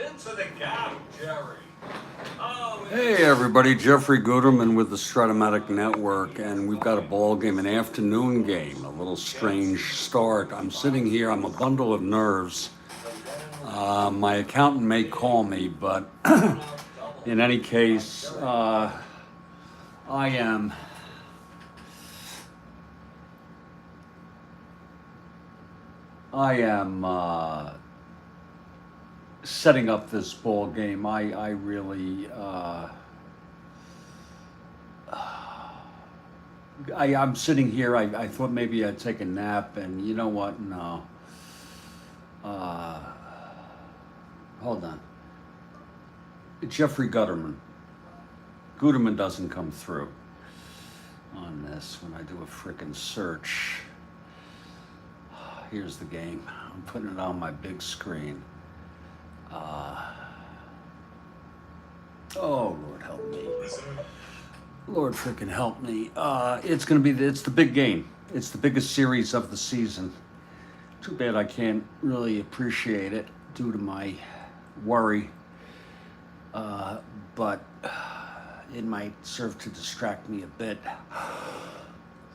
Into the gap, Jerry. Oh, Hey everybody, Jeffrey Guterman with the Strat-O-Matic Network, and we've got a ball game, an afternoon game, a little strange start. I'm sitting here, I'm a bundle of nerves. My accountant may call me, but in any case, I am setting up this ball game. I really I'm sitting here. I thought maybe I'd take a nap, and you know what? No. Hold on. Jeffrey Guterman. Guterman doesn't come through on this when I do a frickin' search. Here's the game. I'm putting it on my big screen. Oh, Lord help me. Lord frickin' help me. It's the big game. It's the biggest series of the season. Too bad I can't really appreciate it due to my worry. But it might serve to distract me a bit.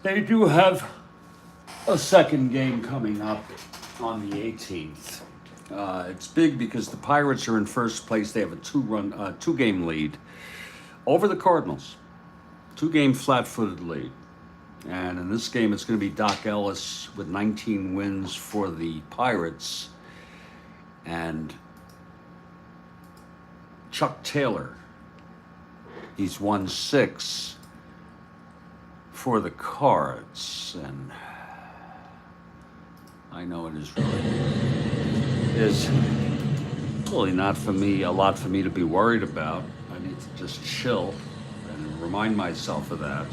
They do have a second game coming up on the 18th. It's big because the Pirates are in first place. They have a two-game lead over the Cardinals. Two-game flat-footed lead. And in this game, it's going to be Doc Ellis with 19 wins for the Pirates. And Chuck Taylor, he's won 6 for the Cards. And I know it is really not for me, a lot for me to be worried about. I need to just chill and remind myself of that.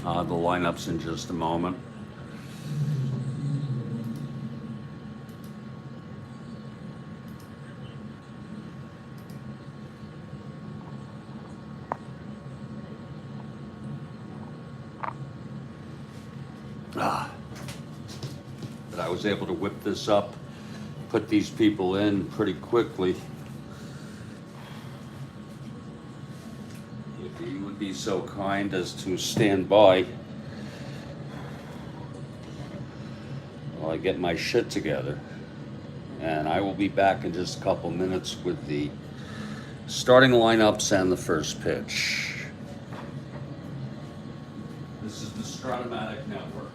The lineups in just a moment. But I was able to whip this up, put these people in pretty quickly. If you would be so kind as to stand by while I get my shit together. And I will be back in just a couple minutes with the starting lineups and the first pitch. This is the Strat-O-Matic Network.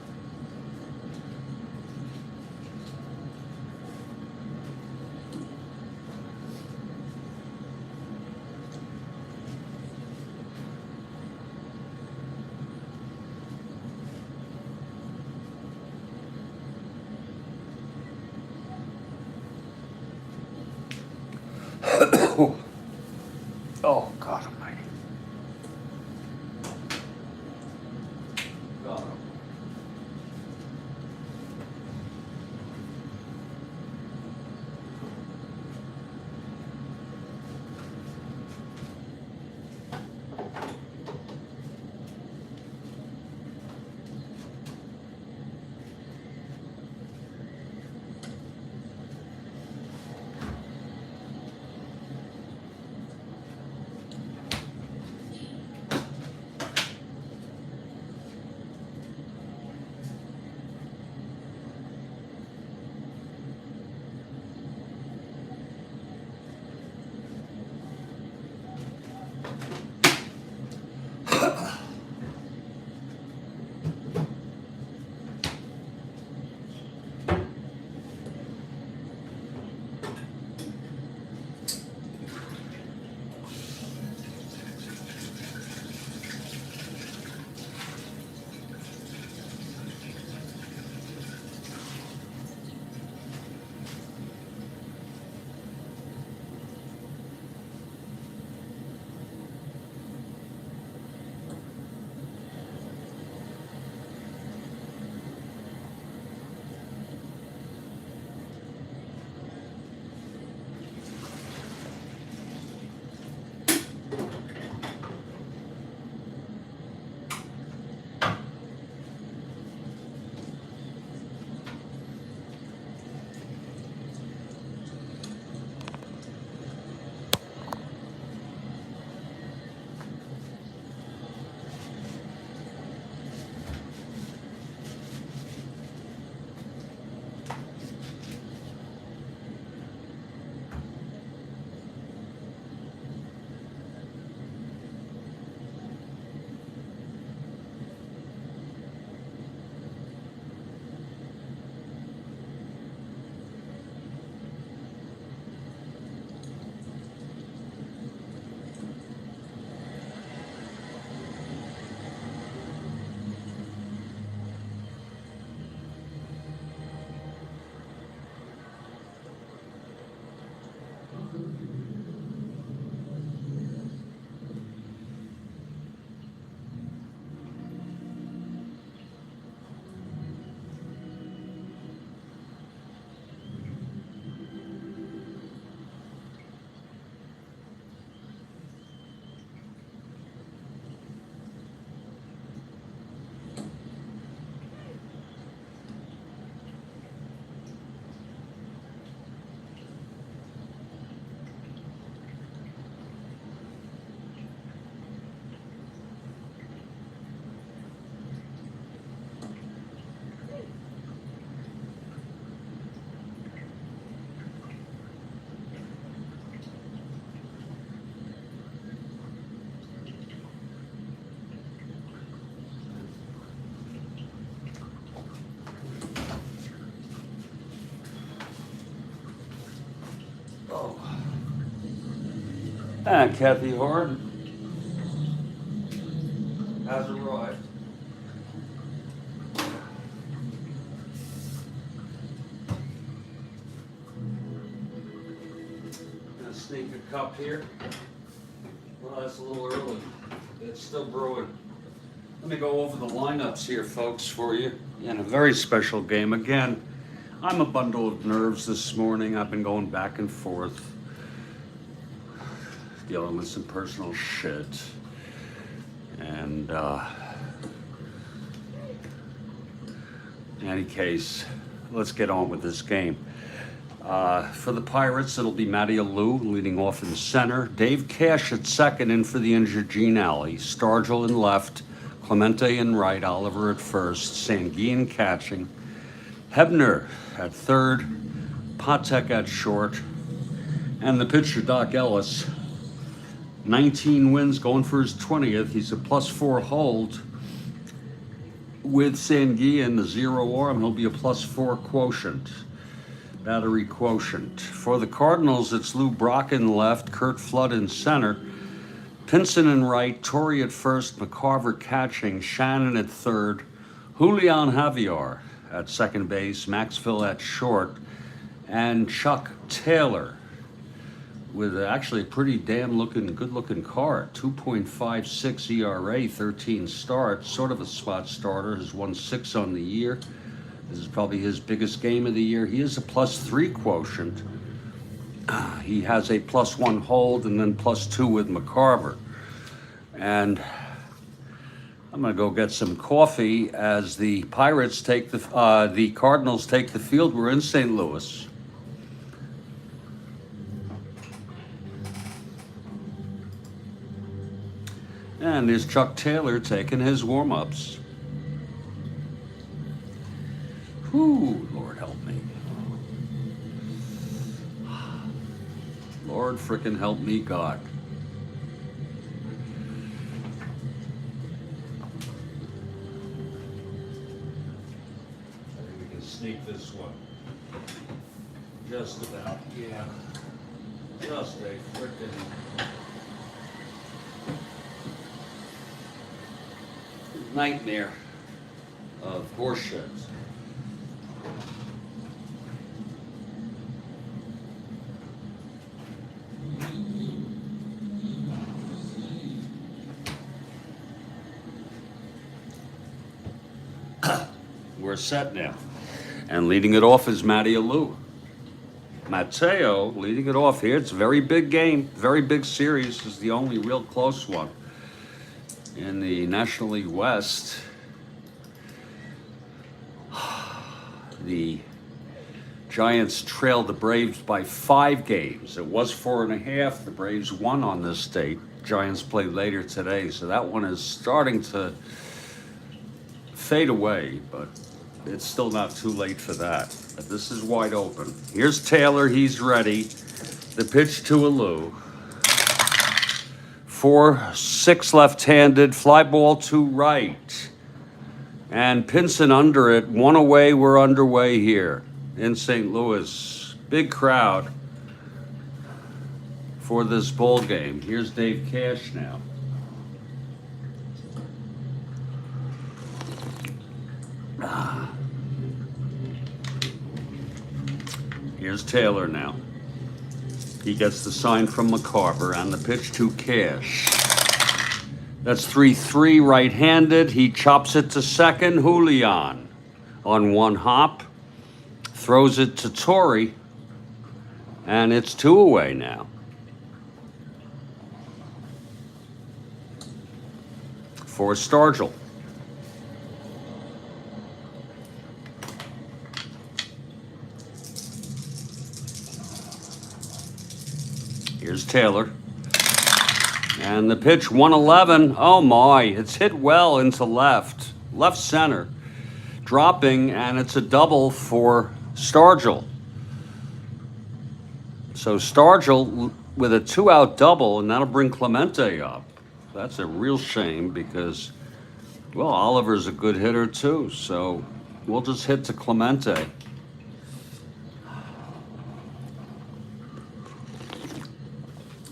Oh, God almighty. God. And Kathy Horn has arrived. Gonna sneak a cup here. Well, that's a little early. It's still brewing. Let me go over the lineups here, folks, for you. In a very special game. Again, I'm a bundle of nerves this morning. I've been going back and forth, dealing with some personal shit. And in any case, let's get on with this game. For the Pirates, it'll be Matty Alou leading off in center. Dave Cash at second in for the injured Gene Alley. Stargell in left. Clemente in right. Oliver at first. Sanguine catching. Hebner at third. Patek at short. And the pitcher, Doc Ellis. 19 wins, going for his 20th. He's a +4 hold. With Sanguine, the 0 arm, he'll be a +4 quotient. Battery quotient. For the Cardinals, it's Lou Brock in left, Kurt Flood in center, Pinson in right, Torrey at first, McCarver catching, Shannon at third, Julian Javier at second base, Maxville at short, and Chuck Taylor with actually a pretty damn good looking card. 2.56 ERA, 13 starts, sort of a spot starter, has won 6 on the year. This is probably his biggest game of the year. He is a +3 quotient. He has a +1 hold and then +2 with McCarver. And I'm gonna go get some coffee as the Pirates take the Cardinals take the field. We're in St. Louis. And there's Chuck Taylor taking his warm-ups. Whew, Lord help me. Lord frickin' help me, God. I think we can sneak this one. Just about, yeah. Just a frickin' nightmare of horseshit. We're set now. And leading it off is Matty Alou. Mateo leading it off here. It's a very big game, very big series. This is the only real close one in the National League West. The Giants trailed the Braves by 5 games. It was 4.5. The Braves won on this date. Giants play later today, so that one is starting to fade away, but it's still not too late for that. But this is wide open. Here's Taylor, he's ready. The pitch to Alou. 4-6 left-handed, fly ball to right. And Pinson under it, 1 away, we're underway here in St. Louis. Big crowd for this ball game. Here's Dave Cash now. Here's Taylor now. He gets the sign from McCarver and the pitch to Cash. That's 3-3 right-handed. He chops it to second. Julian on 1 hop. Throws it to Torrey. And it's 2 away now. For Stargell. Here's Taylor. And the pitch, 111. Oh my, it's hit well into left center. Dropping, and it's a double for Stargell. So Stargell with a 2-out double, and that'll bring Clemente up. That's a real shame because, well, Oliver's a good hitter too. So we'll just hit to Clemente.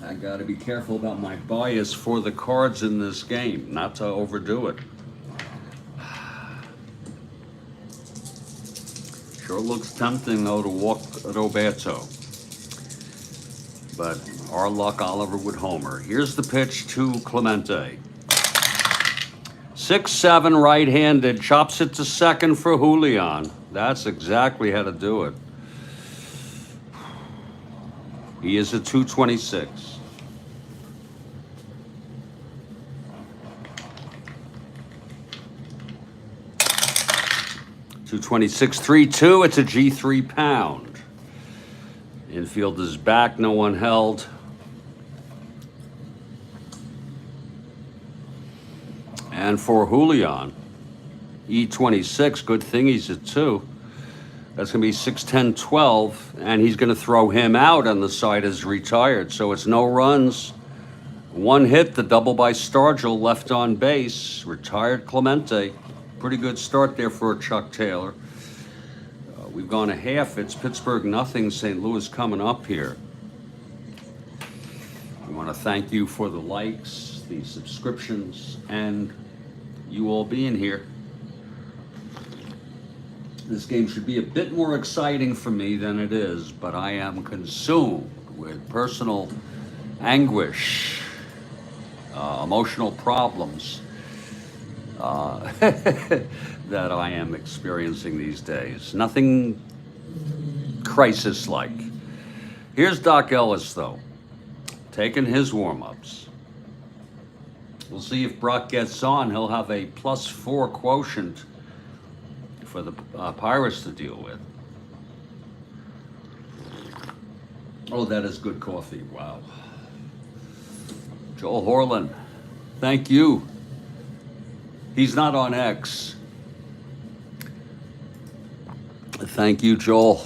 I got to be careful about my bias for the cards in this game, not to overdo it. Sure looks tempting, though, to walk Roberto. But our luck, Oliver would homer. Here's the pitch to Clemente. 6-7 right-handed, chops it to second for Julian. That's exactly how to do it. He is a 226. .226, 3-2. It's a G3 pound. Infield is back. No one held. And for Julian, E26. Good thing he's at 2. That's going to be 6-10, 12, and he's going to throw him out on the side as retired. So it's no runs. One hit, the double by Stargell, left on base. Retired Clemente. Pretty good start there for Chuck Taylor. We've gone a half. It's Pittsburgh nothing, St. Louis coming up here. I want to thank you for the likes, the subscriptions, and you all being here. This game should be a bit more exciting for me than it is, but I am consumed with personal anguish, emotional problems that I am experiencing these days. Nothing crisis-like. Here's Doc Ellis, though, taking his warm-ups. We'll see if Brock gets on. He'll have a +4 quotient for the Pirates to deal with. Oh, that is good coffee. Wow. Joel Horland, thank you. He's not on X. Thank you, Joel.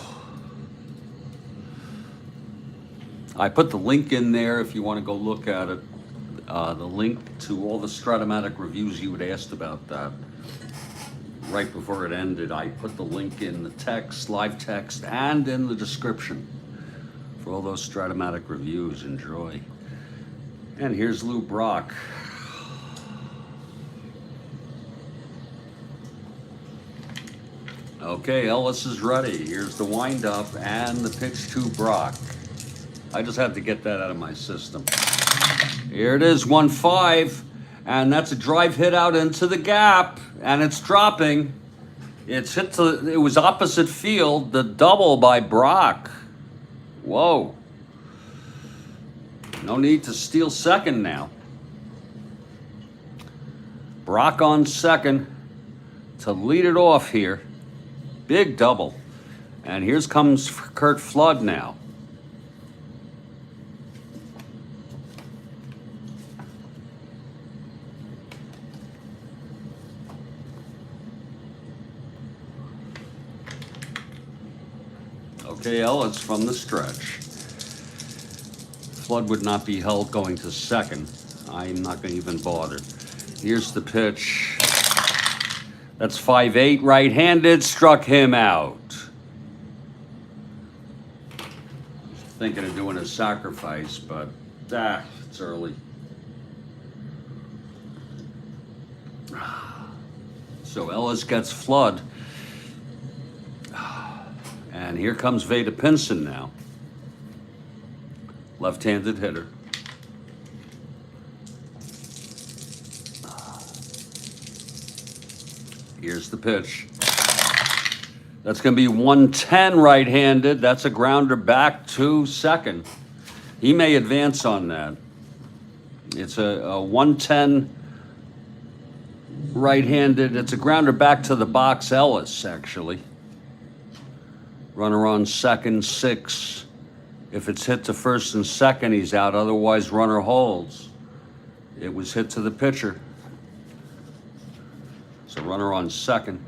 I put the link in there if you want to go look at it. The link to all the Strat-O-Matic reviews you had asked about that. Right before it ended, I put the link in the text, live text, and in the description for all those Strat-O-Matic reviews. Enjoy. And here's Lou Brock. Okay, Ellis is ready. Here's the windup and the pitch to Brock. I just had to get that out of my system. Here it is, 1-5, and that's a drive hit out into the gap, and it's dropping. It's hit to, it was opposite field, the double by Brock. Whoa. No need to steal second now. Brock on second to lead it off here. Big double. And here comes Kurt Flood now. Okay, Ellis from the stretch. Flood would not be held going to second. I'm not going to even bother. Here's the pitch. That's 5-8, right-handed, struck him out. Thinking of doing a sacrifice, but it's early. So Ellis gets Flood. And here comes Veda Pinson now. Left-handed hitter. Here's the pitch. That's going to be 110 right-handed. That's a grounder back to second. He may advance on that. It's a 110 right-handed. It's a grounder back to the box, Ellis, actually. Runner on second, 6. If it's hit to first and second, he's out. Otherwise, runner holds. It was hit to the pitcher. So runner on second.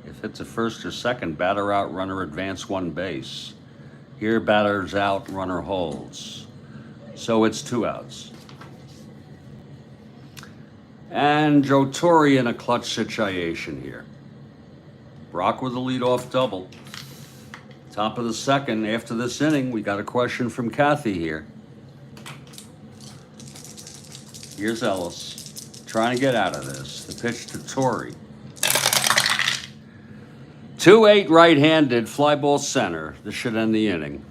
If it's a first or second, batter out, runner advance 1 base. Here, batter's out, runner holds. So it's 2 outs. And Joe Torre in a clutch situation here. Brock with a leadoff double Top of the second. After this inning, we got a question from Kathy here. Here's Ellis trying to get out of this. The pitch to Torrey. 2-8 right-handed, fly ball center. This should end the inning.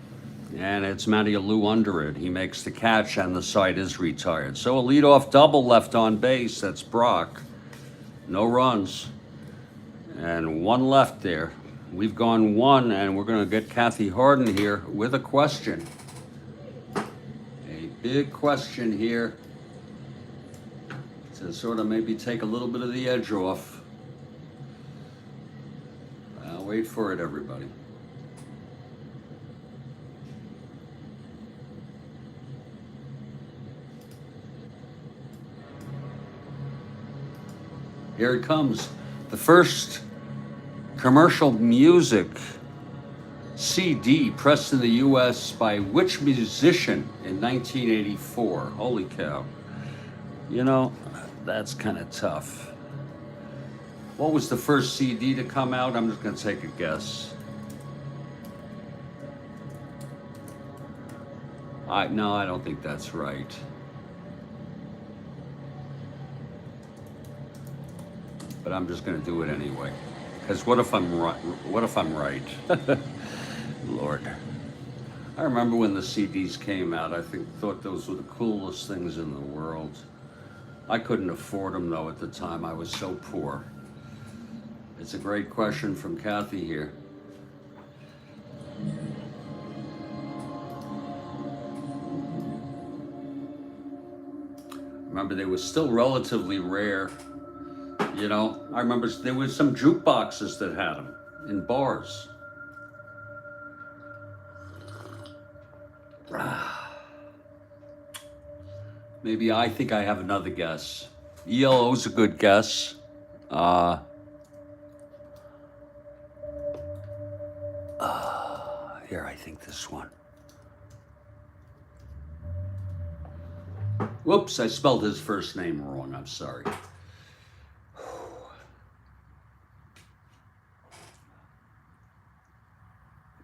And it's Matty Alou under it. He makes the catch and the side is retired. So a leadoff double left on base. That's Brock. No runs. And one left there. We've gone one, and we're going to get Kathy Harden here with a question. A big question here to sort of maybe take a little bit of the edge off. Wait for it, everybody. Here it comes. The first commercial music CD pressed in the U.S. by which musician in 1984? Holy cow. You know, that's kind of tough. What was the first CD to come out? I'm just going to take a guess. No, I don't think that's right. But I'm just going to do it anyway. Because what if I'm right? What if I'm right? Lord. I remember when the CDs came out, thought those were the coolest things in the world. I couldn't afford them though at the time. I was so poor. It's a great question from Kathy here. Remember, they were still relatively rare. You know, I remember there was some jukeboxes that had them in bars. Maybe I think I have another guess. ELO's a good guess. Here, I think this one. Whoops, I spelled his first name wrong. I'm sorry.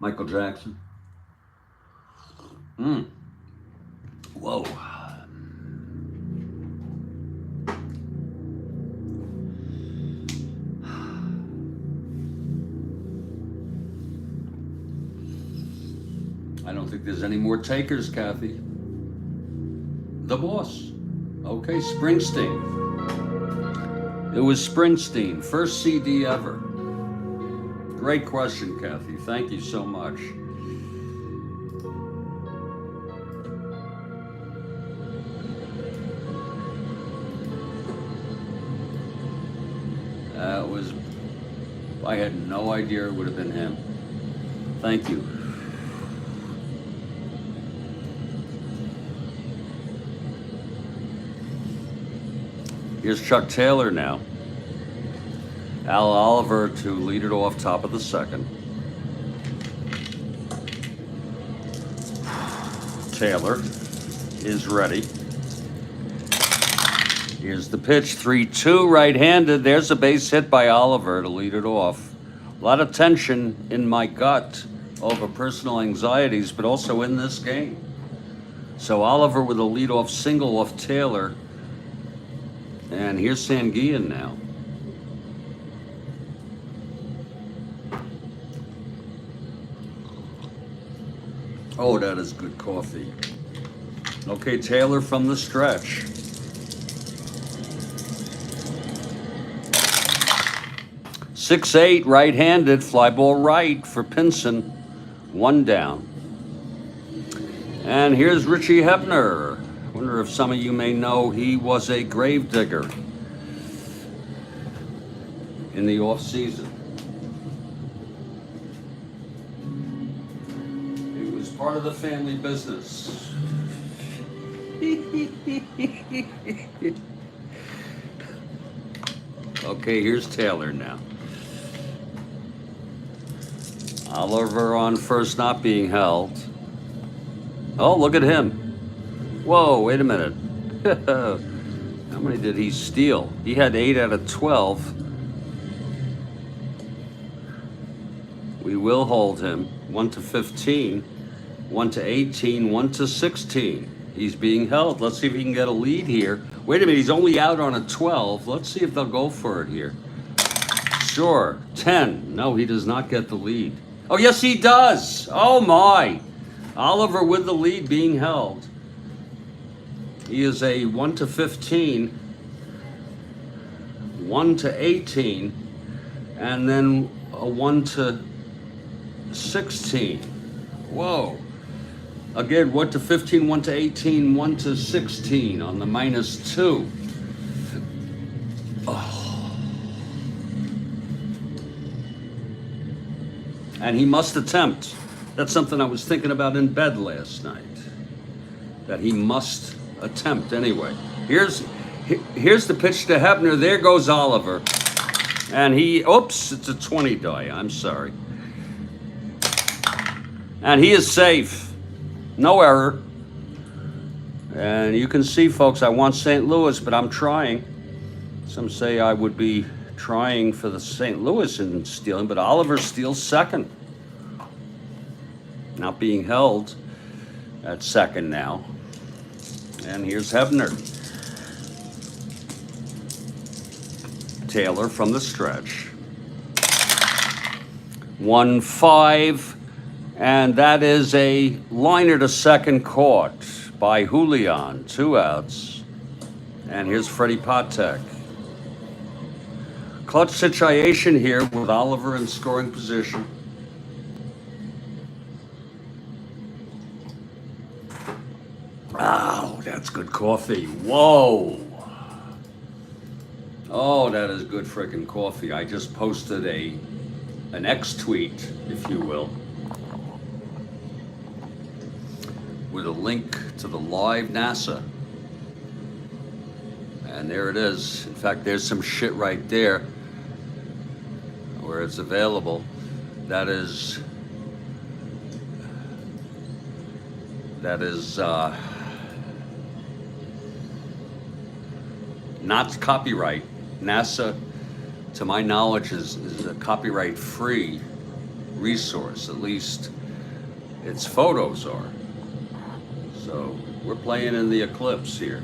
Michael Jackson. Whoa. I don't think there's any more takers, Kathy. The Boss. Okay, Springsteen. It was Springsteen, first CD ever. Great question, Kathy. Thank you so much. I had no idea it would have been him. Thank you. Here's Chuck Taylor now. Al Oliver to lead it off, top of the second. Taylor is ready. Here's the pitch, 3-2 right-handed. There's a base hit by Oliver to lead it off. A lot of tension in my gut over personal anxieties, but also in this game. So Oliver with a leadoff single off Taylor. And here's Sanguillen now. Oh, that is good coffee. Okay, Taylor from the stretch. .68 right-handed, fly ball right for Pinson. One down. And here's Richie Hebner. Wonder if some of you may know he was a grave digger in the off season. It was part of the family business. Okay, here's Taylor now. Oliver on first, not being held. Oh, look at him. Whoa, wait a minute. How many did he steal? He had 8 out of 12. We will hold him. 1 to 15, 1 to 18, 1 to 16. He's being held. Let's see if he can get a lead here. Wait a minute, he's only out on a 12. Let's see if they'll go for it here. Sure, 10. No, he does not get the lead. Oh, yes, he does. Oh, my. Oliver with the lead being held. He is a 1 to 15, 1 to 18, and then a 1 to 16. Whoa. Again, 1 to 15, 1 to 18, 1 to 16 on the -2. Oh. And he must attempt. That's something I was thinking about in bed last night. That he must attempt anyway. Here's the pitch to Hebner. There goes Oliver. And he, oops, it's a 20 die. I'm sorry. And he is safe. No error. And you can see, folks, I want St. Louis, but I'm trying. Some say I would be trying for the St. Louis in stealing, but Oliver steals second. Not being held at second now. And here's Hebner. Taylor from the stretch. 1-5, and that is a liner to second caught by Julian. 2 outs. And here's Freddie Patek. Clutch situation here with Oliver in scoring position. Oh, that's good coffee. Whoa. Oh, that is good frickin' coffee. I just posted an X tweet, if you will, with a link to the live NASA. And there it is. In fact, there's some shit right there where it's available. That is not copyright. NASA, to my knowledge, is a copyright-free resource. At least its photos are. So we're playing in the eclipse here.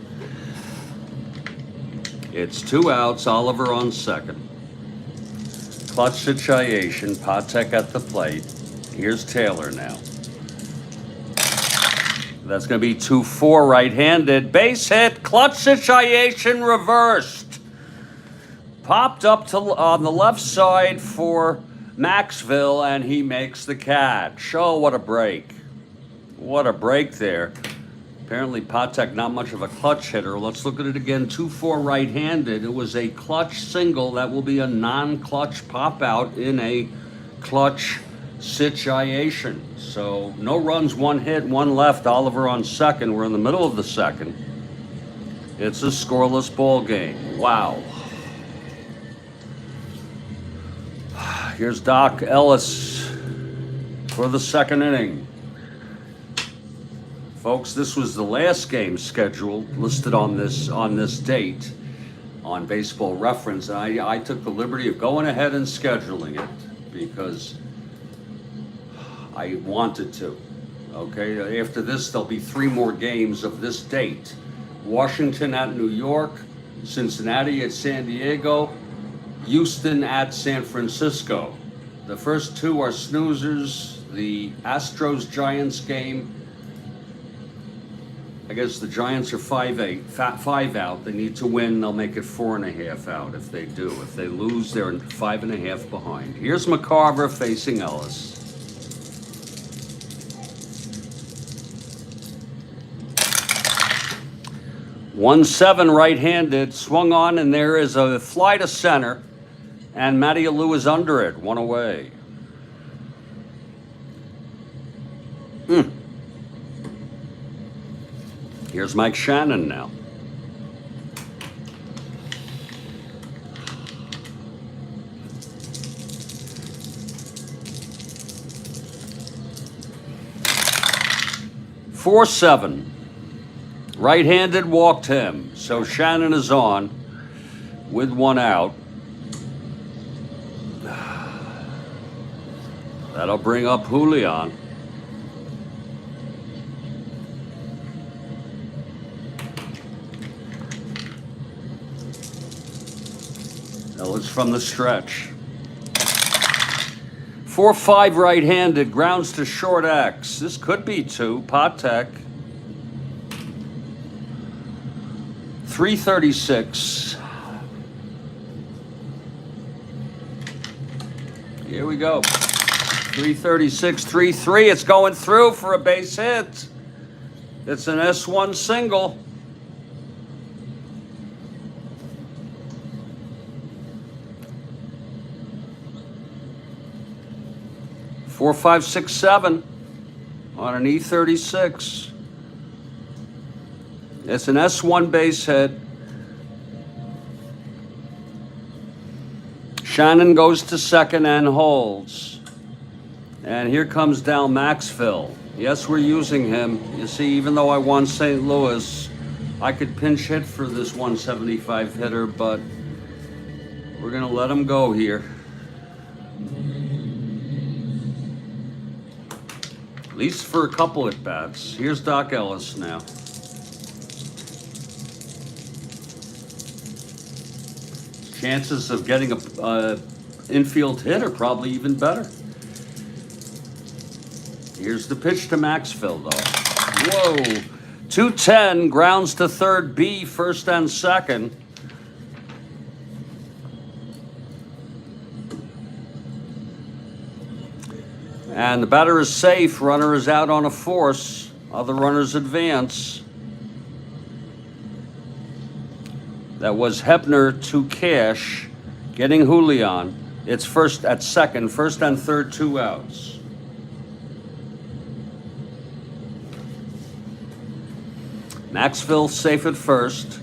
It's 2 outs, Oliver on second. Clutch situation, Patek at the plate. Here's Taylor now. That's going to be 2-4 right-handed. Base hit, clutch situation reversed. Popped up to on the left side for Maxville, and he makes the catch. Oh, what a break. What a break there. Apparently Patek not much of a clutch hitter. Let's look at it again. 2-4 right-handed. It was a clutch single. That will be a non-clutch pop-out in a clutch situation. So no runs, 1 hit, 1 left. Oliver on second. We're in the middle of the second. It's a scoreless ball game. Wow. Here's Doc Ellis for the second inning. Folks, this was the last game scheduled, listed on this date on Baseball Reference. I took the liberty of going ahead and scheduling it because I wanted to. Okay, after this, there'll be 3 more games of this date. Washington at New York, Cincinnati at San Diego, Houston at San Francisco. The first 2 are snoozers. The Astros-Giants game, I guess the Giants are 5 out. They need to win. They'll make it 4.5 out if they do. If they lose, they're 5.5 behind. Here's McCarver facing Ellis. One 7 right-handed, swung on, and there is a fly to center, and Matty Alou is under it, 1 away. Here's Mike Shannon now. Four 7. Right-handed, walked him. So Shannon is on with 1 out. That'll bring up Julian. Ellis from the stretch. 4-5 right-handed, grounds to short X. This could be 2. Patek. 336. Here we go. 336, 3-3. It's going through for a base hit. It's an S1 single. Four, 5, 6, 7 on an E36. It's an S1 base hit. Shannon goes to second and holds. And here comes Dal Maxfield. Yes, we're using him. You see, even though I won St. Louis, I could pinch hit for this 175 hitter, but we're going to let him go here. At least for a couple at bats. Here's Doc Ellis now. Chances of getting a infield hit are probably even better. Here's the pitch to Maxfield, though. Whoa. 210, grounds to third B, first and second. And the batter is safe. Runner is out on a force. Other runners advance. That was Hebner to Cash, getting Julian. It's first at second, first and third, 2 outs. Maxfield safe at first.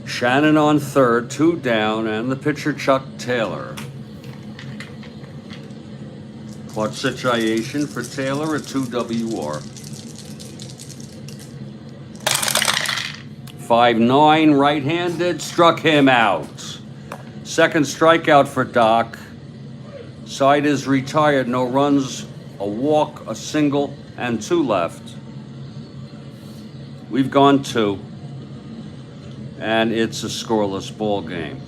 Shannon on third, 2 down, and the pitcher Chuck Taylor. Clutch situation for Taylor at 2 WR. 5-9, right-handed, struck him out. Second strikeout for Doc. Side is retired, no runs, a walk, a single, and 2 left. We've gone 2, and it's a scoreless ball game.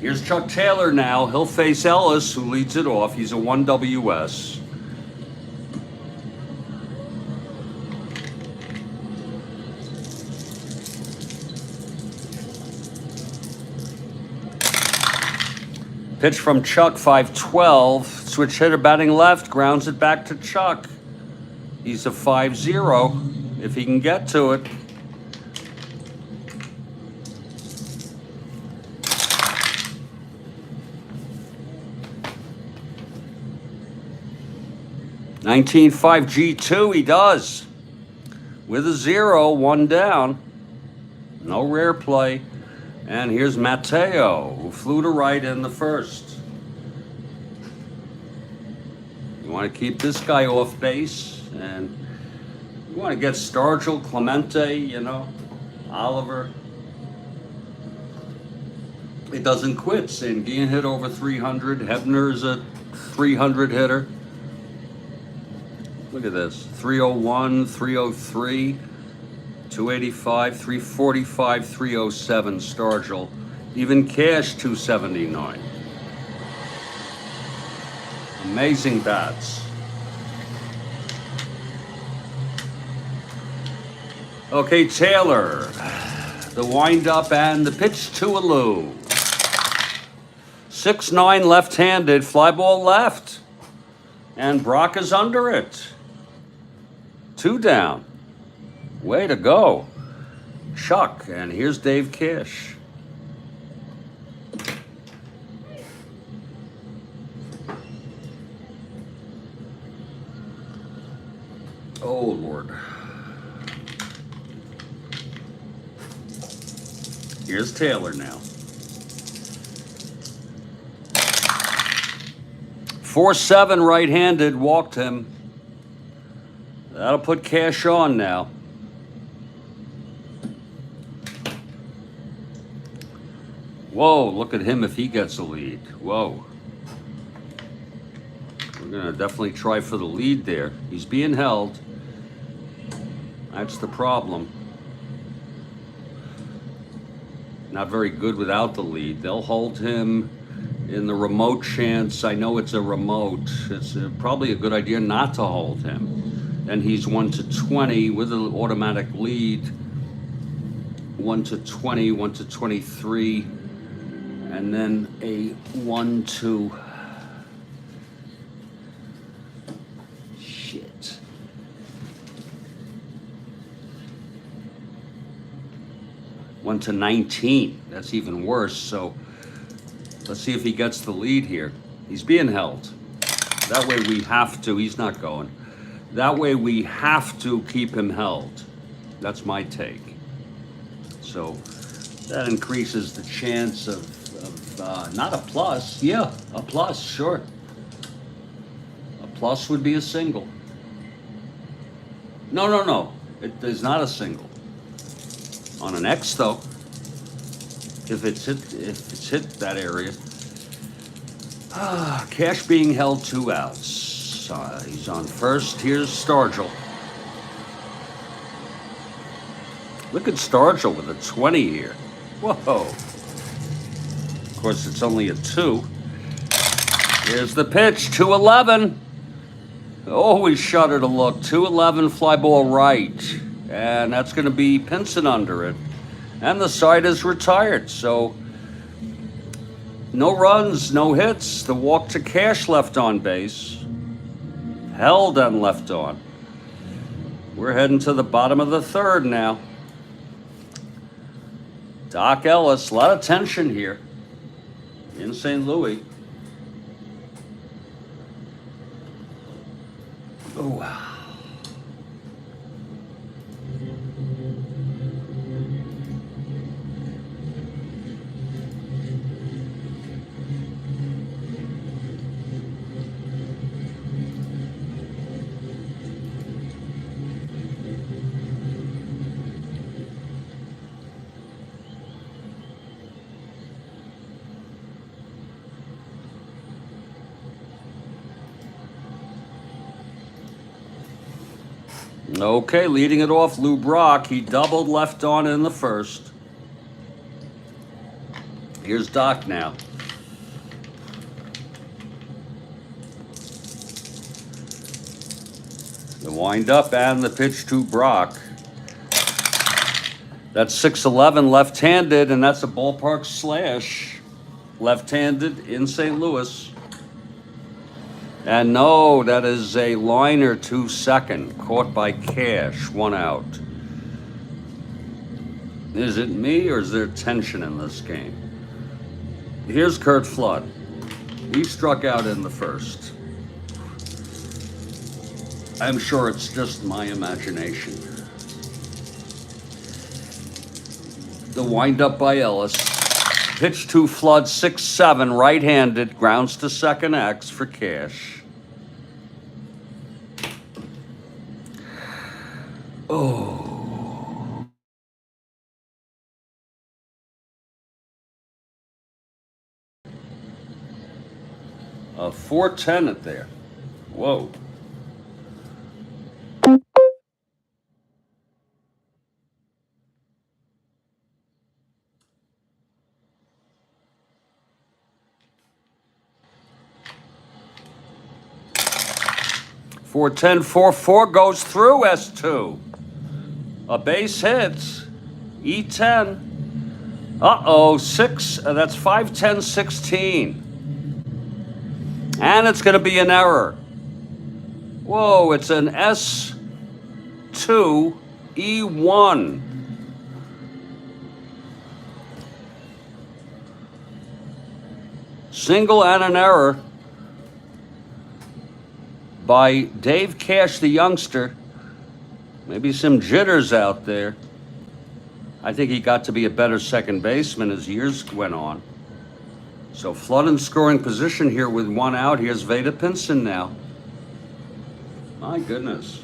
Here's Chuck Taylor now. He'll face Ellis, who leads it off. He's a 1 WS. Pitch from Chuck, 5-12. Switch hitter batting left, grounds it back to Chuck. He's a 5-0 if he can get to it. $19.5 G2, he does. With a 0, 1 down. No rare play. And here's Mateo, who flew to right in the first. You want to keep this guy off base, and you want to get Stargell, Clemente, you know, Oliver. It doesn't quit. Sanguine hit over 300. Hebner's a 300 hitter. Look at this, 301, 303, 285, 345, 307, Stargell. Even Cash, 279. Amazing bats. Okay, Taylor, the windup and the pitch to Alou. 6-9 left-handed, fly ball left. And Brock is under it. 2 down. Way to go. Chuck, and here's Dave Cash. Oh, Lord. Here's Taylor now. 4-7 right-handed, walked him. That'll put Cash on now. Whoa, look at him if he gets a lead. Whoa. We're going to definitely try for the lead there. He's being held. That's the problem. Not very good without the lead. They'll hold him in the remote chance. I know it's a remote. It's probably a good idea not to hold him. Then he's 1-20 with an automatic lead. 1-20, 1-23. And then a 1-2. Shit. One to 19. That's even worse. So let's see if he gets the lead here. He's being held. That way we have to. He's not going. That way we have to keep him held. That's my take. So that increases the chance of not a plus. Yeah, a plus, sure. A plus would be a single. No. It is not a single. On an X though, if it's hit that area. Cash being held 2 outs. He's on first. Here's Stargell. Look at Stargell with a 20 here. Whoa. Of course, it's only a 2. Here's the pitch, 2-11. Oh, he shuddered a look. 2-11, fly ball right. And that's going to be Pinson under it. And the side is retired. So no runs, no hits. The walk to Cash left on base. Held and left on. We're heading to the bottom of the third now. Doc Ellis, a lot of tension here in St. Louis. Oh. Okay, leading it off, Lou Brock. He doubled left on in the first. Here's Doc now. The wind up and the pitch to Brock. That's 6-11 left-handed, and that's a ballpark slash. Left-handed in St. Louis. And no, that is a liner to second, caught by Cash, 1 out. Is it me or is there tension in this game? Here's Curt Flood. He struck out in the first. I'm sure it's just my imagination. The windup by Ellis. Pitch to Flood, 6-7, right-handed, grounds to second X for Cash. Oh. A 4-10 it there. Whoa. Four 4-4 goes through S2. A base hit. E10. Uh-oh, 6. That's 5-10-16. And it's going to be an error. Whoa, it's an S2 E1. Single and an error by Dave Cash, the youngster. Maybe some jitters out there. I think he got to be a better second baseman as years went on. So Flood in scoring position here with one out. Here's Veda Pinson now. My goodness.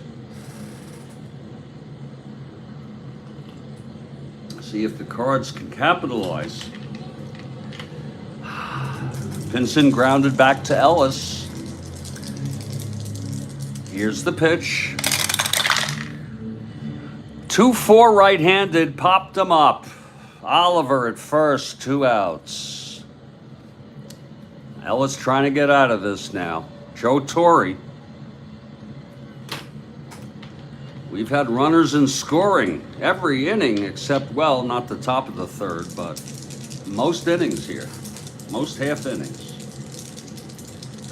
See if the Cards can capitalize. Pinson grounded back to Ellis. Here's the pitch. 2-4 right-handed, popped him up. Oliver at first, 2 outs. Ellis trying to get out of this now. Joe Torre. We've had runners in scoring every inning except, well, not the top of the third, but most innings here. Most half innings.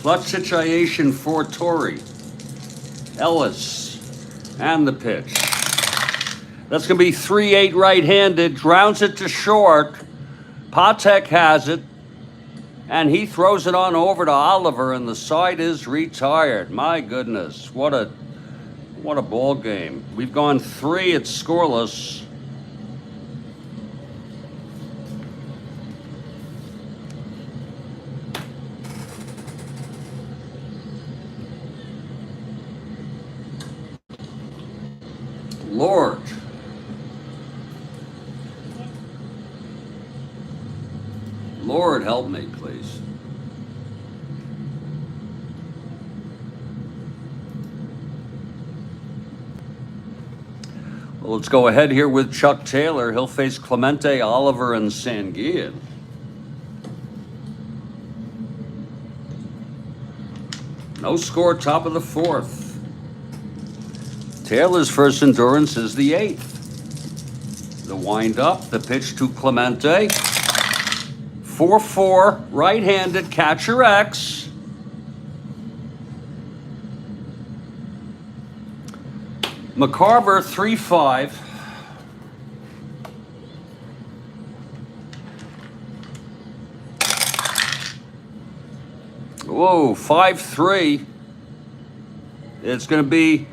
Clutch situation for Torre. Ellis. And the pitch. That's going to be 3-8 right-handed. Grounds it to short. Patek has it. And he throws it on over to Oliver, and the side is retired. My goodness. What a ball game. We've gone 3, it's scoreless. Lord. Lord, help me, please. Well, let's go ahead here with Chuck Taylor. He'll face Clemente, Oliver, and Sanguillen. No score, top of the 4th. Taylor's first endurance is the 8th. The wind-up, the pitch to Clemente. 4-4, right-handed, catcher X. McCarver, 3-5. Whoa, 5-3. It's going to be,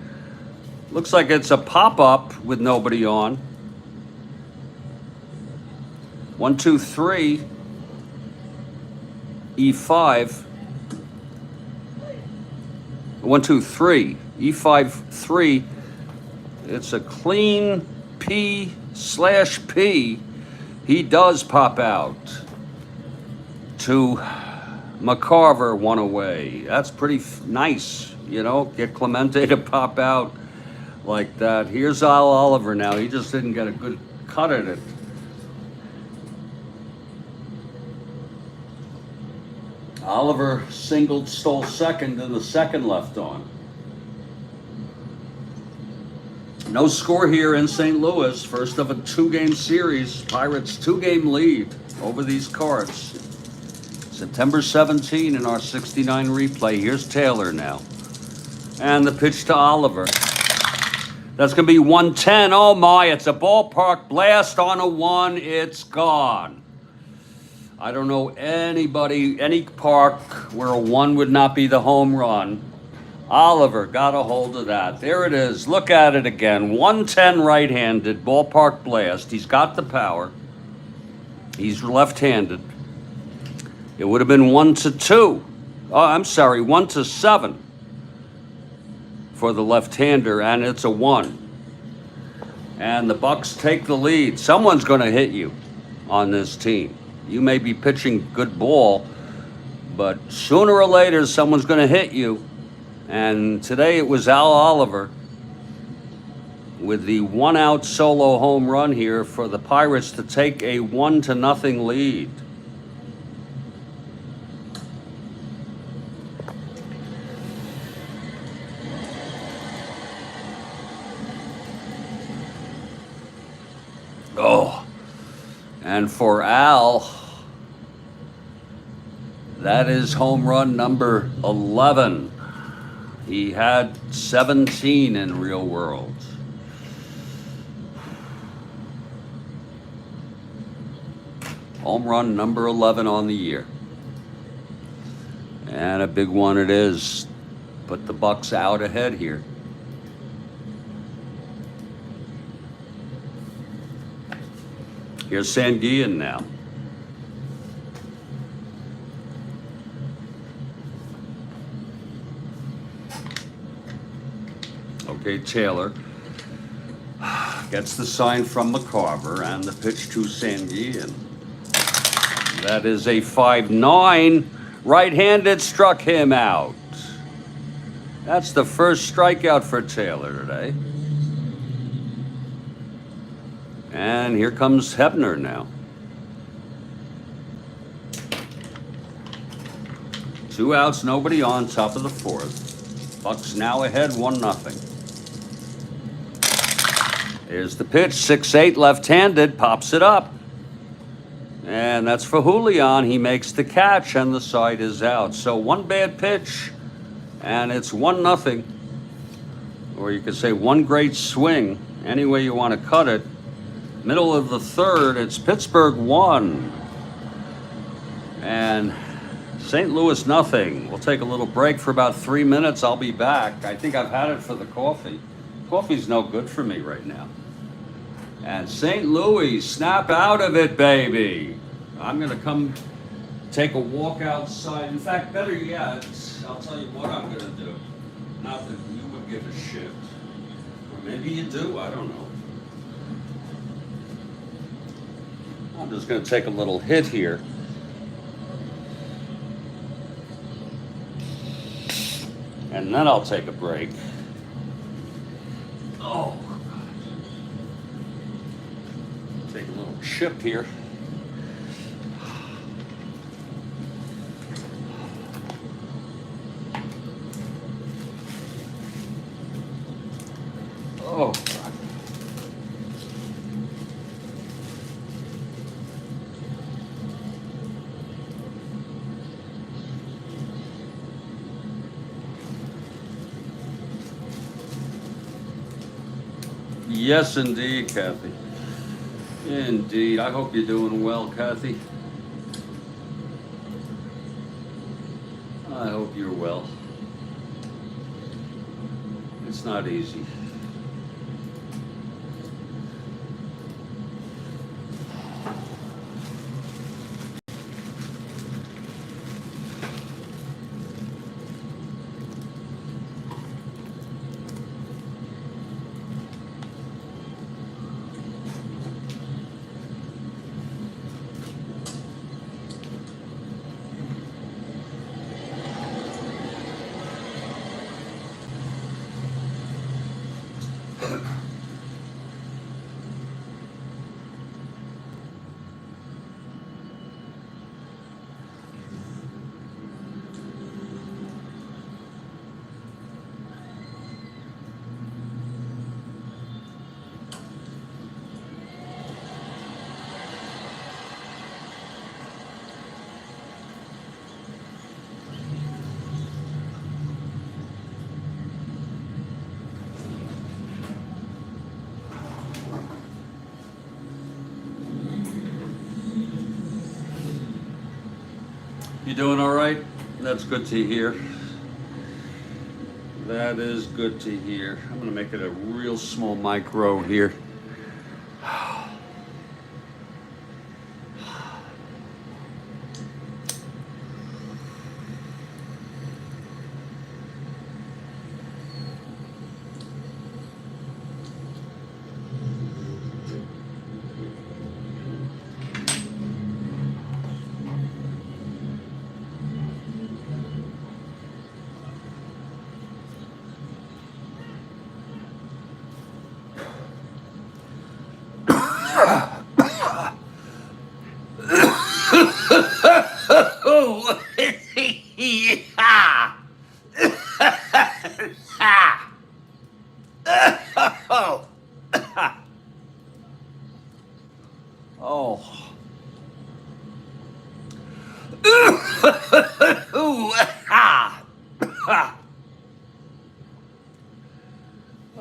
looks like it's a pop-up with nobody on. 1, 2, 3. E5. 1, 2, 3. E5, 3. It's a clean P/P. He does pop out to McCarver, 1 away. That's pretty nice, you know, get Clemente to pop out like that. Here's Al Oliver now. He just didn't get a good cut at it. Oliver singled, stole second, and the second left on. No score here in St. Louis. First of a 2-game series. Pirates 2-game lead over these Cards. September 17 in our 69 replay. Here's Taylor now. And the pitch to Oliver. That's going to be 110. Oh my, it's a ballpark blast on a 1. It's gone. I don't know anybody, any park where a 1 would not be the home run. Oliver got a hold of that. There it is. Look at it again. 110 right-handed, ballpark blast. He's got the power. He's left-handed. It would have been 1-2. Oh, I'm sorry, 1-7 for the left-hander, and it's a 1. And the Bucks take the lead. Someone's going to hit you on this team. You may be pitching good ball, but sooner or later, someone's going to hit you. And today it was Al Oliver with the 1-out solo home run here for the Pirates to take a 1-0 lead. Oh, and for Al, that is home run number 11. He had 17 in real world. Home run number 11 on the year. And a big one it is. Put the Bucks out ahead here. Here's Sanguillen now. Okay, Taylor gets the sign from McCarver and the pitch to Sanguillen. That is a 5-9. Right-handed, struck him out. That's the first strikeout for Taylor today. And here comes Hebner now. 2 outs, nobody on, top of the 4th. Bucks now ahead 1-0. Here's the pitch, 6-8, left-handed, pops it up. And that's for Julian. He makes the catch, and the side is out. So 1 bad pitch, and it's 1-0. Or you could say 1 great swing, any way you want to cut it. Middle of the 3rd, it's Pittsburgh 1. And St. Louis 0. We'll take a little break for about 3 minutes. I'll be back. I think I've had it for the coffee. Coffee's no good for me right now. And St. Louis, snap out of it, baby. I'm going to come take a walk outside. In fact, better yet, I'll tell you what I'm going to do. Not that you would give a shit. Or maybe you do, I don't know. I'm just going to take a little hit here. And then I'll take a break. Oh. Take a little chip here. Oh, God. Yes, indeed, Kathy. Indeed. I hope you're doing well, Kathy. I hope you're well. It's not easy. You doing all right? That's good to hear. That is good to hear. I'm going to make it a real small micro here.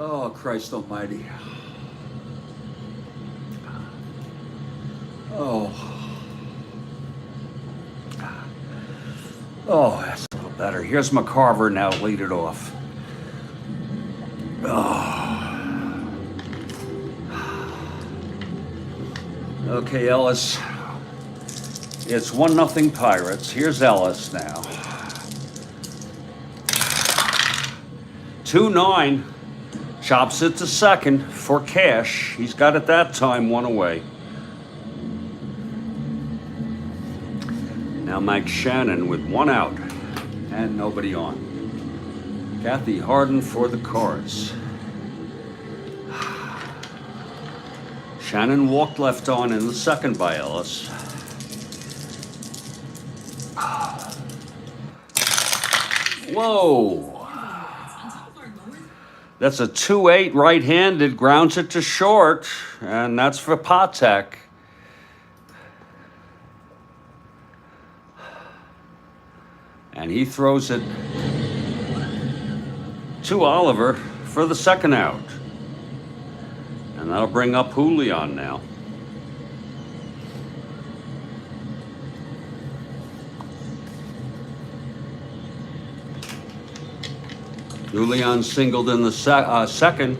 Oh, Christ almighty. Oh, that's a little better. Here's McCarver now, lead it off. Okay, Ellis. It's 1-0 Pirates. Here's Ellis now. 2-9. Chops it to second for cash. He's got it that time, 1 away. Now Mike Shannon with 1 out and nobody on. Kathy Harden for the Cards. Shannon walked left on in the second by Ellis. Whoa. That's a 2-8 right-handed, grounds it to short, and that's for Patek. And he throws it to Oliver for the second out. And that'll bring up Julian now. Julian singled in the second,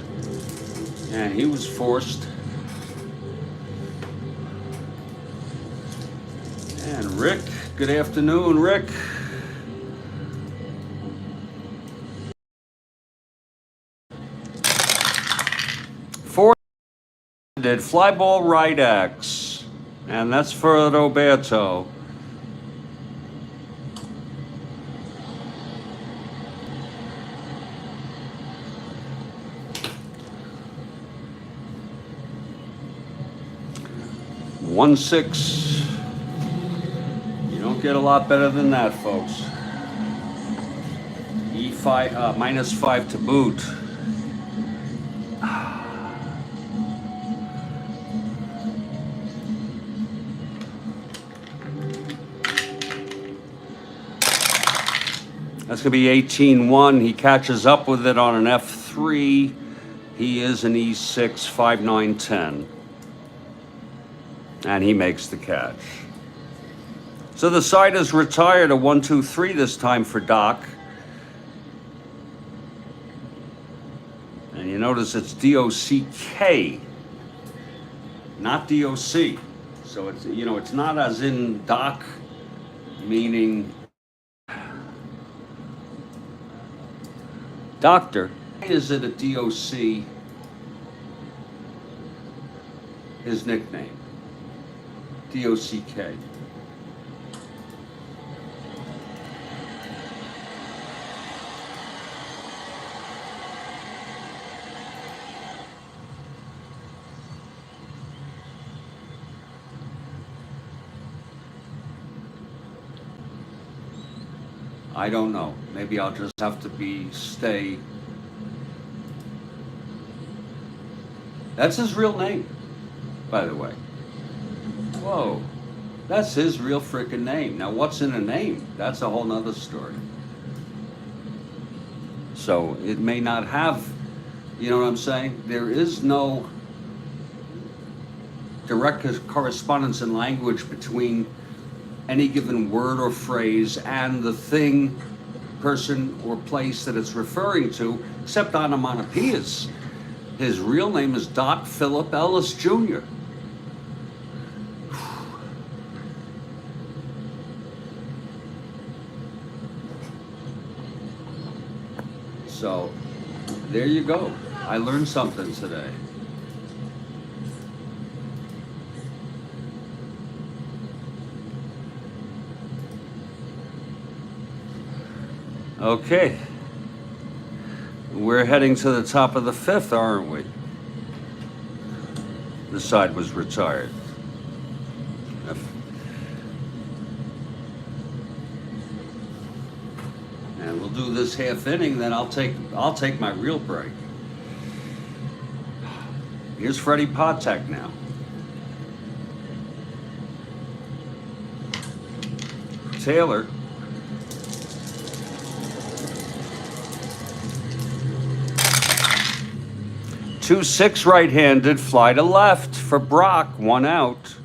and he was forced. And Rick, good afternoon, Rick. Four did fly ball right X, and that's for Roberto. One six. You don't get a lot better than that, folks. E5 -5 to boot. That's going to be 18-1. He catches up with it on an F3. He is an E6, 5-9-10. And he makes the catch. So the side is retired, a 1-2-3 this time for Doc. And you notice it's D-O-C-K, not D-O-C. So it's, you know, it's not as in Doc, meaning doctor. Why is it a D-O-C, his nickname? D-O-C-K. I don't know. Maybe I'll just have to stay. That's his real name, by the way. Whoa, that's his real freaking name. Now, what's in a name? That's a whole nother story. So it may not have, you know what I'm saying? There is no direct correspondence in language between any given word or phrase and the thing, person, or place that it's referring to, except onomatopoeias. His real name is Doc Philip Ellis Jr. So, there you go. I learned something today. Okay. We're heading to the top of the fifth, aren't we? The side was retired. And we'll do this half inning, then I'll take my real break. Here's Freddie Patek now. Taylor. 2-6 right-handed, fly to left for Brock, 1 out.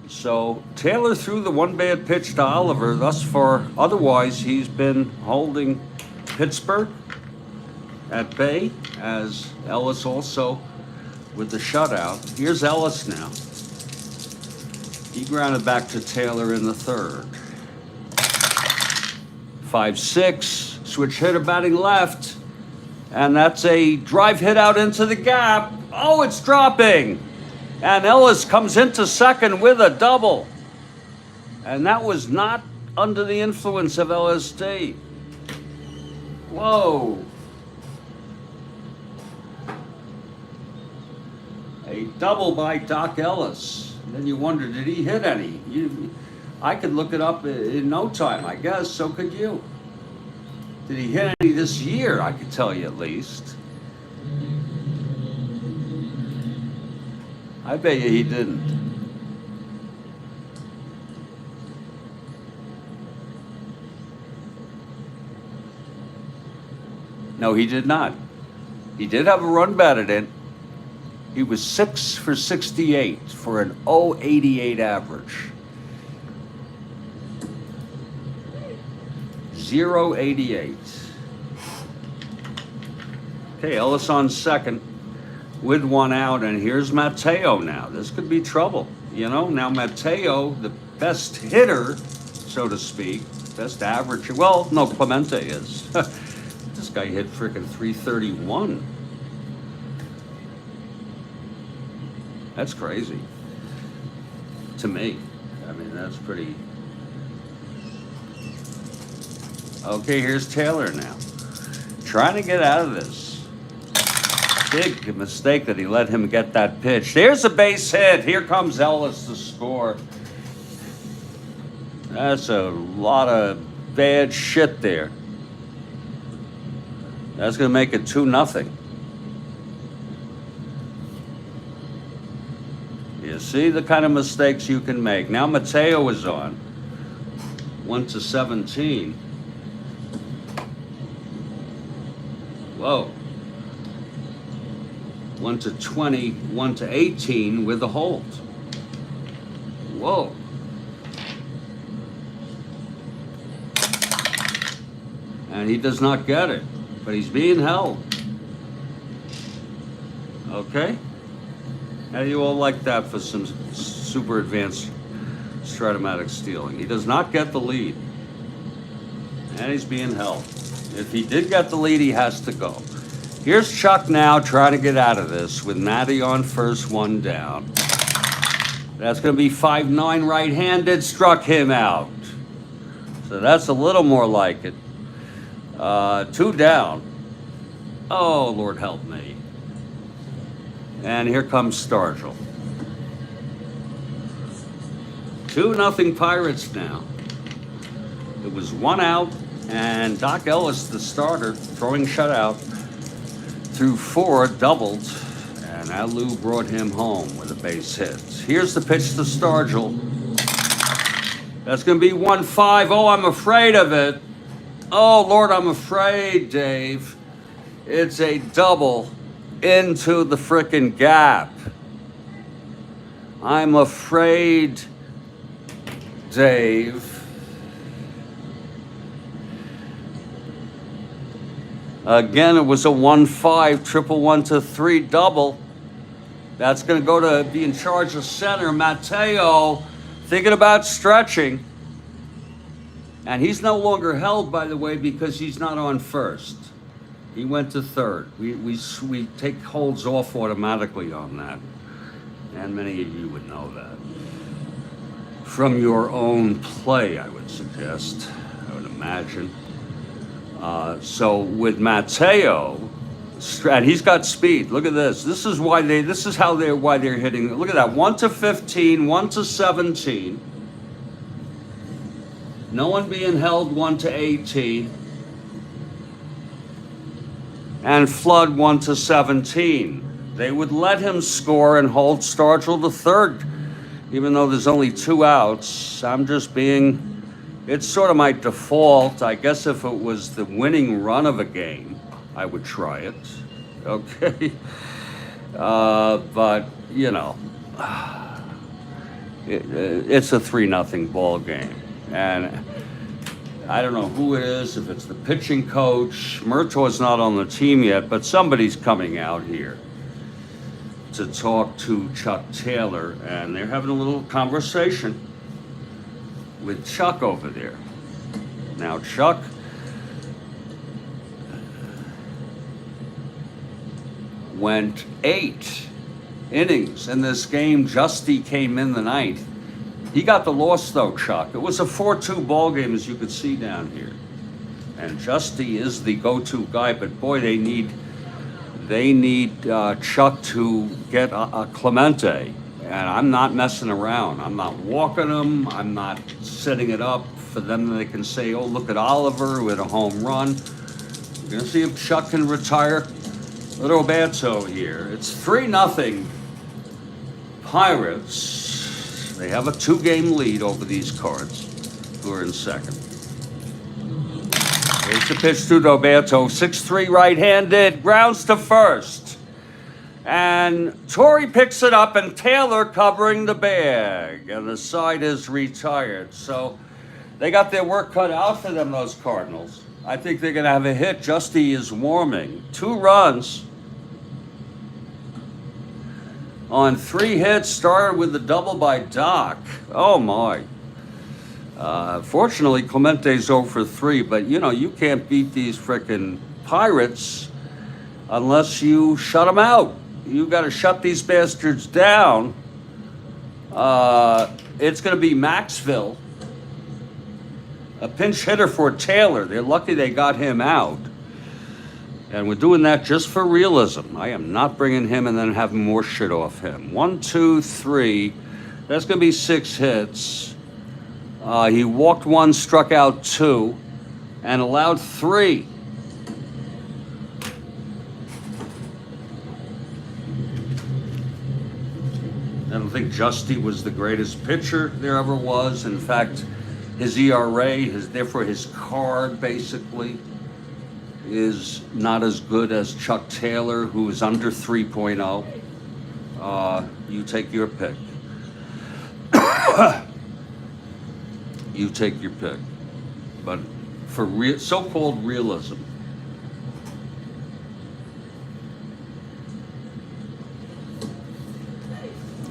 So Taylor threw the one bad pitch to Oliver thus far. Otherwise, he's been holding Pittsburgh at bay, as Ellis also with the shutout. Here's Ellis now. He grounded back to Taylor in the third. 5-6, switch hitter batting left. And that's a drive hit out into the gap. Oh, it's dropping. And Ellis comes into second with a double. And that was not under the influence of LSD. Whoa. A double by Doc Ellis. And then you wonder, did he hit any? I could look it up in no time, I guess. So could you. Did he hit any this year? I could tell you at least. I bet you he didn't. No, he did not. He did have a run batted in. He was 6 for 68 for an .088 average. 0.88. Okay, Ellis on second with one out, and here's Mateo now. This could be trouble. You know, now Mateo, the best hitter, so to speak, best average. Well, no, Clemente is. This guy hit frickin' 331. That's crazy. To me. I mean, that's pretty... Okay, here's Taylor now. Trying to get out of this. Big mistake that he let him get that pitch. There's a base hit. Here comes Ellis to score. That's a lot of bad shit there. That's going to make it 2-0. You see the kind of mistakes you can make. Now Mateo is on. 1-17. Whoa. 1-20, 1-18 with the hold. Whoa. And he does not get it, but he's being held. Okay? How do you all like that for some super advanced Strat-O-Matic stealing? He does not get the lead. And he's being held. If he did get the lead, he has to go. Here's Chuck now trying to get out of this with Matty on first, one down. That's going to be 5-9 right-handed, struck him out. So that's a little more like it. 2 down. Oh, Lord help me. And here comes Stargell. 2-0 Pirates now. It was 1 out, and Doc Ellis, the starter, throwing shutout, threw 4, doubled, and Alou brought him home with a base hit. Here's the pitch to Stargell. That's going to be 1-5. Oh, I'm afraid of it. Oh, Lord, I'm afraid, Dave. It's a double into the frickin' gap. I'm afraid, Dave. Again, it was a 1-5, triple 1-3 double. That's going to go to be in charge of center. Mateo thinking about stretching. And he's no longer held, by the way, because he's not on first. He went to third. We take holds off automatically on that. And many of you would know that. From your own play, I would suggest, I would imagine. So with Mateo, and he's got speed. Look at this. This is why they're hitting. Look at that. 1-15, 1-17. No one being held 1-18. And Flood 1-17. They would let him score and hold Stargell to third, even though there's only 2 outs. I'm just being... It's sort of my default. I guess if it was the winning run of a game, I would try it. Okay? But, you know, it's a 3-0 ball game. And I don't know who it is, if it's the pitching coach. Murtaugh's not on the team yet, but somebody's coming out here. to talk to Chuck Taylor, and they're having a little conversation with Chuck over there. Now, Chuck went 8 innings in this game. Justy came in the 9th. He got the loss though, Chuck. It was a 4-2 ball game, as you could see down here. And Justy is the go-to guy, but boy, they need Chuck to get a Clemente. And I'm not messing around. I'm not walking them. I'm not setting it up for them that they can say, oh, look at Oliver with a home run. We're going to see if Chuck can retire little Roberto here. It's 3-0 Pirates. They have a 2-game lead over these Cards, who are in second. Here's the pitch to Roberto. 6-3 right-handed. Grounds to first. And Torrey picks it up, and Taylor covering the bag. And the side is retired. So they got their work cut out for them, those Cardinals. I think they're going to have a hit. Justy is warming. 2 runs on 3 hits. Started with the double by Doc. Oh, my. Fortunately, Clemente's 0 for 3, but you can't beat these frickin' Pirates unless you shut them out. You got to shut these bastards down. It's going to be Maxville, a pinch hitter for Taylor. They're lucky they got him out. And we're doing that just for realism. I am not bringing him and then having more shit off him. 1, 2, 3. That's going to be 6 hits. He walked 1, struck out 2, and allowed 3. I don't think Justy was the greatest pitcher there ever was. In fact, his ERA, therefore his card, basically, is not as good as Chuck Taylor, who is under 3.0. You take your pick. You take your pick. But for so-called realism,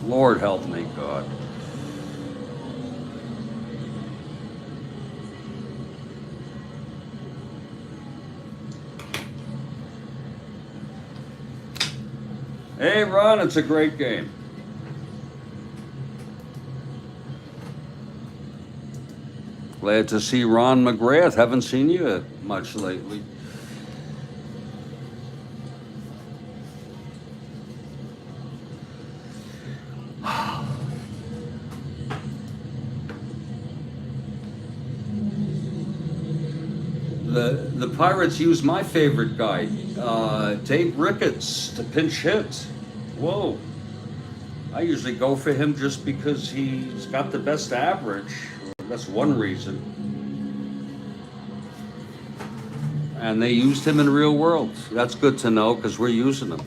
Lord help me, God. Hey, Ron, it's a great game. Glad to see Ron McGrath. Haven't seen you much lately. The Pirates use my favorite guy, Dave Ricketts, to pinch hit. Whoa. I usually go for him just because he's got the best average. That's one reason. And they used him in real world. That's good to know because we're using him.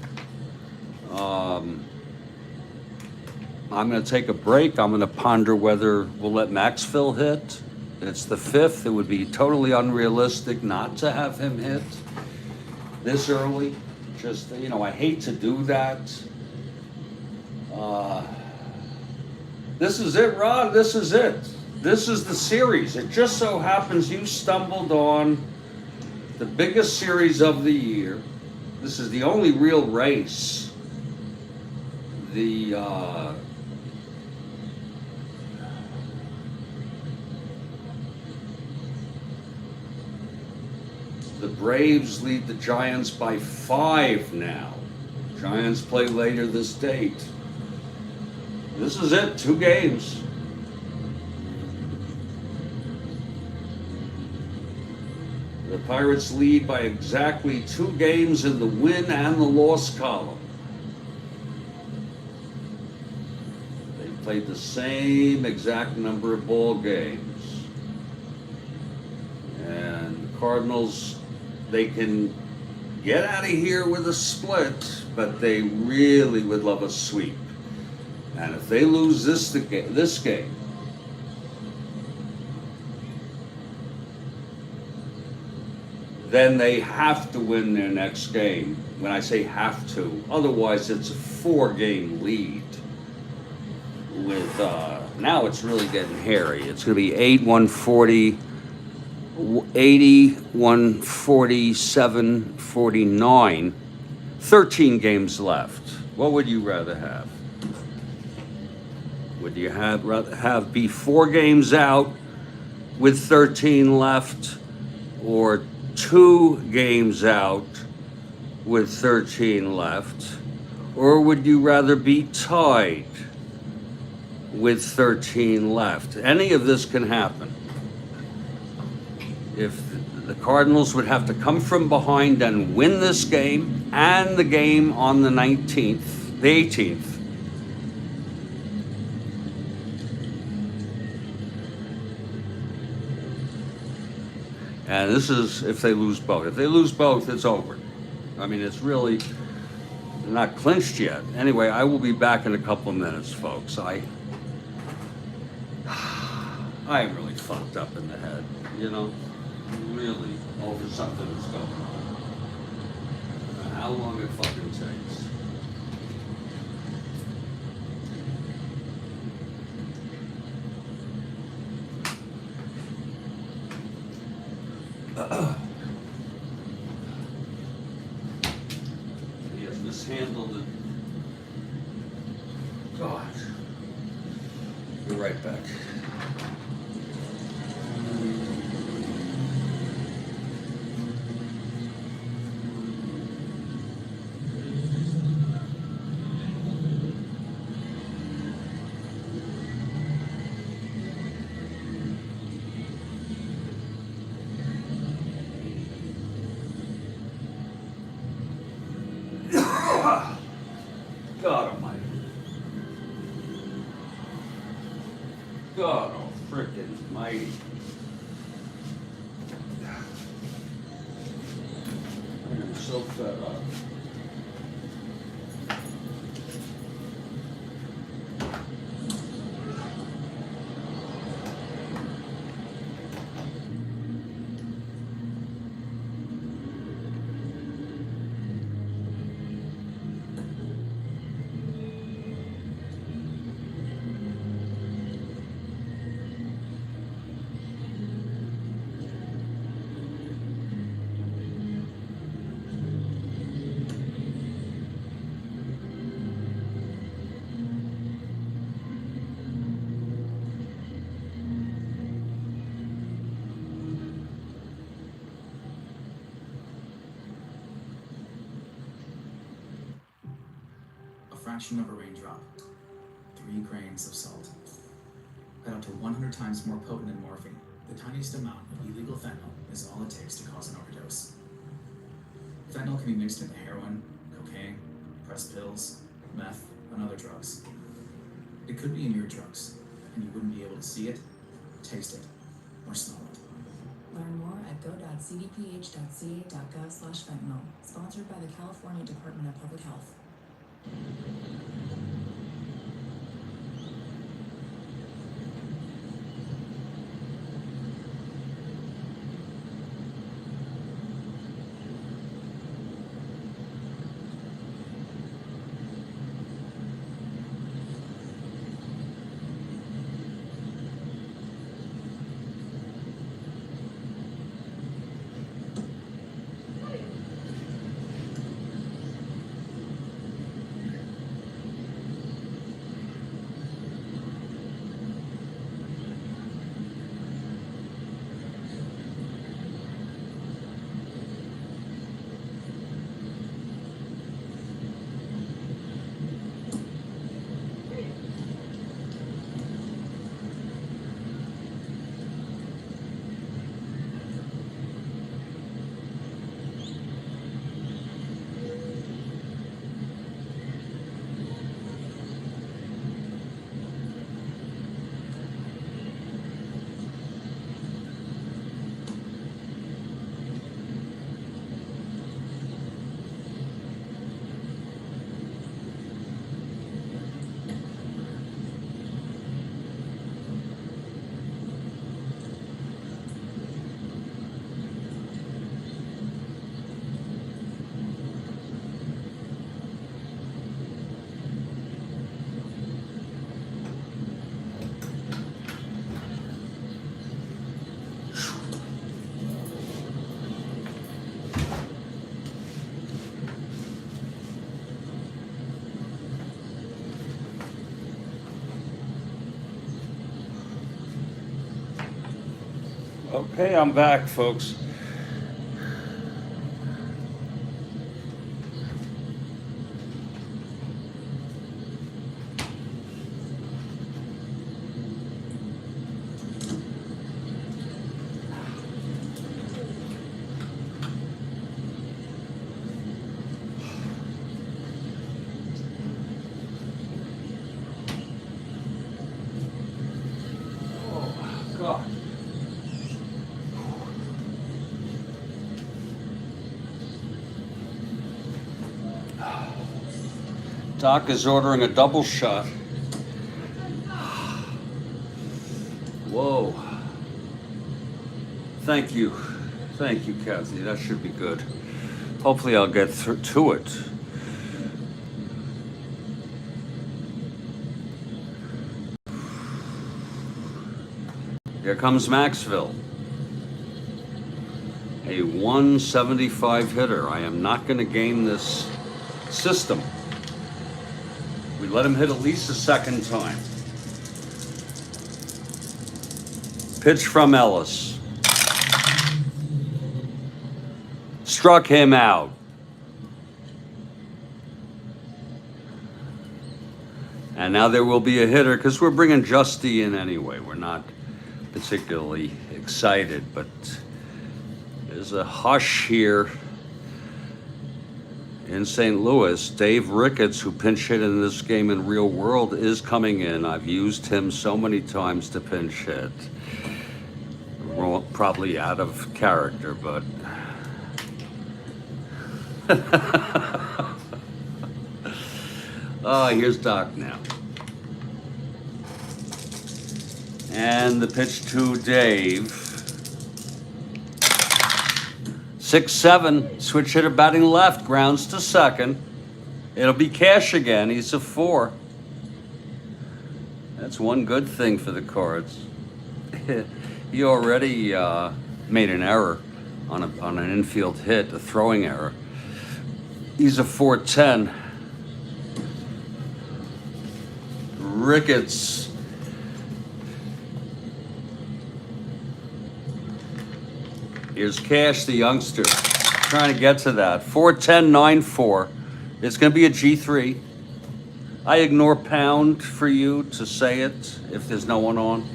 I'm going to take a break. I'm going to ponder whether we'll let Maxville hit. It's the 5th. It would be totally unrealistic not to have him hit this early. Just, I hate to do that. This is it, Ron. This is it. This is the series. It just so happens you stumbled on the biggest series of the year. This is the only real race. The Braves lead the Giants by 5 now. Giants play later this date. This is it, 2 games. The Pirates lead by exactly 2 games in the win and the loss column. They played the same exact number of ball games. And the Cardinals, they can get out of here with a split, but they really would love a sweep. And if they lose this game, then they have to win their next game. When I say have to, otherwise it's a 4-game lead. With now it's really getting hairy. It's going to be 8-140, 80-147, 49. 13 games left. What would you rather have? Would you rather have be 4 games out with 13 left, or 2 games out with 13 left, or would you rather be tied with 13 left? Any of this can happen. If the Cardinals would have to come from behind and win this game and the game on the 19th, the 18th. And this is if they lose both. If they lose both, it's over. I mean, it's really not clinched yet. Anyway, I will be back in a couple of minutes, folks. I am really fucked up in the head, you know? Really over something that's going on. How long it fucking takes. He has mishandled it. God. Be right back. God almighty. God oh frickin' mighty. I am so fed up. Fraction of a raindrop, 3 grains of salt. At up to 100 times more potent than morphine, the tiniest amount of illegal fentanyl is all it takes to cause an overdose. Fentanyl can be mixed into heroin, cocaine, pressed pills, meth, and other drugs. It could be in your drugs, and you wouldn't be able to see it, taste it, or smell it. Learn more at go.cdph.ca.gov/fentanyl. Sponsored by the California Department of Public Health. Okay, I'm back, folks. Oh, God. Doc is ordering a double shot. Whoa. Thank you. Thank you, Kathy. That should be good. Hopefully I'll get through to it. Here comes Maxville. A 175 hitter. I am not going to game this system. We let him hit at least a second time. Pitch from Ellis. Struck him out. And now there will be a hitter because we're bringing Justy in anyway. We're not particularly excited, but there's a hush here in St. Louis. Dave Ricketts, who pinch hit in this game in real world, is coming in. I've used him so many times to pinch hit. Well, probably out of character, but here's Doc now. And the pitch to Dave. 6-7, switch hitter batting left, grounds to second. It'll be Cash again. He's a 4. That's one good thing for the Cards. He already made an error on an infield hit, a throwing error. He's a 4-10. Ricketts. Here's Cash, the youngster, trying to get to that. 4-10, 9-4. It's going to be a G3. I ignore pound for you to say it if there's no one on.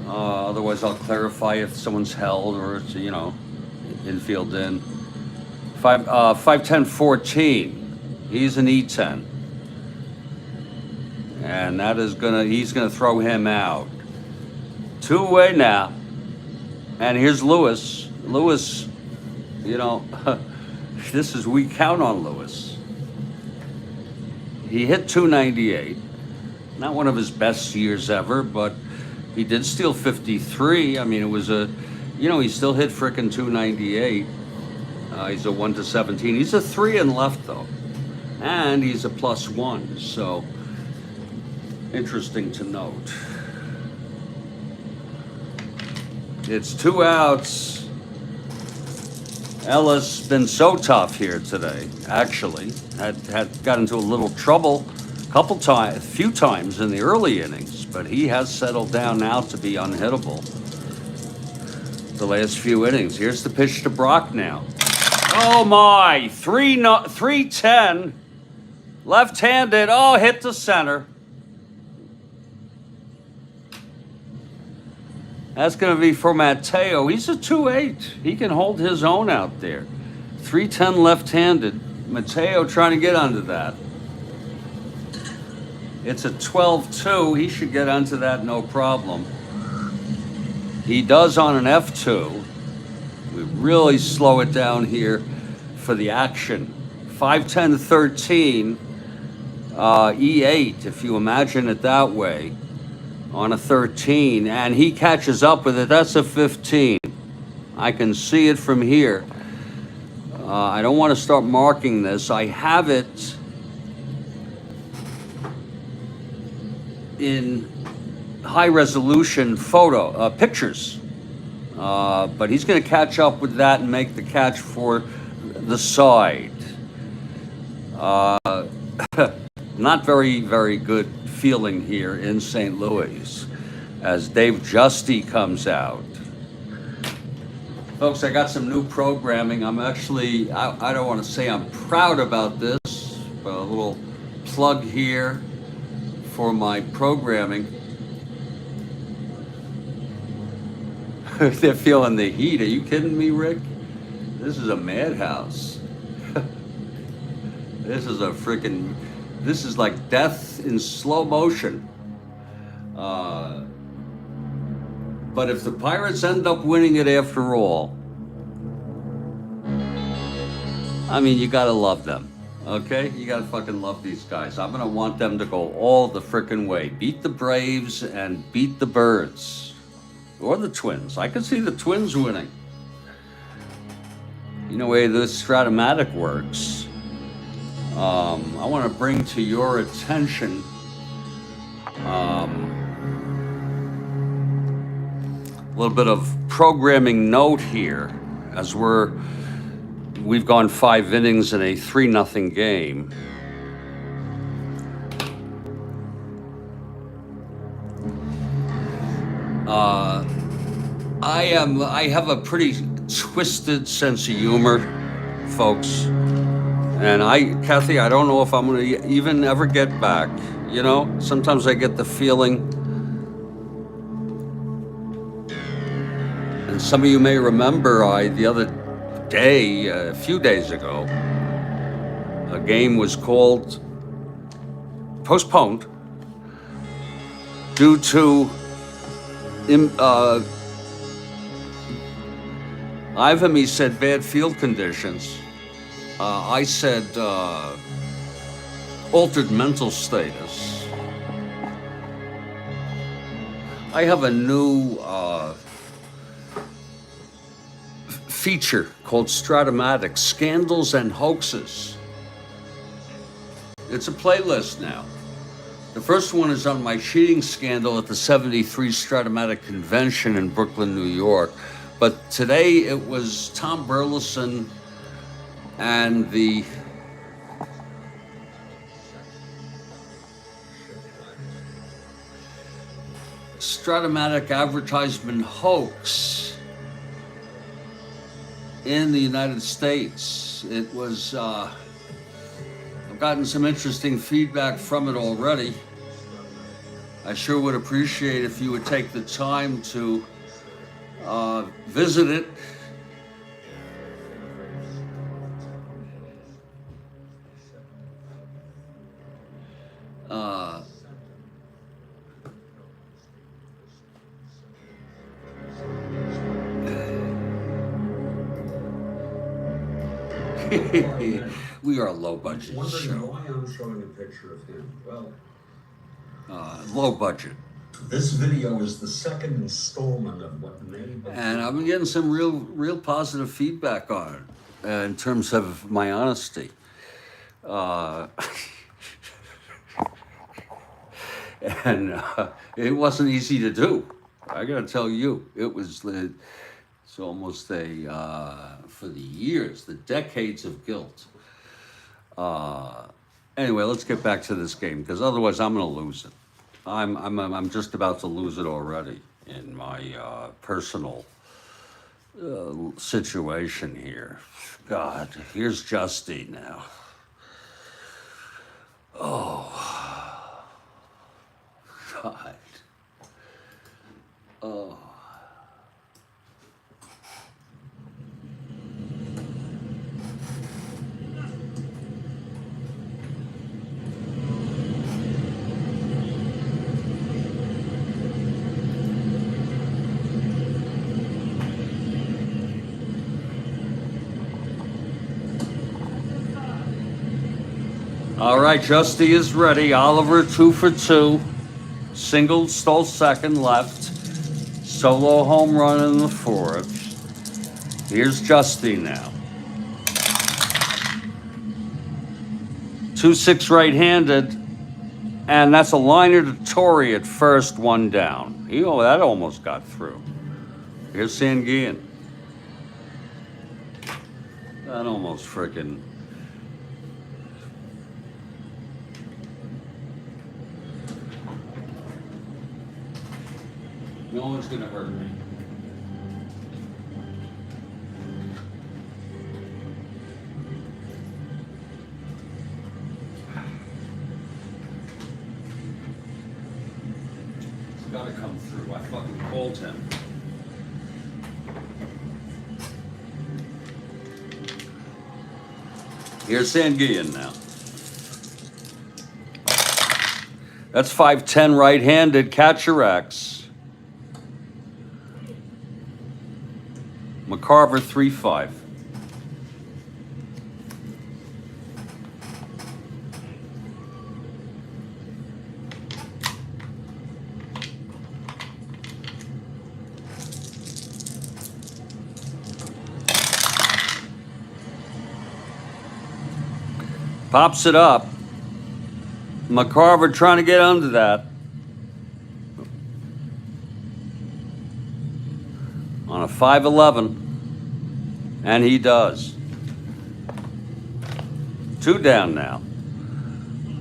Otherwise, I'll clarify if someone's held or it's, infield in. 5-10, 14. He's an E10. And he's gonna throw him out. 2-away now. And here's Lewis. Lewis, we count on Lewis. He hit 298. Not one of his best years ever, but he did steal 53. I mean, it was he still hit frickin' 298. He's a 1-17. He's a 3 in left, though. And he's a +1, so interesting to note. It's 2 outs. Ellis been so tough here today, actually. Had got into a little trouble a few times in the early innings, but he has settled down now to be unhittable the last few innings. Here's the pitch to Brock now. Oh my, 3-10, left-handed, hit to center. That's going to be for Mateo. He's a 2-8. He can hold his own out there. 3-10 left-handed. Mateo trying to get under that. It's a 12-2. He should get onto that no problem. He does on an F2. We really slow it down here for the action. 5-10, 13. E8, if you imagine it that way. On a 13, and he catches up with it. That's a 15. I can see it from here. I don't want to start marking this. I have it in high resolution pictures, but he's going to catch up with that and make the catch for the side. Not very, very good feeling here in St. Louis as Dave Justy comes out. Folks, I got some new programming. I'm actually, I don't want to say I'm proud about this, but a little plug here for my programming. They're feeling the heat. Are you kidding me, Rick? This is a madhouse. This is this is like death in slow motion. But if the Pirates end up winning it after all, I mean, you gotta love them, okay? You gotta fucking love these guys. I'm gonna want them to go all the frickin' way. Beat the Braves and beat the Birds. Or the Twins. I could see the Twins winning. You know the way this Strat-O-Matic works. I want to bring to your attention a little bit of programming note here as we've gone 5 innings in a 3-0 game. I have a pretty twisted sense of humor, folks. And Kathy, I don't know if I'm going to even ever get back. You know, sometimes I get the feeling, and some of you may remember, the other day, a few days ago, a game was postponed due to Ivan said bad field conditions. I said altered mental status. I have a new feature called Strat-O-Matic, Scandals and Hoaxes. It's a playlist now. The first one is on my cheating scandal at the 73 Strat-O-Matic convention in Brooklyn, New York. But today it was Tom Burleson and the Strat-O-Matic advertisement hoax in the United States. It was, I've gotten some interesting feedback from it already. I sure would appreciate if you would take the time to visit it. We are a low budget show. Why I'm showing a picture of him? Well, low budget. this video is the second installment of what may be. And I've been getting some real positive feedback on it in terms of my honesty. And it wasn't easy to do. I gotta tell you, it's almost for the years, the decades of guilt. Anyway, let's get back to this game, because otherwise I'm gonna lose it. I'm just about to lose it already in my personal situation here. God, here's Justy now. Oh, God. Oh. All right, Justy is ready. Oliver 2 for 2. Single, stole second, left. Solo home run in the fourth. Here's Justy now. 2-6 right-handed. And that's a liner to Torrey at first, 1 down. That almost got through. Here's Sanguian. That almost frickin'. No one's gonna hurt me. gotta come through. I fucking called him. Here's Sanguillen now. That's 5'10" right-handed Catcherax. McCarver 3'5". Pops it up. McCarver trying to get under that. On a 5'11". And he does. 2 down now.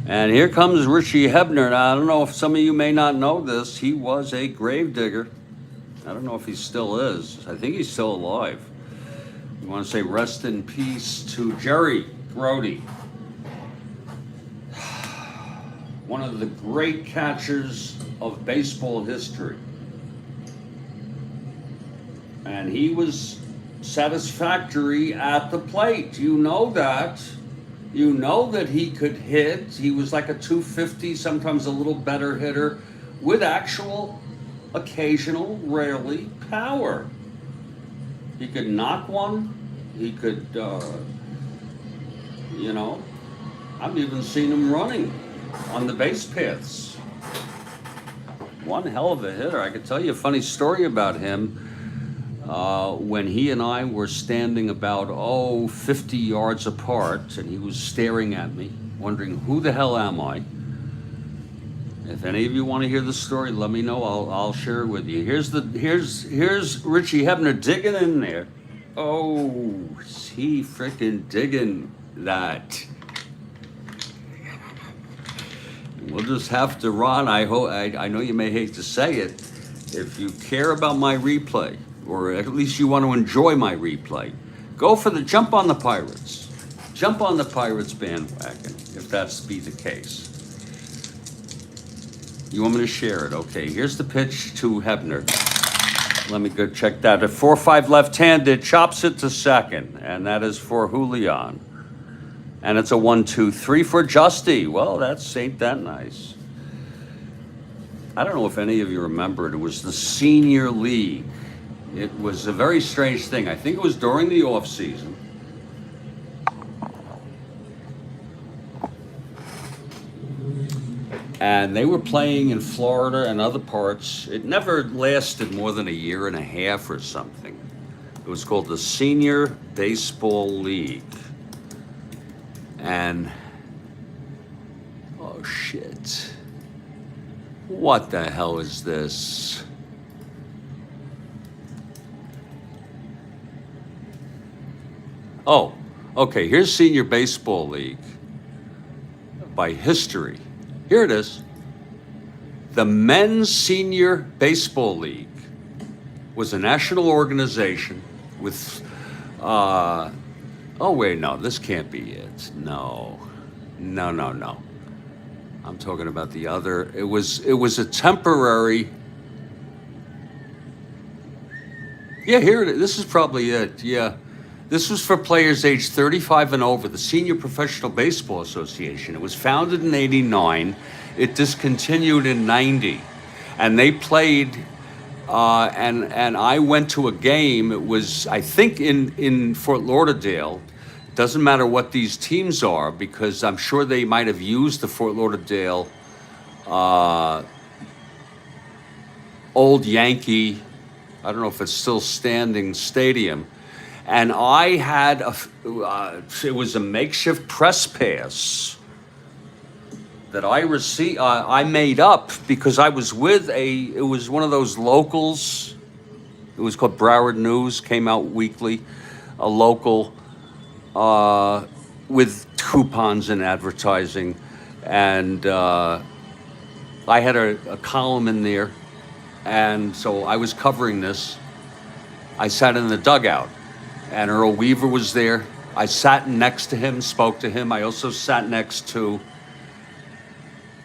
And here comes Richie Hebner. Now, I don't know if some of you may not know this. He was a gravedigger. I don't know if he still is. I think he's still alive. You want to say rest in peace to Jerry Brody. One of the great catchers of baseball history. And he was satisfactory at the plate. You know that. You know that he could hit. He was like a 250, sometimes a little better hitter, with actual, occasional, rarely, power. He could knock one. He could, you know, I've even seen him running on the base paths. One hell of a hitter. I could tell you a funny story about him. When he and I were standing about, 50 yards apart, and he was staring at me, wondering, who the hell am I? If any of you want to hear the story, let me know. I'll share it with you. Here's Richie Hebner digging in there. Oh, is he freaking digging that? We'll just have to run. I know you may hate to say it. If you care about my replay, or at least you want to enjoy my replay, jump on the Pirates. Jump on the Pirates bandwagon, if that's be the case. You want me to share it? Okay, here's the pitch to Hebner. Let me go check that. At 4-5 left-handed, chops it to second, and that is for Julian. And it's a 1-2-3 for Justy. Well, ain't that nice. I don't know if any of you remember it. It was the senior league. It was a very strange thing. I think it was during the off season. And they were playing in Florida and other parts. It never lasted more than a year and a half or something. It was called the Senior Baseball League. And, oh shit. What the hell is this? Oh, okay, here's Senior Baseball League by history. Here it is. The Men's Senior Baseball League was a national organization with, oh wait, no, this can't be it. No. I'm talking about the other. It was a temporary. Yeah, here it is. This is probably it. Yeah. This was for players aged 35 and over, the Senior Professional Baseball Association. It was founded in 89. It discontinued in 90. And they played, and I went to a game. It was, I think, in Fort Lauderdale. Doesn't matter what these teams are, because I'm sure they might have used the Fort Lauderdale old Yankee, I don't know if it's still standing, stadium. And I had it was a makeshift press pass that I received. I made up because I was with it was one of those locals. It was called Broward News, came out weekly, a local with coupons and advertising. And I had a column in there. And so I was covering this. I sat in the dugout. And Earl Weaver was there. I sat next to him, spoke to him. I also sat next to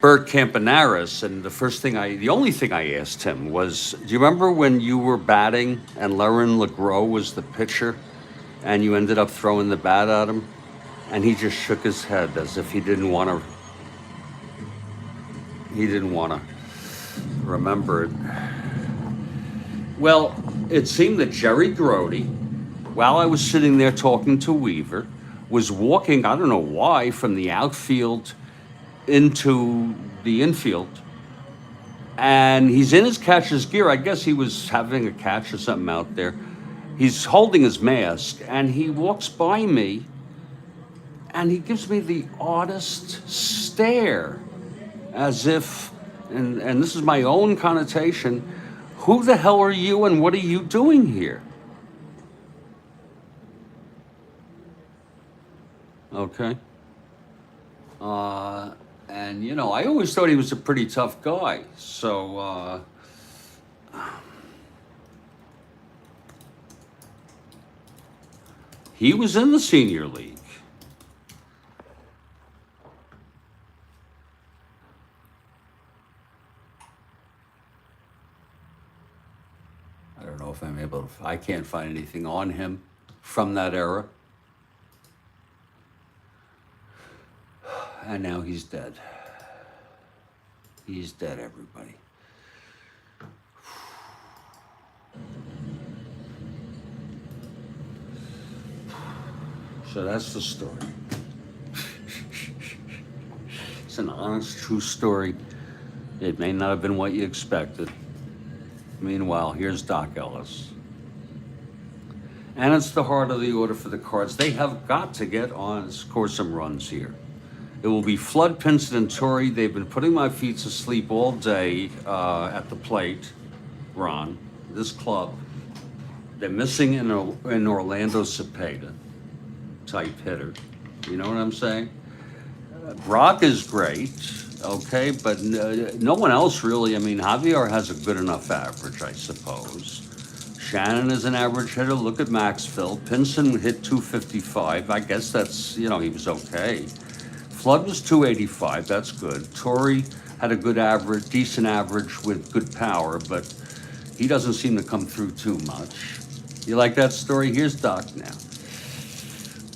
Bert Campanaris, and the only thing I asked him was, do you remember when you were batting and Lauren LeGros was the pitcher, and you ended up throwing the bat at him, and he just shook his head as if he didn't want to remember it. Well, it seemed that Jerry Grody, while I was sitting there talking to Weaver, was walking, I don't know why, from the outfield into the infield, and he's in his catcher's gear. I guess he was having a catch or something out there. He's holding his mask, and he walks by me, and he gives me the oddest stare, as if, and this is my own connotation, who the hell are you and what are you doing here? Okay. And, you know, I always thought he was a pretty tough guy. So, he was in the senior league. I don't know if I'm able to, I can't find anything on him from that era. And now he's dead. He's dead, everybody. So that's the story. It's an honest, true story. It may not have been what you expected. Meanwhile, here's Doc Ellis. And it's the heart of the order for the Cards. They have got to get on, score some runs here. It will be Flood, Pinson, and Torrey. They've been putting my feet to sleep all day at the plate, Ron. This club. They're missing an Orlando Cepeda type hitter. You know what I'm saying? Brock is great, okay, but no one else really. I mean, Javier has a good enough average, I suppose. Shannon is an average hitter. Look at Maxfield. Pinson hit 255. I guess that's, you know, he was okay. Flood was 285, that's good. Torrey had a good average, decent average with good power, but he doesn't seem to come through too much. You like that story? Here's Doc now.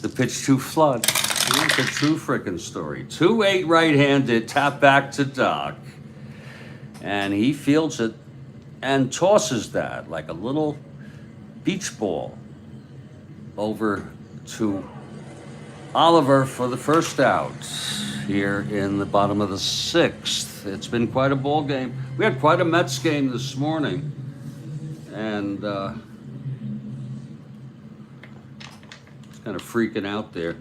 The pitch to Flood. Here's the true frickin' story. 2-8 right-handed, tap back to Doc. And he fields it and tosses that like a little beach ball over to Oliver for the first out here in the bottom of the sixth. It's been quite a ball game. We had quite a Mets game this morning. And it's kind of freaking out there.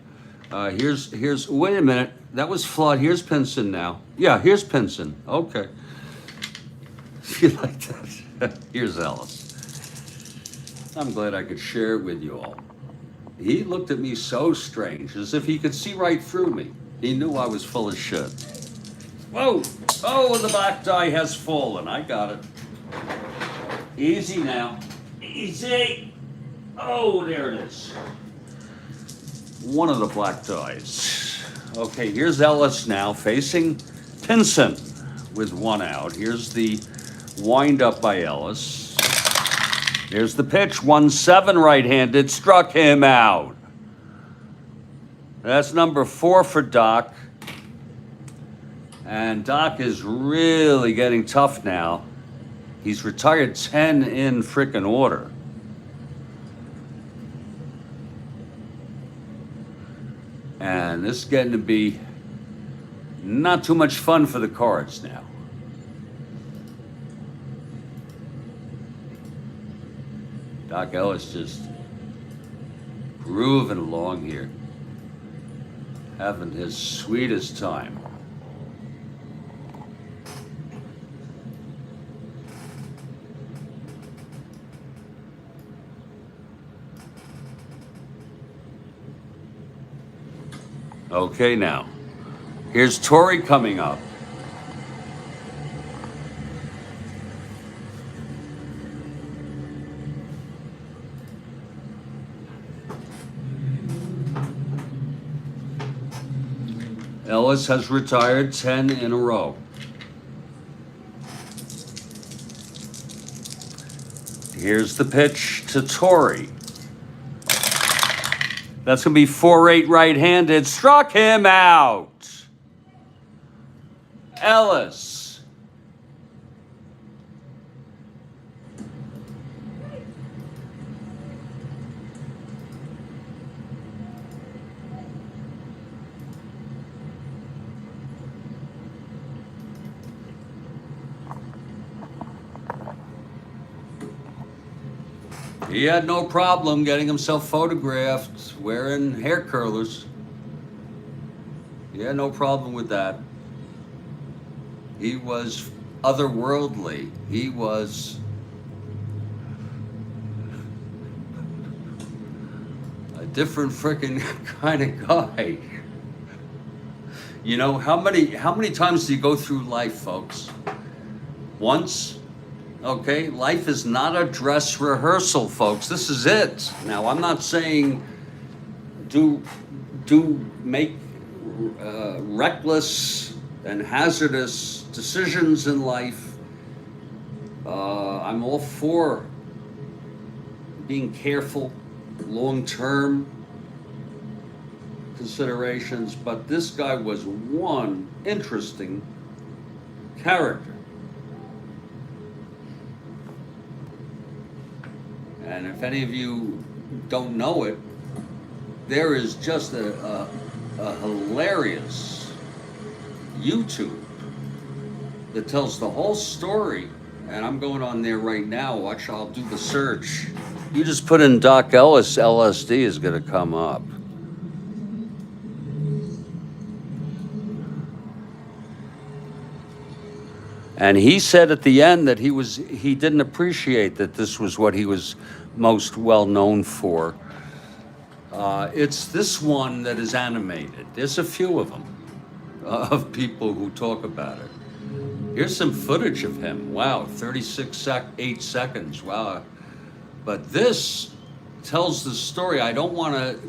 Here's, wait a minute. That was Flood. Here's Pinson now. Yeah, here's Pinson. Okay. You like that? Here's Ellis. I'm glad I could share it with you all. He looked at me so strange, as if he could see right through me. He knew I was full of shit. Whoa! Oh, the black die has fallen. I got it. Easy now. Easy! Oh, there it is. One of the black dies. Okay, here's Ellis now facing Pinson with one out. Here's the wind-up by Ellis. Here's the pitch, 1-7 right-handed, struck him out. That's number 4 for Doc. And Doc is really getting tough now. He's retired 10 in frickin' order. And this is getting to be not too much fun for the Cards now. Doc Ellis just grooving along here, having his sweetest time. Okay, now, here's Torrey coming up. Ellis has retired 10 in a row. Here's the pitch to Torrey. That's going to be 4-8 right-handed. Struck him out. Ellis. He had no problem getting himself photographed wearing hair curlers. He had no problem with that. He was otherworldly. He was a different freaking kind of guy. You know, how many times do you go through life, folks? Once? Okay, life is not a dress rehearsal, folks. This is it. Now, I'm not saying do make reckless and hazardous decisions in life. I'm all for being careful, long-term considerations, but this guy was one interesting character. And if any of you don't know it, there is just a hilarious YouTube that tells the whole story. And I'm going on there right now. Watch, I'll do the search. You just put in Doc Ellis, LSD is going to come up. And he said at the end that he didn't appreciate that this was what he was most well known for. It's this one that is animated. There's a few of them, of people who talk about it. Here's some footage of him. Wow, 8 seconds. Wow. But this tells the story. I don't want to,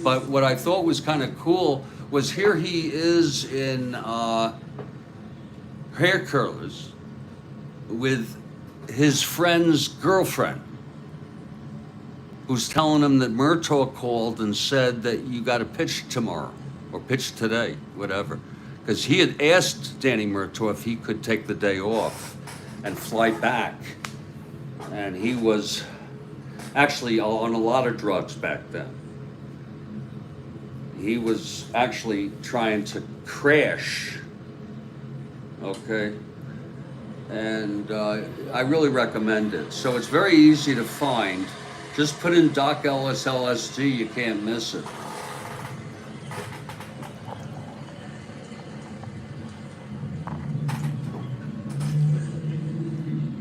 but what I thought was kind of cool was here he is in hair curlers with his friend's girlfriend, who's telling him that Murtaugh called and said that you got to pitch tomorrow or pitch today, whatever. Because he had asked Danny Murtaugh if he could take the day off and fly back. And he was actually on a lot of drugs back then. He was actually trying to crash. Okay, and I really recommend it. So it's very easy to find. Just put in Doc Ellis LSD, you can't miss it.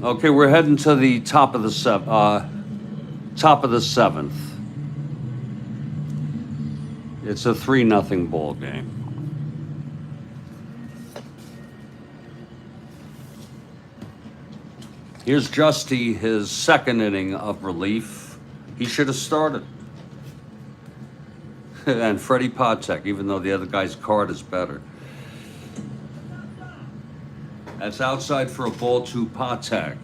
Okay, we're heading to the top of the seventh. It's a 3-0 ball game. Here's Justy, his second inning of relief. He should have started. And Freddie Patek, even though the other guy's card is better. That's outside for a ball to Patek.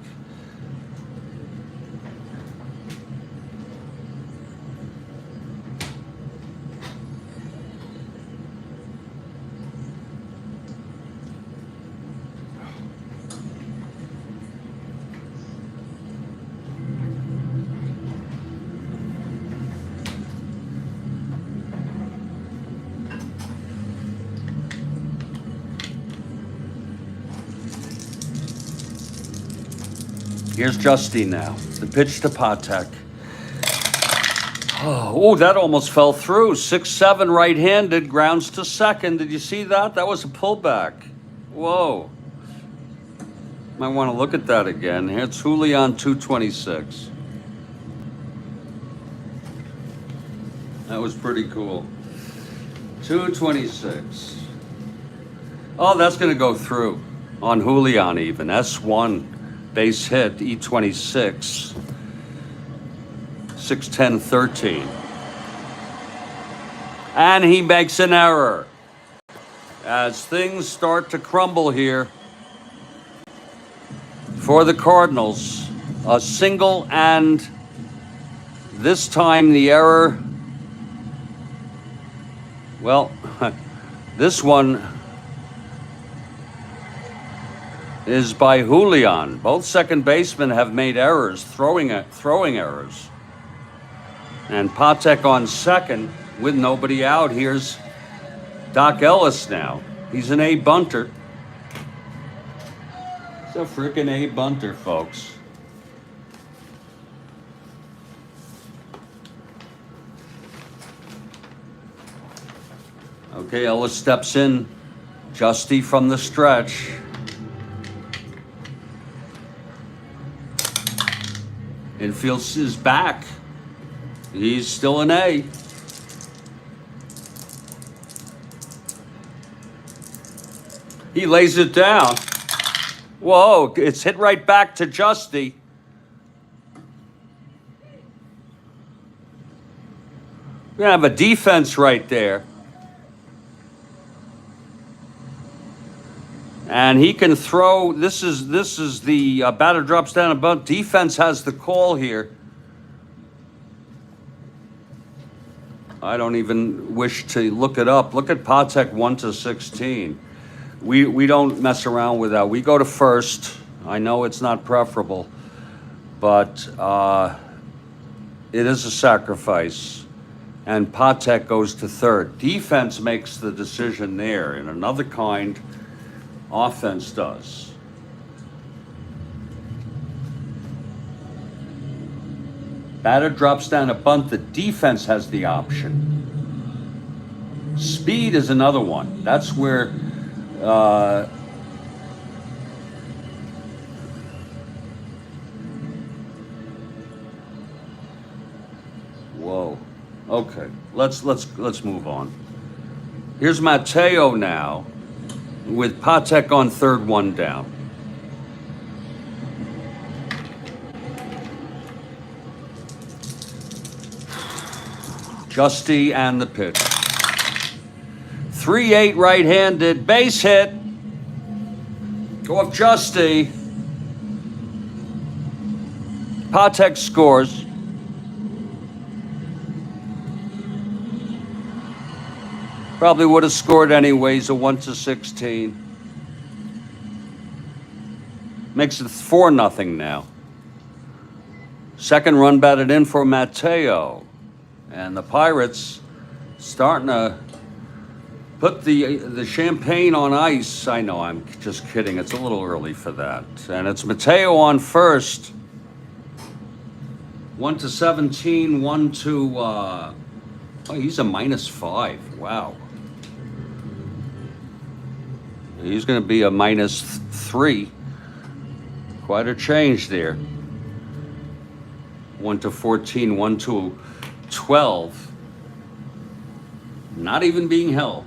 Here's Justy now. The pitch to Patek. Oh, that almost fell through. 6-7 right-handed, grounds to second. Did you see that? That was a pullback. Whoa. Might want to look at that again. It's Julian 226. That was pretty cool. 226. Oh, that's going to go through on Julian even. S1. Base hit, E26, 6-10-13. And he makes an error. as things start to crumble here for the Cardinals. A single, and this time the error, well, this one is by Julian. Both second basemen have made errors, throwing errors. And Patek on second with nobody out. Here's Doc Ellis now. He's an A bunter. He's a freaking A bunter, folks. Okay, Ellis steps in. Justy from the stretch. Infield is back. He's still an A. He lays it down. Whoa, it's hit right back to Justy. We have a defense right there. And he can throw. This is the batter drops down a bunt. Defense has the call here. I don't even wish to look it up. Look at Patek 1-16. We don't mess around with that. We go to first. I know it's not preferable, but it is a sacrifice. And Patek goes to third. Defense makes the decision there. And another kind, offense does. Batter drops down a bunt. The defense has the option. Speed is another one. That's where whoa. Okay. Let's move on. Here's Mateo now with Patek on third, one down. Justy and the pitch. 3-8 right-handed, base hit. Go up Justy. Patek scores. Probably would have scored anyways, a 1-16. Makes it 4-0 now. Second run batted in for Mateo. And the Pirates starting to put the champagne on ice. I know, I'm just kidding. It's a little early for that. And it's Mateo on first. 1-17, 1 oh, he's a -5. Wow. He's going to be a -3. Quite a change there. 1-14, 1-12. Not even being held.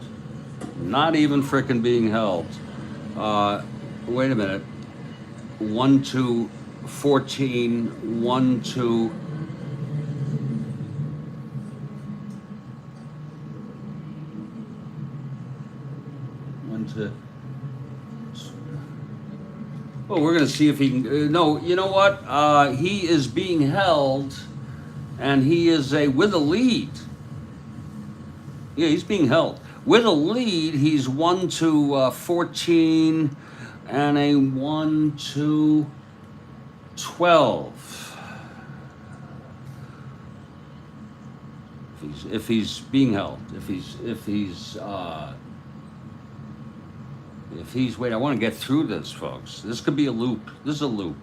Not even frickin' being held. Wait a minute. 1-14, 1-. Well, we're going to see if he can. No, you know what? He is being held, and he is with a lead. Yeah, he's being held. With a lead, he's 1-14 and a 1-12. If he's being held, if he's wait, I want to get through this, folks. This could be a loop. This is a loop.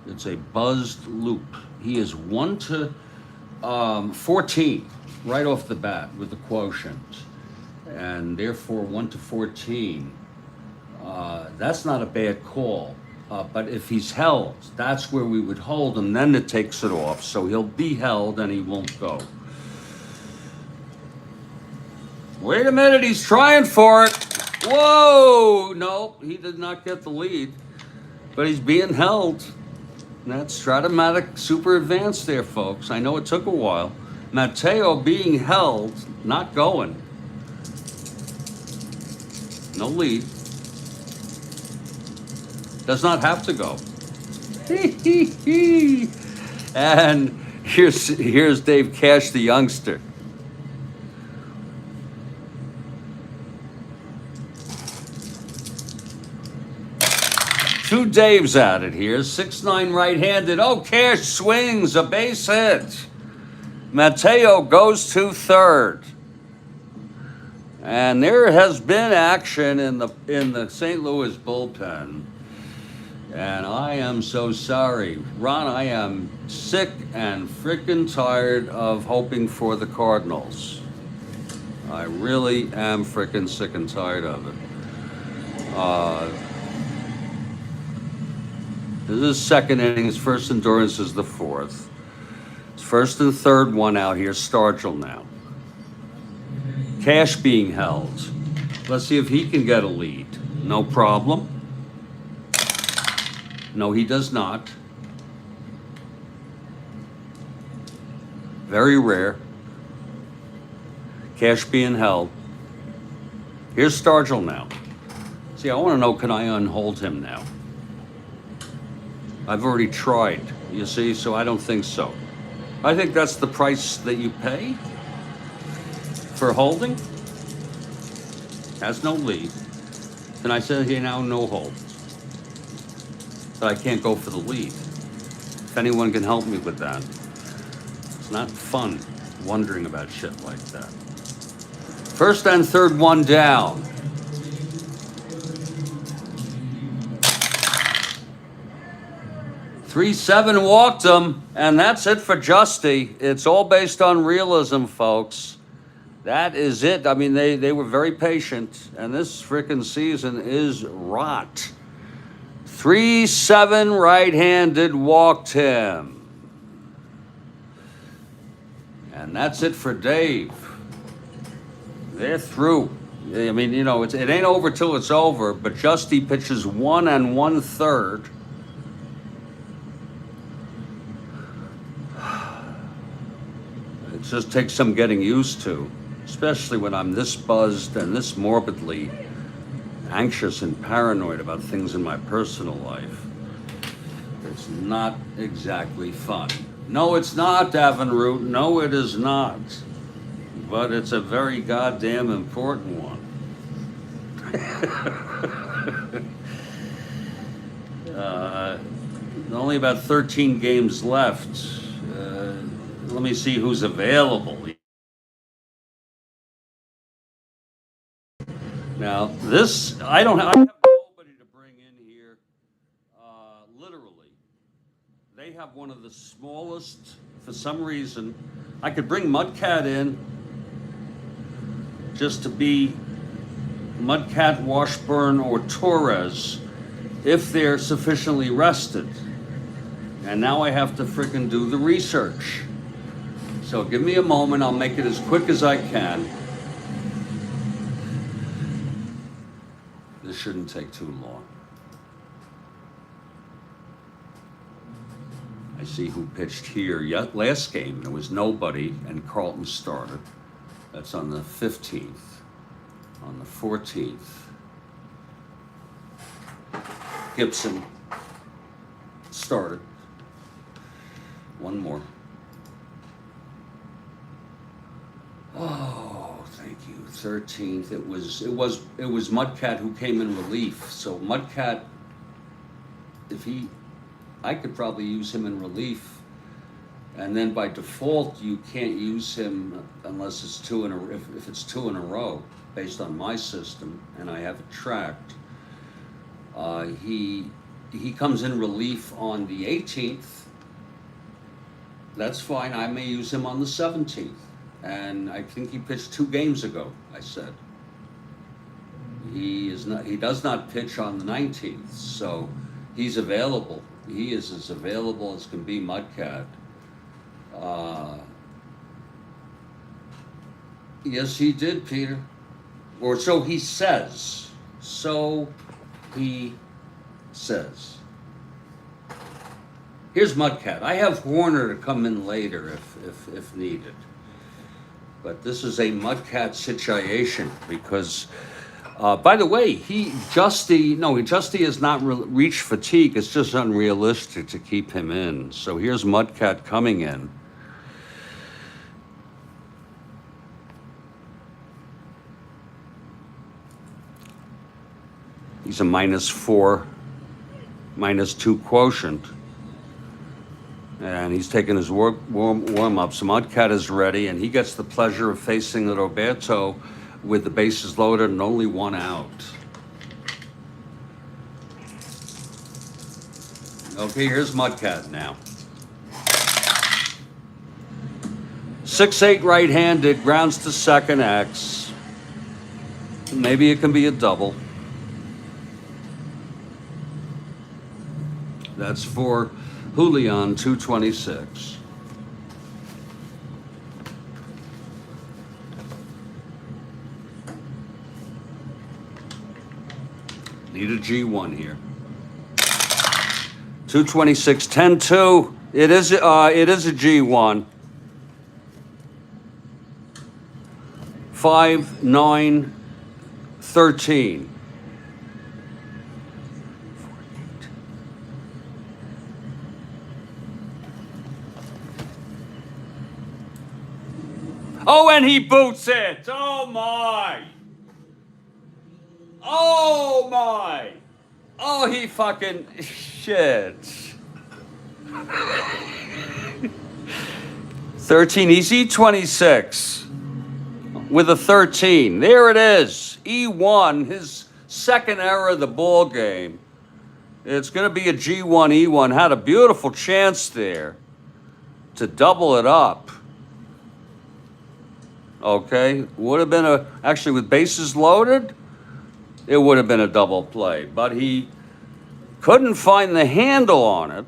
It's a buzzed loop. He is 1-14 right off the bat with the quotient, and therefore 1-14. That's not a bad call. But if he's held, that's where we would hold him. Then it takes it off. So he'll be held and he won't go. Wait a minute, he's trying for it. Whoa! No, he did not get the lead, but he's being held. And that's Strat-O-Matic super advanced there, folks. I know it took a while. Mateo being held, not going. No lead. Does not have to go. And here's Dave Cash, the youngster. Two Daves at it here. 6'9" right-handed. Oh, Cash swings a base hit. Mateo goes to third. And there has been action in the St. Louis bullpen. And I am so sorry. Ron, I am sick and freaking tired of hoping for the Cardinals. I really am freaking sick and tired of it. This is second inning. His first endurance is the fourth. His first and third one out here. Stargell now. Cash being held. Let's see if he can get a lead. No problem. No, he does not. Very rare. Cash being held. Here's Stargell now. See, I want to know, can I unhold him now? I've already tried, you see, so I don't think so. I think that's the price that you pay for holding. Has no lead. Then I said, hey, now no hold. But I can't go for the lead. If anyone can help me with that. It's not fun wondering about shit like that. First and third one down. Three-7 walked him, and that's it for Justy. It's all based on realism, folks. That is it. I mean, they were very patient, and this frickin' season is rot. 3-7 right-handed walked him. And that's it for Dave. They're through. I mean, you know, it ain't over till it's over, but Justy pitches 1 1/3. It just takes some getting used to, especially when I'm this buzzed and this morbidly anxious and paranoid about things in my personal life. It's not exactly fun. No, it's not, Davenroot. No, it is not. But it's a very goddamn important one. Only about 13 games left. Let me see who's available. Now, this, I have nobody to bring in here, literally. They have one of the smallest, for some reason. I could bring Mudcat in just to be Mudcat, Washburn, or Torres if they're sufficiently rested. And now I have to frickin' do the research. So give me a moment, I'll make it as quick as I can. This shouldn't take too long. I see who pitched here. Yet last game there was nobody and Carlton started. That's on the 15th. On the 14th, Gibson started. One more. Oh, thank you. 13th. It was Mudcat who came in relief. So Mudcat, I could probably use him in relief, and then by default you can't use him unless it's if it's 2 in a row, based on my system, and I have it tracked. He comes in relief on the 18th. That's fine. I may use him on the 17th. And I think he pitched 2 games ago, I said. He does not pitch on the 19th, so he's available. He is as available as can be, Mudcat. Yes, he did, Peter. Or so he says. So he says. Here's Mudcat. I have Horner to come in later if needed. But this is a Mudcat situation because By the way, Justy has not reached fatigue. It's just unrealistic to keep him in. So here's Mudcat coming in. He's a -4, -2 quotient. And he's taking his warm-ups. Mudcat is ready, and he gets the pleasure of facing Roberto with the bases loaded and only one out. Okay, here's Mudcat now. 6-8 right-handed, grounds to second X. Maybe it can be a double. That's for Julian, 226. Need a G1 here. 226, 10-2. It is a G1. 5, 9, 13. Oh, and he boots it. Oh, my. Oh, my. Oh, he fucking shit. 13. He's E26 with a 13. There it is. E1, his second error of the ball game. It's going to be a G1, E1. Had a beautiful chance there to double it up. Okay, would have been actually with bases loaded, it would have been a double play, but he couldn't find the handle on it,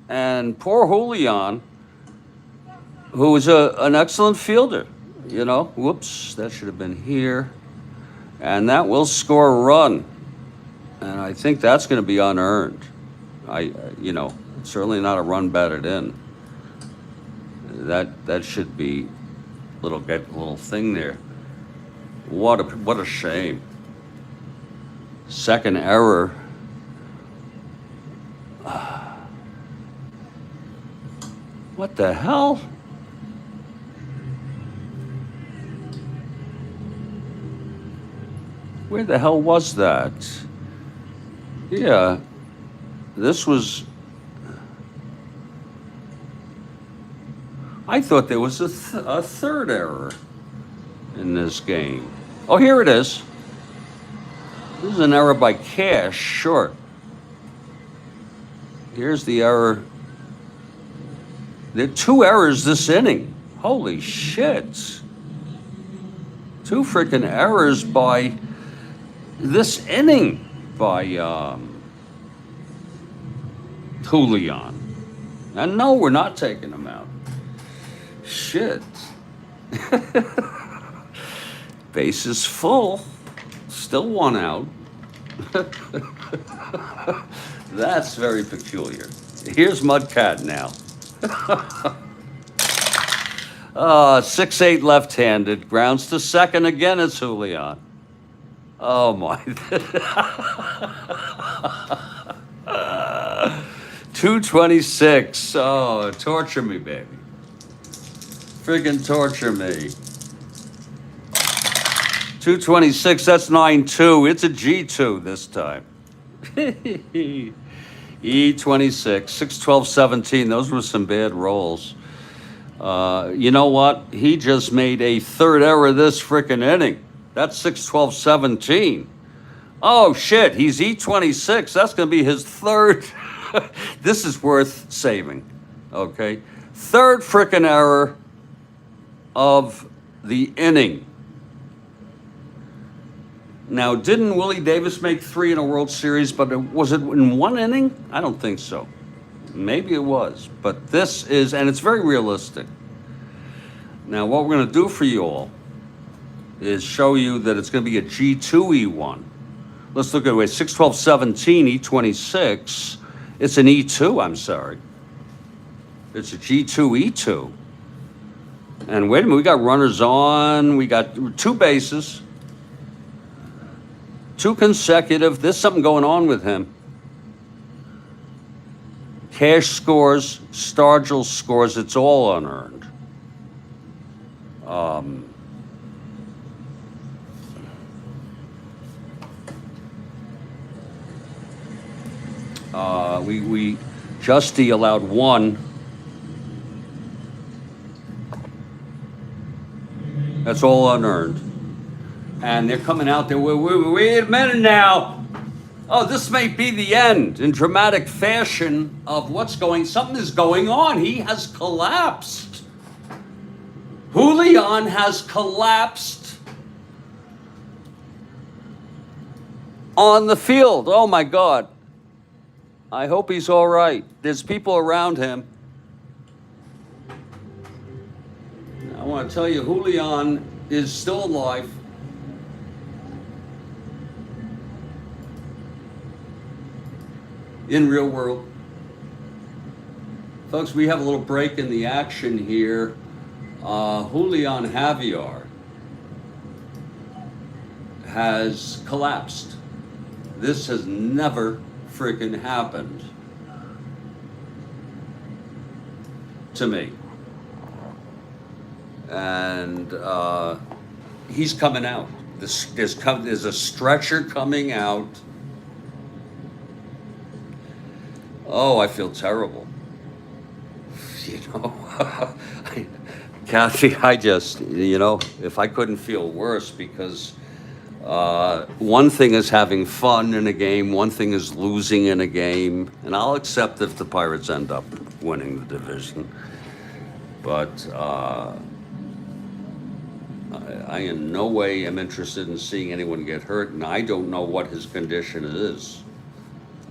and poor Julian, who was an excellent fielder, whoops, that should have been here, and that will score a run, and I think that's going to be unearned. Certainly not a run batted in. That should be. Little thing there. What a shame. Second error. What the hell? Where the hell was that? Yeah, this was. I thought there was a third error in this game. Oh, here it is. This is an error by Cash, short. Here's the error. There are 2 errors this inning. Holy shit. 2 freaking errors by this inning by Julian. And no, we're not taking him out. Shit. Base is full. Still 1 out. That's very peculiar. Here's Mudcat now. 6-8 left-handed. Grounds to second. Again, it's Julian. Oh, my. 226. Oh, torture me, baby. Friggin' torture me. 226, that's 9-2. It's a G2 this time. E26, 6, 12, 17. Those were some bad rolls. You know what? He just made a third error this frickin' inning. That's 6, 12, 17. Oh, shit. He's E26. That's going to be his third. This is worth saving. Okay? Third frickin' error of the inning. Now, didn't Willie Davis make 3 in a World Series, but was it in 1 inning? I don't think so. Maybe it was, but this is, and it's very realistic. Now, what we're going to do for you all is show you that it's going to be a G2 E1. Let's look at it. Wait, 6, 12, 17, E26. It's an E2, I'm sorry. It's a G2 E2. And wait a minute, we got runners on. We got 2 bases. 2 consecutive. There's something going on with him. Cash scores, Stargell scores, it's all unearned. We Justy allowed 1. That's all unearned. And they're coming out there, wait a minute now. Oh, this may be the end in dramatic fashion of something is going on. He has collapsed. Julian has collapsed on the field. Oh my God. I hope he's all right. There's people around him. I want to tell you, Julian is still alive. In real world. Folks, we have a little break in the action here. Julian Javier has collapsed. This has never freaking happened to me. And he's coming out. There's a stretcher coming out. Oh, I feel terrible. You know, Kathy, I just, if I couldn't feel worse, because one thing is having fun in a game, one thing is losing in a game, and I'll accept if the Pirates end up winning the division. But I in no way am interested in seeing anyone get hurt, and I don't know what his condition is.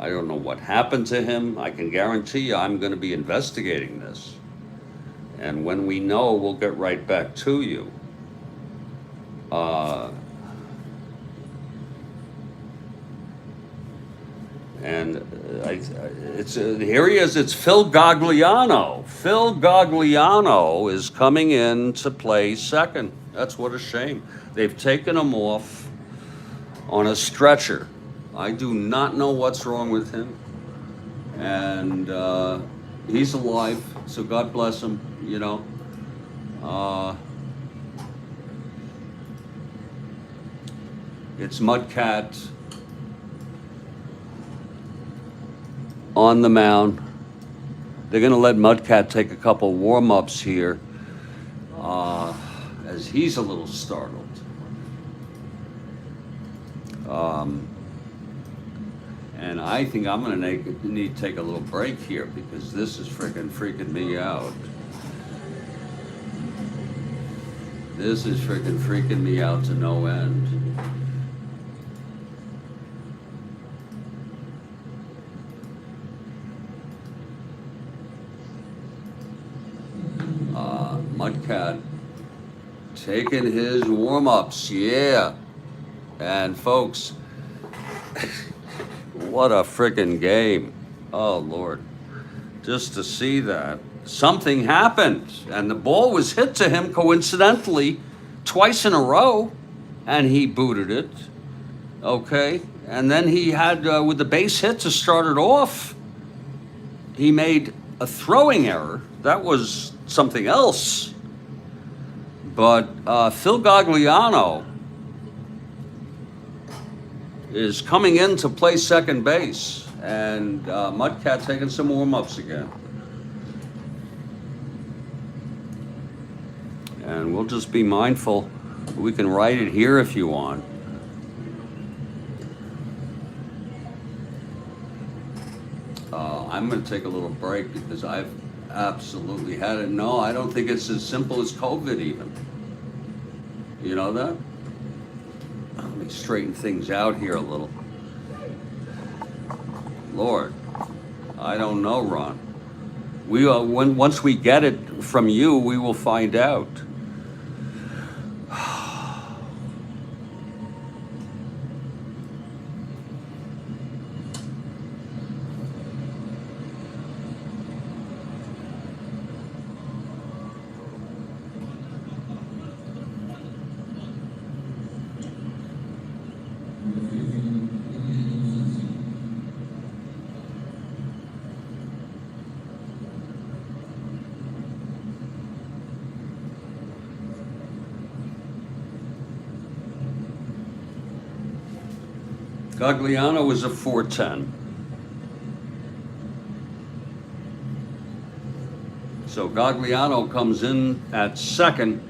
I don't know what happened to him. I can guarantee you I'm going to be investigating this. And when we know, we'll get right back to you. Here he is. It's Phil Gagliano. Phil Gagliano is coming in to play second. That's what a shame. They've taken him off on a stretcher. I do not know what's wrong with him. And he's alive, so God bless him, It's Mudcat on the mound. They're going to let Mudcat take a couple warm-ups here as he's a little startled. And I think I'm going to need to take a little break here because this is freaking me out. This is freaking me out to no end. Mudcat taking his warm-ups, yeah. And folks, what a freaking game. Oh, Lord. Just to see that. Something happened, and the ball was hit to him coincidentally twice in a row, and he booted it. Okay? And then he had, with the base hit to start it off, he made a throwing error. That was something else. But Phil Gagliano is coming in to play second base, and Mudcat taking some warm-ups again. And we'll just be mindful. We can write it here if you want. I'm going to take a little break because I've absolutely had it. No, I don't think it's as simple as COVID even. You know that? Let me straighten things out here a little. Lord, I don't know, Ron. Once we get it from you, we will find out. Gagliano is a 410. So Gagliano comes in at second.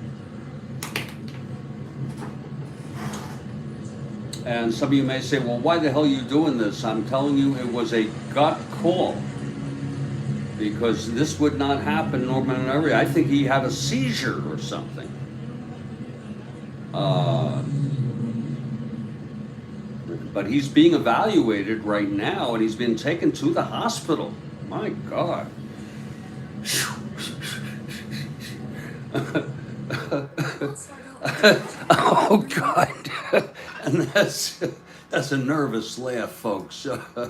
And some of you may say, well, why the hell are you doing this? I'm telling you, it was a gut call. Because this would not happen normally. I think he had a seizure or something. But he's being evaluated right now, and he's been taken to the hospital. My God. Oh God. And that's a nervous laugh, folks. I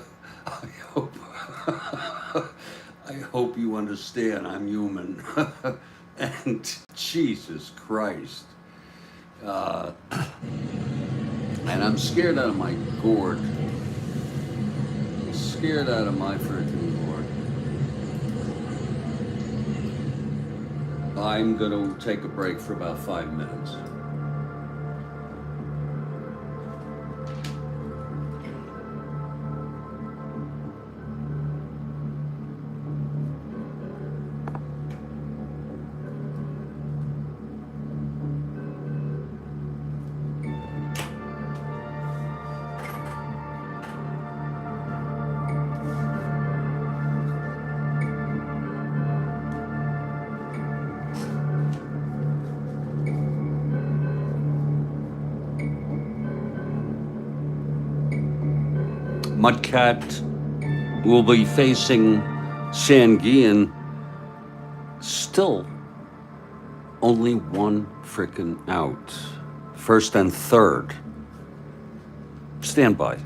hope you understand I'm human. And Jesus Christ. And I'm scared out of my gourd. I'm scared out of my freaking gourd. I'm going to take a break for about 5 minutes. Mudcat will be facing Sanguian. Still only one frickin' out. First and third. Stand by.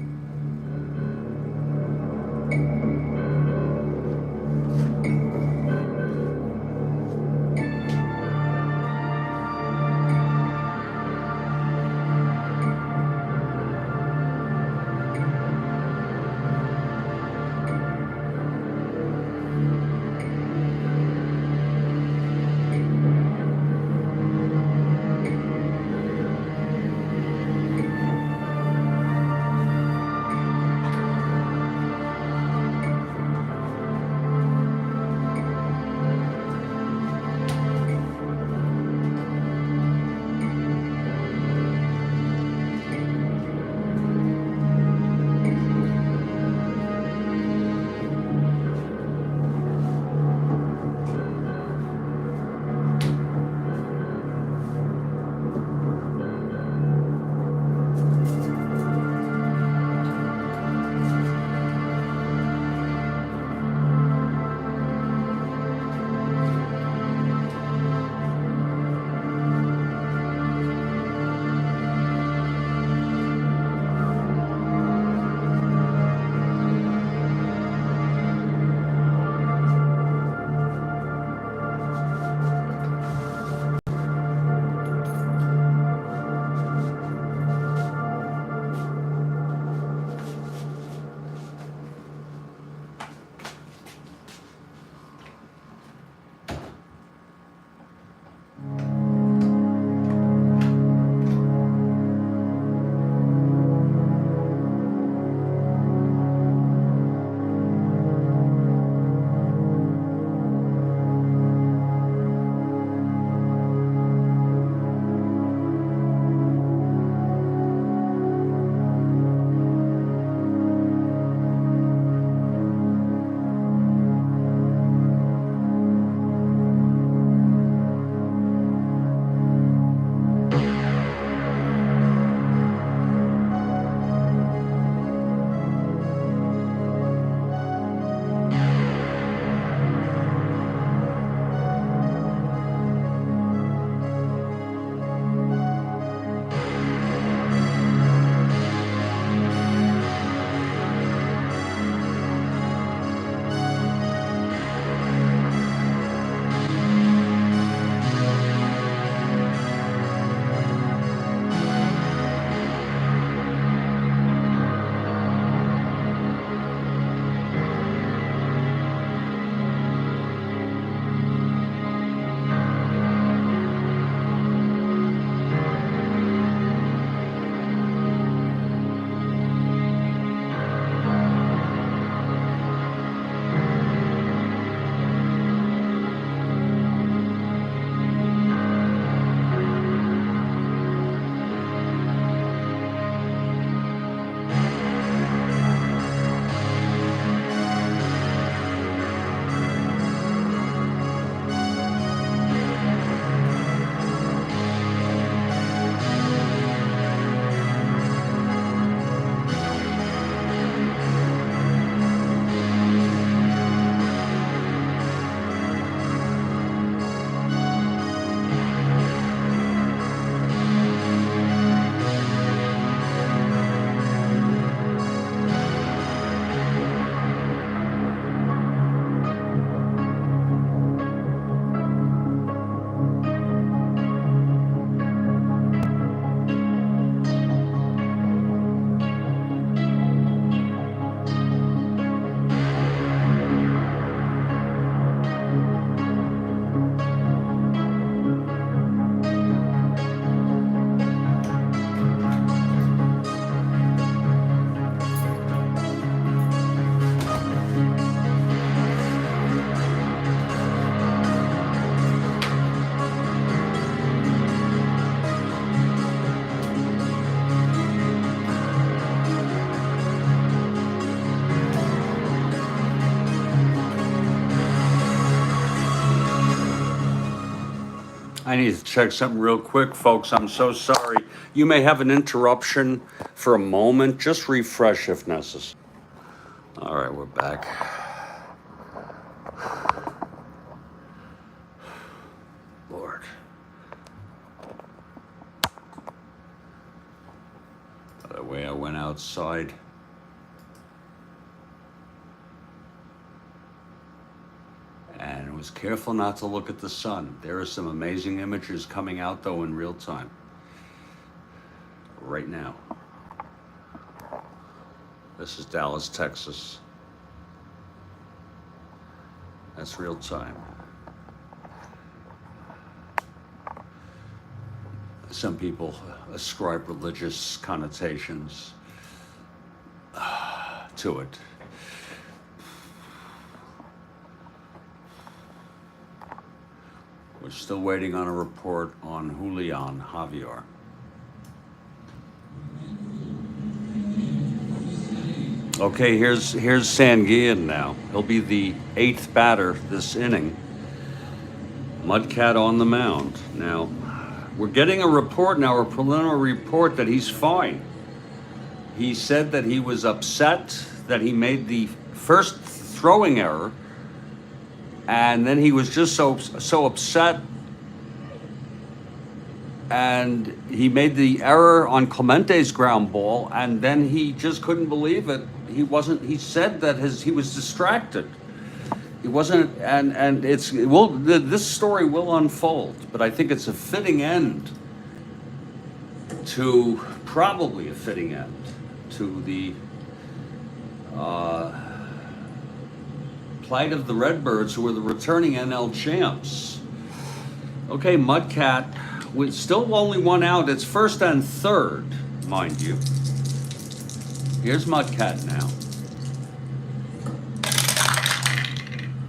I need to check something real quick, folks. I'm so sorry. You may have an interruption for a moment. Just refresh if necessary. All right, we're back. Lord. By the way, I went outside. And was careful not to look at the sun. There are some amazing images coming out, though, in real time. Right now. This is Dallas, Texas. That's real time. Some people ascribe religious connotations to it. We're still waiting on a report on Julian Javier. Okay, here's Sanguillen now. He'll be the 8th batter this inning. Mudcat on the mound. Now, we're getting a report now, a preliminary report that he's fine. He said that he was upset that he made the first throwing error, and then he was just so upset, and he made the error on Clemente's ground ball, and then he just couldn't believe it. He said that he was distracted. He wasn't, and this story will unfold, but I think it's probably a fitting end to the plight of the Redbirds, who are the returning NL champs. Okay, Mudcat, with still only one out. It's first and third, mind you. Here's Mudcat now.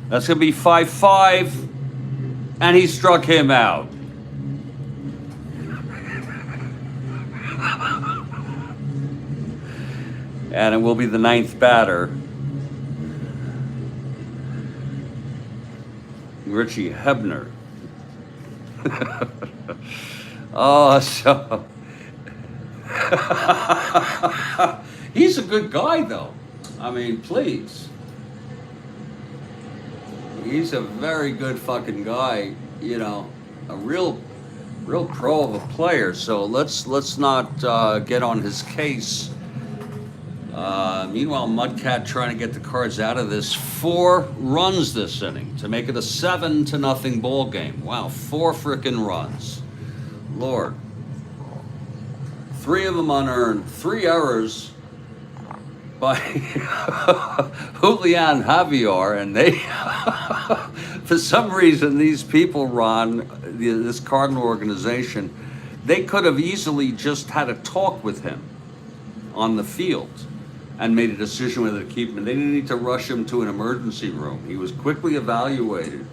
That's going to be 5-5, and he struck him out. And it will be the 9th batter, Richie Hebner. Oh, so he's a good guy, though. I mean, please. He's a very good fucking guy, you know, a real pro of a player. So let's not get on his case. Meanwhile, Mudcat trying to get the Cards out of this. 4 runs this inning to make it a 7-0 ball game. Wow, 4 frickin' runs. Lord. 3 of them unearned, 3 errors by Julian Javier, and they, for some reason, these people, Ron, this Cardinal organization, they could have easily just had a talk with him on the field and made a decision whether to keep him. They didn't need to rush him to an emergency room. He was quickly evaluated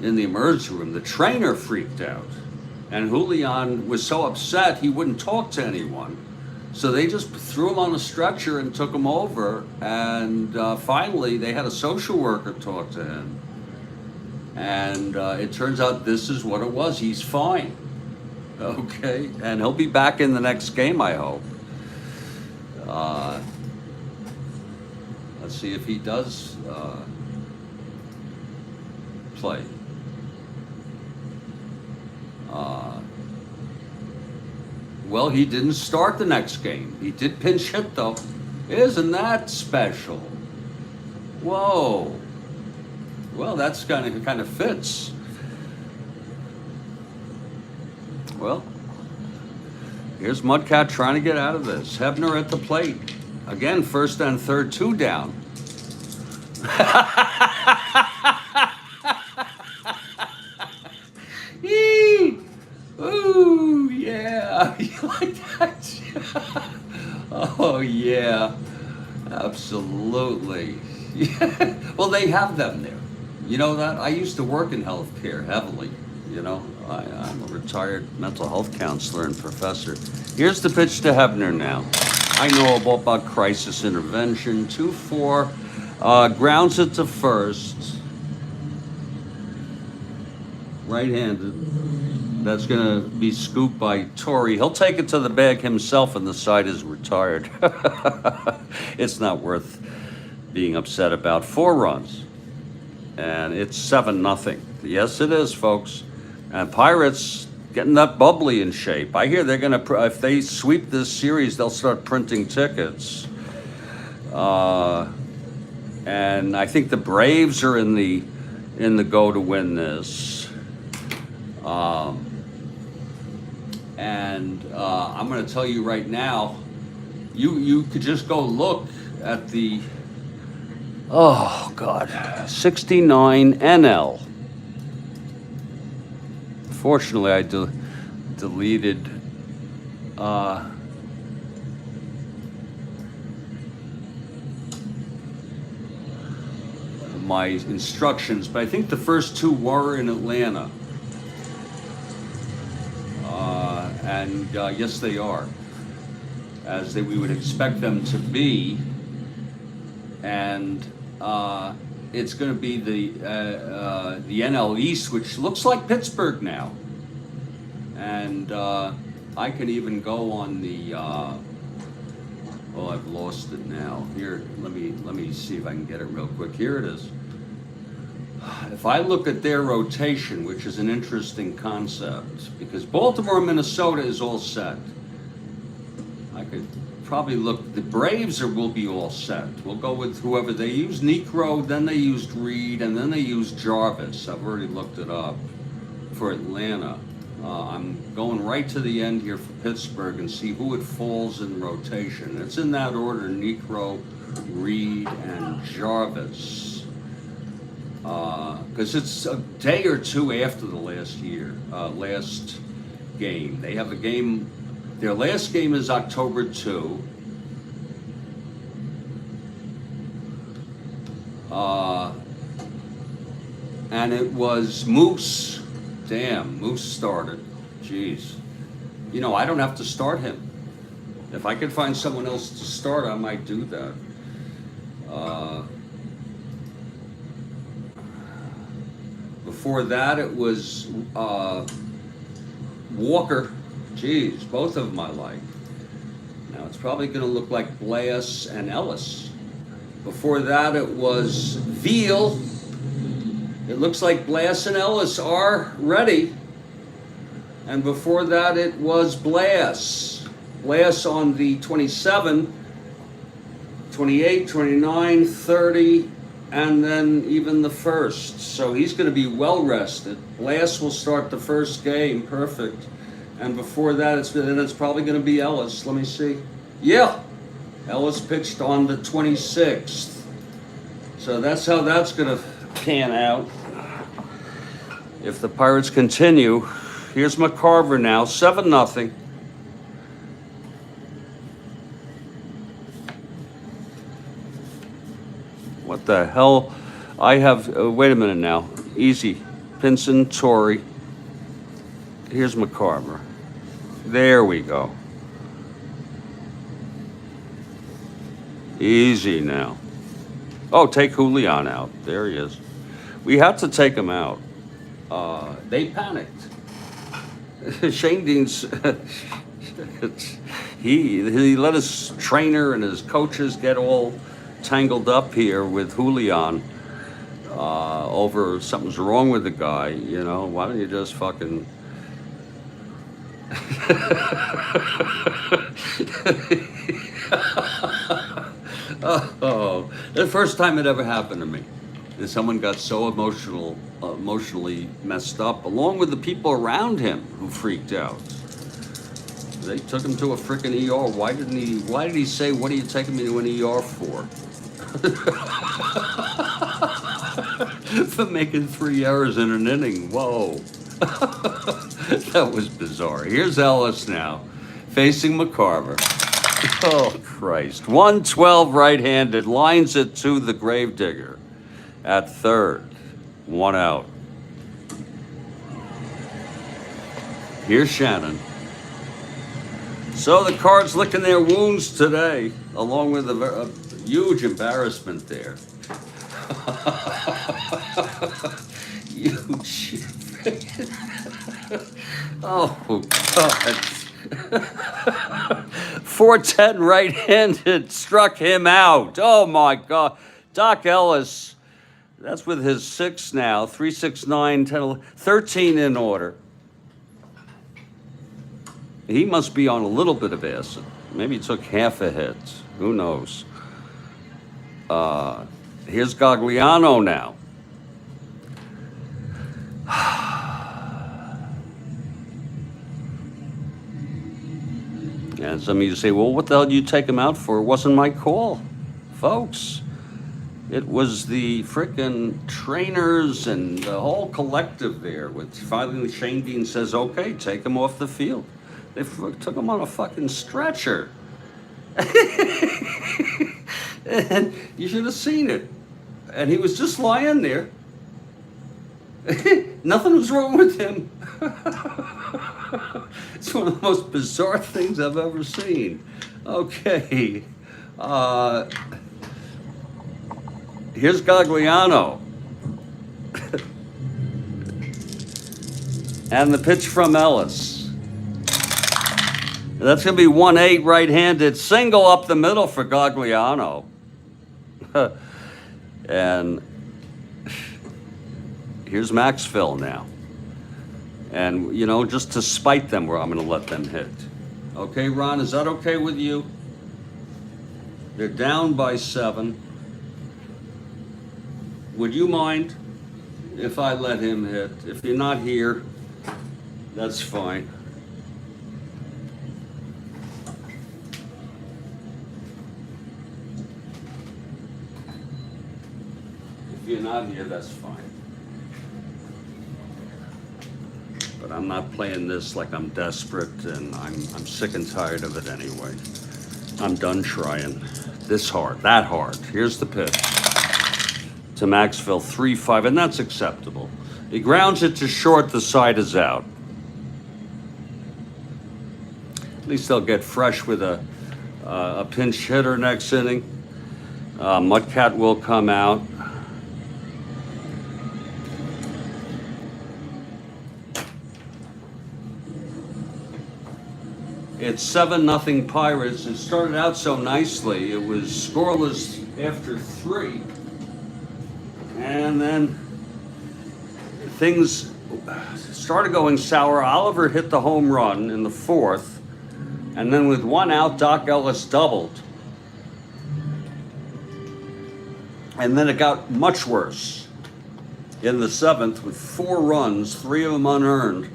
in the emergency room. The trainer freaked out, and Julian was so upset he wouldn't talk to anyone. So they just threw him on a stretcher and took him over, and finally they had a social worker talk to him. And it turns out this is what it was. He's fine. Okay, and he'll be back in the next game, I hope. Let's see if he does play. Well, he didn't start the next game. He did pinch hit, though. Isn't that special? Whoa. Well, that's kind of fits. Well, here's Mudcat trying to get out of this. Hebner at the plate. Again, first and third, 2 down. Ooh, yeah. You like that? Oh, yeah. Absolutely. Yeah. Well, they have them there. You know that? I used to work in healthcare heavily. You know, I'm a retired mental health counselor and professor. Here's the pitch to Hebner now. I know about crisis intervention. 2-4, grounds it to first. right-handed. That's going to be scooped by Torrey. He'll take it to the bag himself, and the side is retired. It's not worth being upset about. 4 runs, and it's 7-0. Yes, it is, folks. And Pirates getting that bubbly in shape. I hear they're going to, if they sweep this series, they'll start printing tickets. And I think the Braves are in the go to win this. I'm going to tell you right now, you could just go look at the, oh God, 69 NL. Fortunately, I deleted my instructions, but I think the first 2 were in Atlanta. Yes, they are, as we would expect them to be. And it's going to be the NL East, which looks like Pittsburgh now. And I can even go on the. Oh, I've lost it now. Here, let me see if I can get it real quick. Here it is. If I look at their rotation, which is an interesting concept, because Baltimore, Minnesota is all set. I could probably look. The Braves will be all set. We'll go with whoever they use. Necro, then they used Reed, and then they used Jarvis. I've already looked it up for Atlanta. I'm going right to the end here for Pittsburgh and see who it falls in rotation. It's in that order: Necro, Reed, and Jarvis. Because it's a day or 2 after the last game. They have a game. Their last game is October 2. And it was Moose. Damn, Moose started. Jeez. You know, I don't have to start him. If I could find someone else to start, I might do that. Before that, it was Walker. Jeez, both of them I like. Now, it's probably going to look like Blas and Ellis. Before that, it was Veal. It looks like Blas and Ellis are ready. And before that, it was Blas. Blas on the 27, 28, 29, 30, and then even the 1st. So he's going to be well rested. Blas will start the first game, perfect. And before that, it's probably going to be Ellis. Let me see. Yeah, Ellis pitched on the 26th. So that's how that's going to pan out. If the Pirates continue, here's McCarver now, 7-0. What the hell? I have, wait a minute now. Easy. Pinson, Torrey. Here's McCarver. There we go. Easy now. Oh, take Julian out. There he is. We had to take him out. They panicked. Shane Dean's, he let his trainer and his coaches get all tangled up here with Julian over something's wrong with the guy, you know. Why don't you just fucking oh, the first time it ever happened to me. And someone got so emotionally messed up, along with the people around him who freaked out. They took him to a frickin' ER. Why did he say, "What are you taking me to an ER for?" For making 3 errors in an inning. Whoa. That was bizarre. Here's Ellis now, facing McCarver. Oh, Christ. 112 right-handed, lines it to the gravedigger. At third, 1 out. Here's Shannon. So the Cards licking their wounds today, along with a huge embarrassment there. Huge Oh, God. 410 right-handed struck him out. Oh, my God. Doc Ellis, that's with his 6 now. 3, 6, 9, 10, 11, 13 in order. He must be on a little bit of acid. Maybe he took half a hit. Who knows? Here's Gagliano now. And some of you say, well, what the hell did you take him out for? It wasn't my call, folks. It was the frickin' trainers and the whole collective there. With finally Shane Dean says, okay, take him off the field. They took him on a fucking stretcher. And you should have seen it. And he was just lying there. Nothing was wrong with him. It's one of the most bizarre things I've ever seen. Okay. Here's Gagliano. And the pitch from Ellis. That's going to be 1-8 right-handed single up the middle for Gagliano. And here's Maxville now. And, you know, just to spite them, I'm going to let them hit. Okay, Ron, is that okay with you? They're down by 7. Would you mind if I let him hit? If you're not here, that's fine. If you're not here, that's fine. But I'm not playing this like I'm desperate, and I'm sick and tired of it anyway. I'm done trying. This hard, that hard. Here's the pitch to Maxville, 3-5, and that's acceptable. He grounds it to short, the side is out. At least they'll get fresh with a pinch hitter next inning. Mudcat will come out. It's 7-0 Pirates. It started out so nicely. It was scoreless after 3. And then things started going sour. Oliver hit the home run in the 4th. And then with 1 out, Doc Ellis doubled. And then it got much worse in the 7th with 4 runs, 3 of them unearned,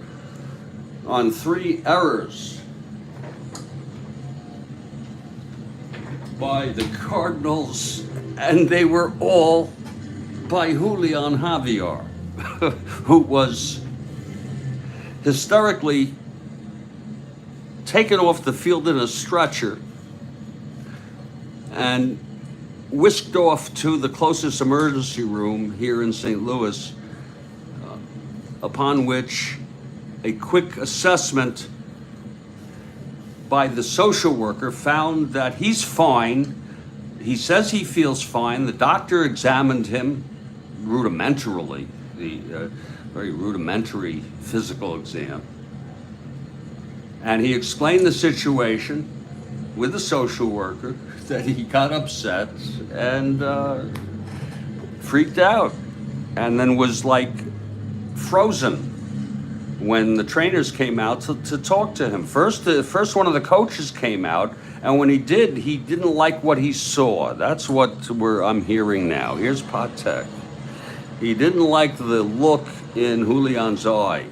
on 3 errors by the Cardinals, and they were all by Julian Javier, who was hysterically taken off the field in a stretcher and whisked off to the closest emergency room here in St. Louis, upon which a quick assessment by the social worker found that he's fine. He says he feels fine. The doctor examined him rudimentarily, the very rudimentary physical exam. And he explained the situation with the social worker, that he got upset and freaked out, and then was like frozen when the trainers came out to talk to him. First one of the coaches came out, and when he didn't like what he saw. That's what I'm hearing now. Here's Patek. He didn't like the look in Julian's eye.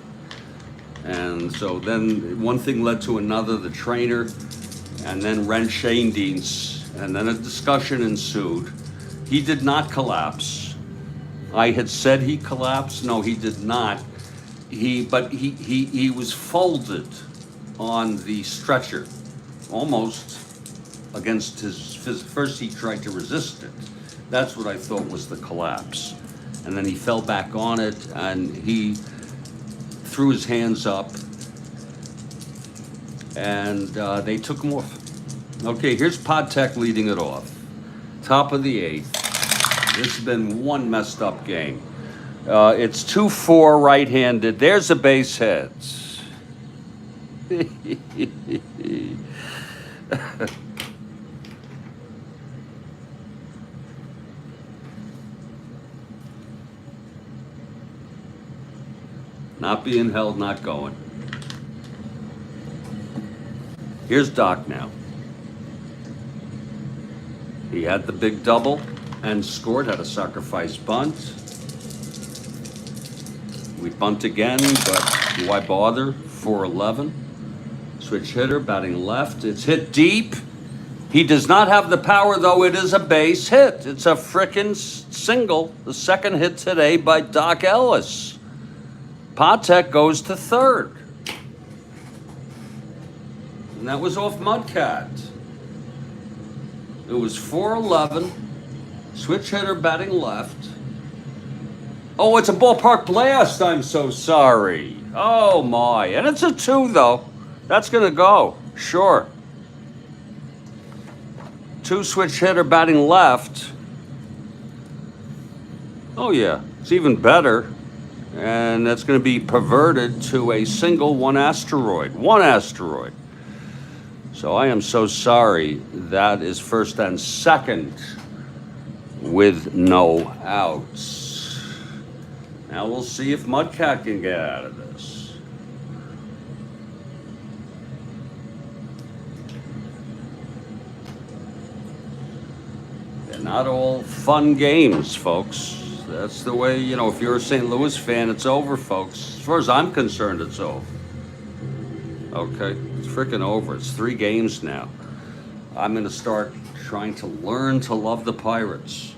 And so then one thing led to another, the trainer, and then Shane Deans, and then a discussion ensued. He did not collapse. I had said he collapsed. No, he did not. He was folded on the stretcher, almost against his first. He tried to resist it. That's what I thought was the collapse. And then he fell back on it, and he threw his hands up, and they took him off. Okay, here's Patek leading it off. Top of the 8th. This has been one messed up game. It's 2-4 right-handed. There's a base hits. Not being held, not going. Here's Doc now. He had the big double and scored, had a sacrifice bunt. We bunt again, but why bother? 4-11. Switch hitter, batting left. It's hit deep. He does not have the power, though. It is a base hit. It's a frickin' single. The second hit today by Doc Ellis. Patek goes to third. And that was off Mudcat. It was 4-11. Switch hitter batting left. Oh, it's a ballpark blast. I'm so sorry. Oh, my. And it's a 2, though. That's going to go. Sure. 2 switch hitter batting left. Oh, yeah. It's even better. And that's going to be perverted to a single 1 asteroid. 1 asteroid. So I am so sorry. That is first and second with no outs. Now we'll see if Mudcat can get out of this. They're not all fun games, folks. That's the way, you know, if you're a St. Louis fan, it's over, folks. As far as I'm concerned, it's over. Okay? It's freaking over. It's 3 games now. I'm going to start trying to learn to love the Pirates.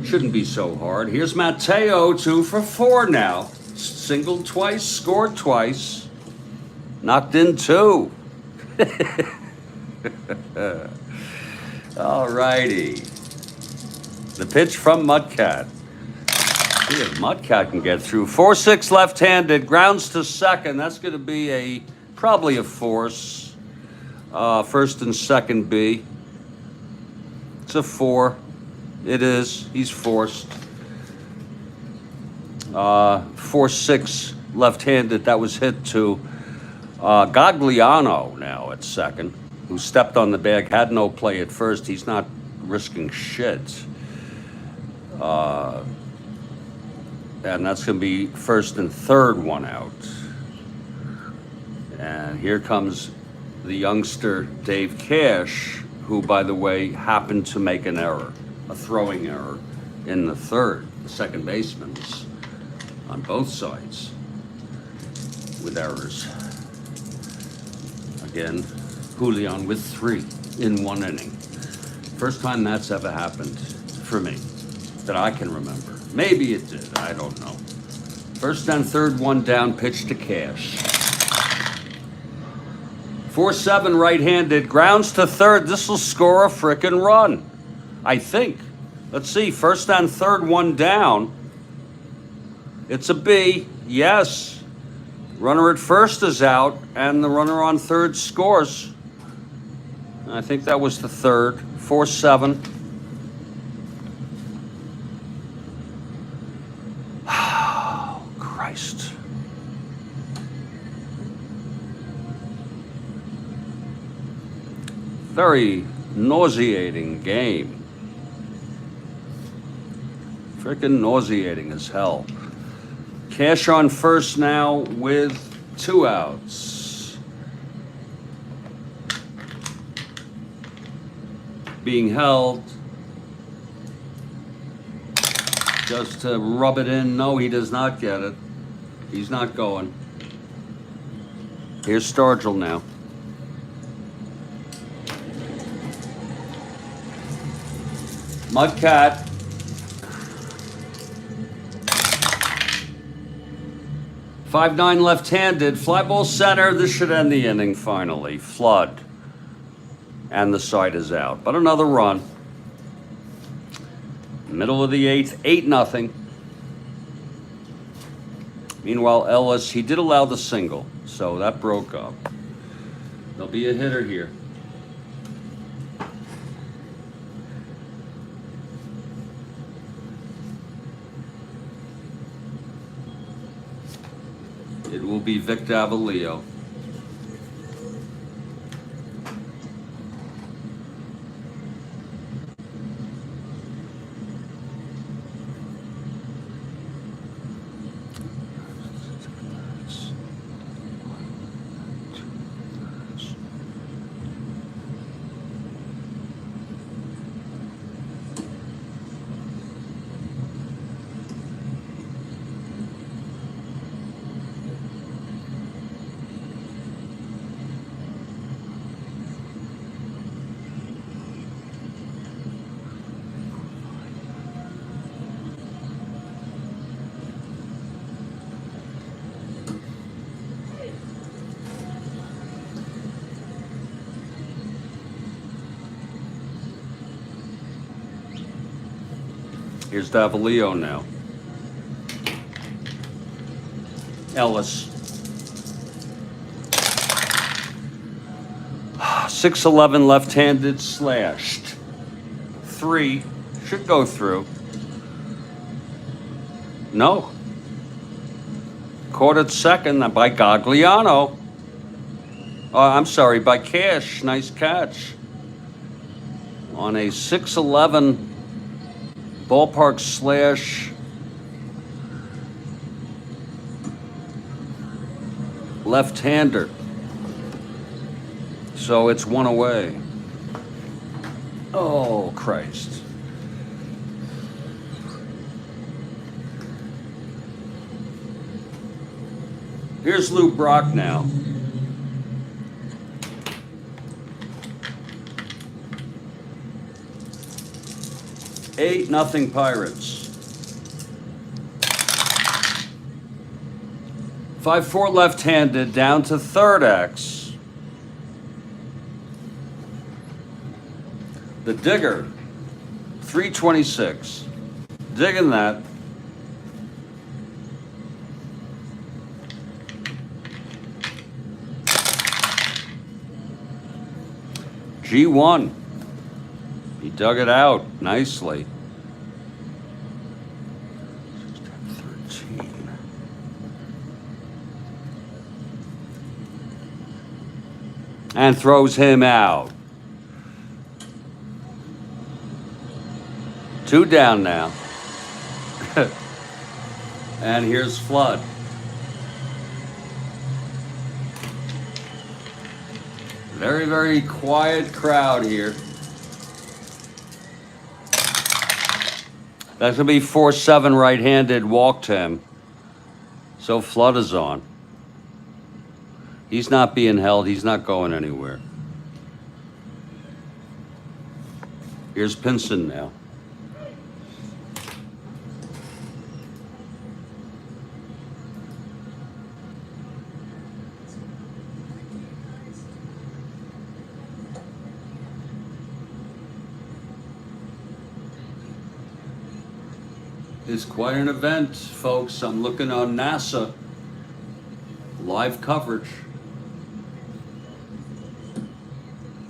Shouldn't be so hard. Here's Mateo, 2 for 4 now. Singled twice, scored twice. Knocked in 2. All righty. The pitch from Mudcat. See if Mudcat can get through. 4-6 left-handed, grounds to second. That's going to be probably a force. First and second B. It's a 4. It is. He's forced. 4-6 left-handed. That was hit to Gagliano now at second, who stepped on the bag, had no play at first. He's not risking shit. And that's going to be first and third, 1 out. And here comes the youngster Dave Cash, who, by the way, happened to make an error, a throwing error in the third. The second baseman's on both sides with errors. Again, Julian with 3 in 1 inning. First time that's ever happened for me that I can remember. Maybe it did, I don't know. First and third, 1 down, pitch to Cash. 4-7 right-handed, grounds to third. This will score a frickin' run, I think. Let's see, first and third, 1 down. It's a B, yes. Runner at first is out, and the runner on third scores. I think that was the third. 4-7. Oh, Christ. Very nauseating game. Frickin' nauseating as hell. Cash on first now with 2 outs. Being held. Just to rub it in. No, he does not get it. He's not going. Here's Stargell now. Mudcat. .59 left-handed, fly ball center. This should end the inning finally. Flood. And the side is out. But another run. Middle of the 8th, 8-0. Meanwhile, Ellis, he did allow the single, so that broke up. There'll be a hitter here. It will be Vic Davalillo. Here's Davalillo now. Ellis. 6'11", left-handed, slashed. 3, should go through. No. Caught it second by Gagliano. Oh, I'm sorry, by Cash. Nice catch. On a 6'11", ballpark slash. Left-hander. So it's 1 away. Oh, Christ. Here's Lou Brock now. Eight, nothing Pirates. 5-4 left-handed, down to third X. The Digger, 326. Digging that. G1. He dug it out nicely. 13. And throws him out. 2 down now. And here's Flood. Very, very quiet crowd here. That's going to be 4-7 right-handed, walked him. So Flood is on. He's not being held. He's not going anywhere. Here's Pinson now. It's quite an event, folks. I'm looking on NASA. Live coverage.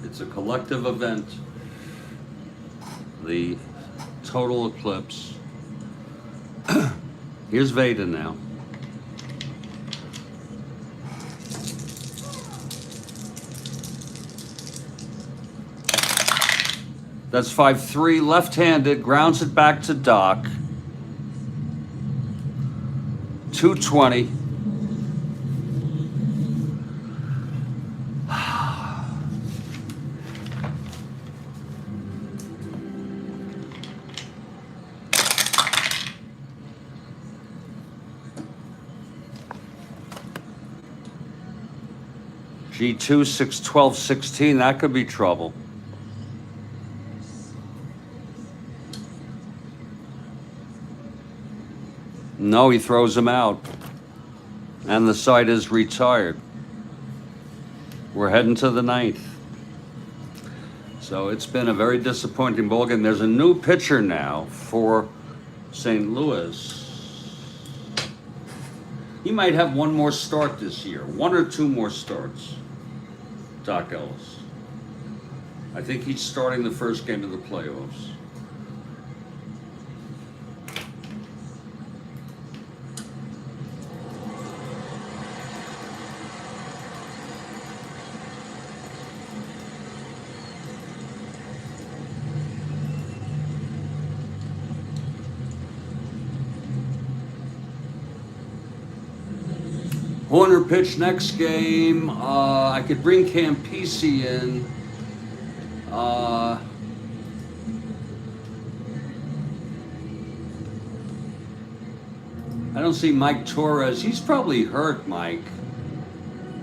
It's a collective event. The total eclipse. Here's Veda now. That's 5-3, left-handed, grounds it back to Doc. 220. G2, 6, 12, 16, that could be trouble. No, he throws him out. And the side is retired. We're heading to the 9th. So it's been a very disappointing ballgame. There's a new pitcher now for St. Louis. He might have one more start this year. 1 or 2 more starts. Doc Ellis. I think he's starting the first game of the playoffs. Horner pitch next game. I could bring Campisi in. I don't see Mike Torres. He's probably hurt, Mike.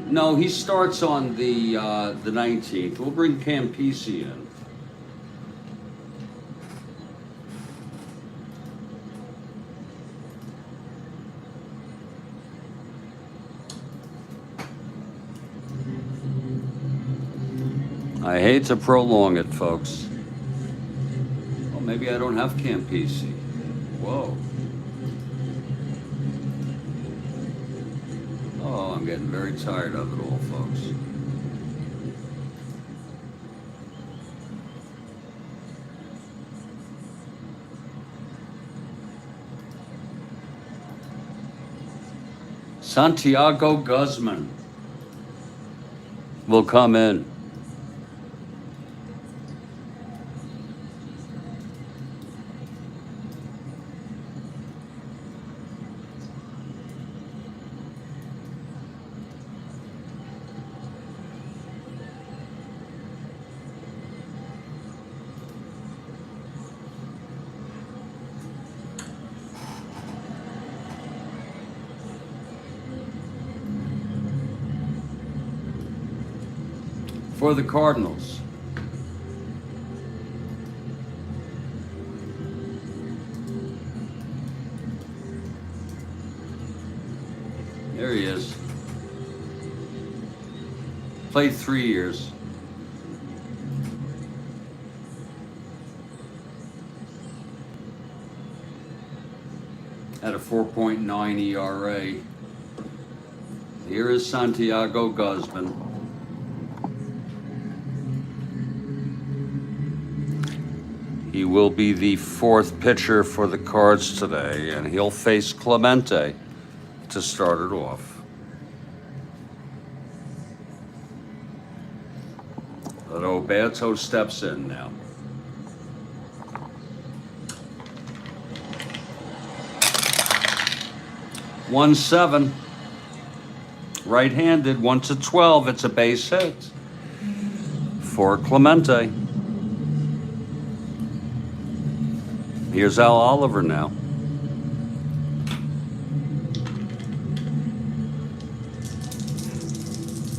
No, he starts on the 19th. We'll bring Campisi in. I hate to prolong it, folks. Well, maybe I don't have Campisi. Whoa. Oh, I'm getting very tired of it all, folks. Santiago Guzman will come in. For the Cardinals. There he is. Played 3 years. Had a 4.9 ERA. Here is Santiago Guzman. He will be the 4th pitcher for the Cards today, and he'll face Clemente to start it off. But Roberto steps in now. One 7, right-handed, 1-12. It's a base hit for Clemente. Here's Al Oliver now.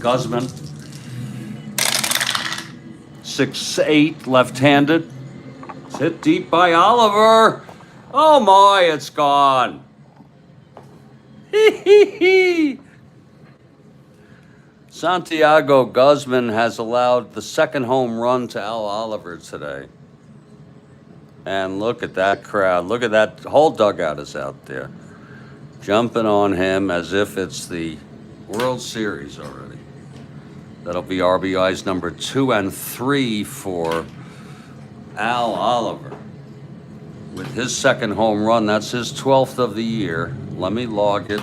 Guzman. 6'8", left-handed. It's hit deep by Oliver. Oh my, it's gone. Santiago Guzman has allowed the 2nd home run to Al Oliver today. And look at that crowd. Look at that. Whole dugout is out there jumping on him as if it's the World Series already. That'll be RBIs number 2 and 3 for Al Oliver. With his 2nd home run, that's his 12th of the year. Let me log it.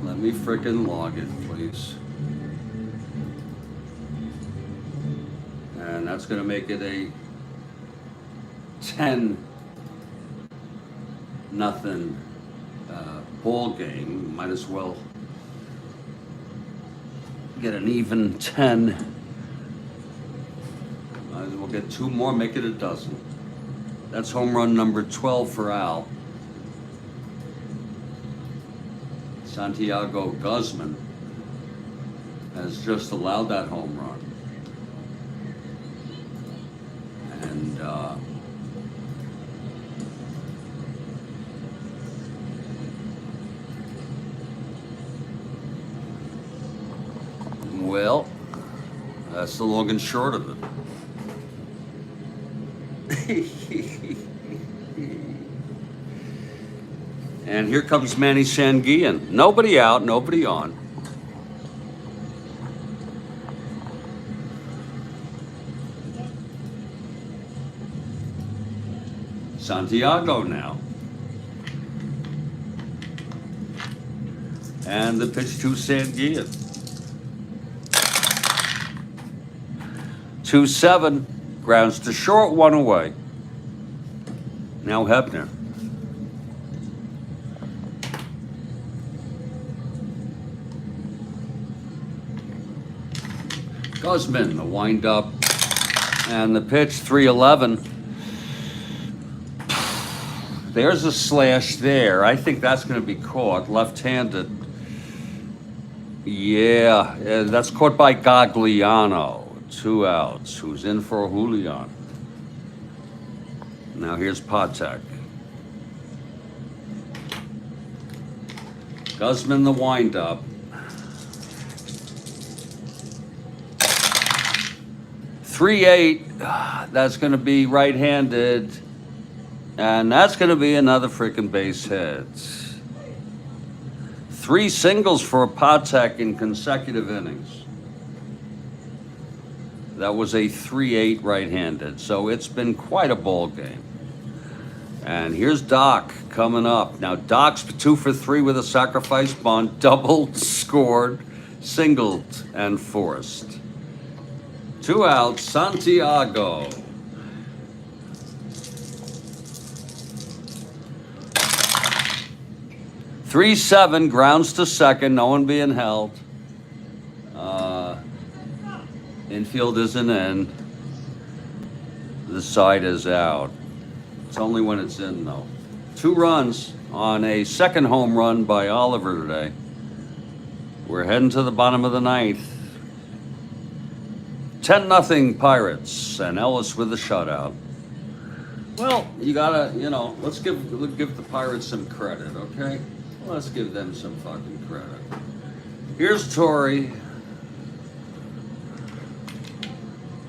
Let me frickin' log it, please. And that's going to make it a 10-0 ball game. Might as well get an even 10. Might as well get 2 more, make it a dozen. That's home run number 12 for Al. Santiago Guzman has just allowed that home run. And well, that's the long and short of it. And here comes Manny Sanguillen. Nobody out, nobody on. Santiago now. And the pitch to Sanguillen. 2-7. Grounds to short, 1 away. Now Hebner. Guzman, the windup, and the pitch, 3-11. There's a slash there. I think that's going to be caught, left-handed. Yeah, that's caught by Gagliano. 2 outs. Who's in for Julian? Now here's Patek. Guzman, the windup. 3-8. That's going to be right-handed. And that's going to be another freaking base hit. 3 singles for Patek in consecutive innings. That was a 3-8 right-handed. So it's been quite a ball game. And here's Doc coming up. Now Doc's 2 for 3 with a sacrifice bunt, doubled, scored, singled, and forced. 2 outs, Santiago. 3-7, grounds to second, no one being held. Infield isn't in. The side is out. It's only when it's in, though. 2 runs on a second home run by Oliver today. We're heading to the bottom of the 9th. 10-0 Pirates, and Ellis with the shutout. Well, you gotta, let's give the Pirates some credit, okay? Let's give them some fucking credit. Here's Torrey.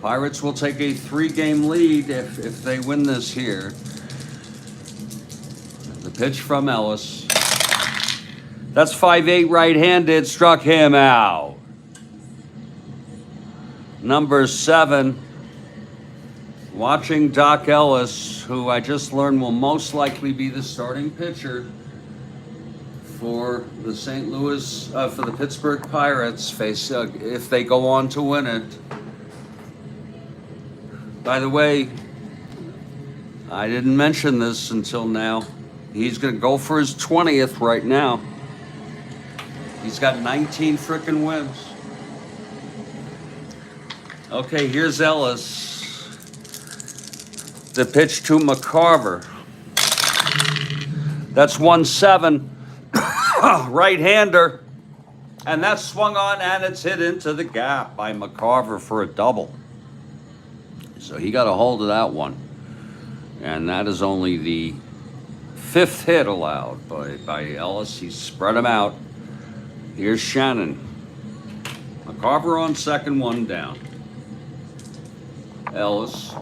Pirates will take a 3-game lead if they win this here. The pitch from Ellis. That's 5-8 right-handed, struck him out. Number 7. Watching Doc Ellis, who I just learned will most likely be the starting pitcher for the St. Louis, for the Pittsburgh Pirates, if they go on to win it. By the way, I didn't mention this until now. He's going to go for his 20th right now. He's got 19 frickin' wins. Okay, here's Ellis. The pitch to McCarver. That's 1-7. Right-hander. And that's swung on and it's hit into the gap by McCarver for a double. So he got a hold of that one. And that is only the 5th hit allowed by Ellis. He spread him out. Here's Shannon. McCarver on second, 1 down. Ellis.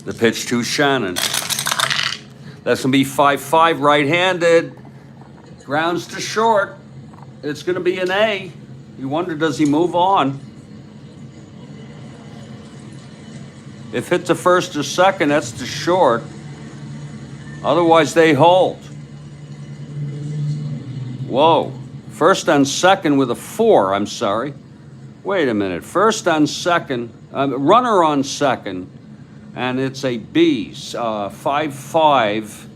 The pitch to Shannon. That's going to be 5-5 right-handed. Grounds to short. It's going to be an A. You wonder, does he move on? If hit to first or second, that's to short. Otherwise, they hold. Whoa. First and second with a 4, I'm sorry. Wait a minute. First and second, runner on second, and it's a B, 5-5.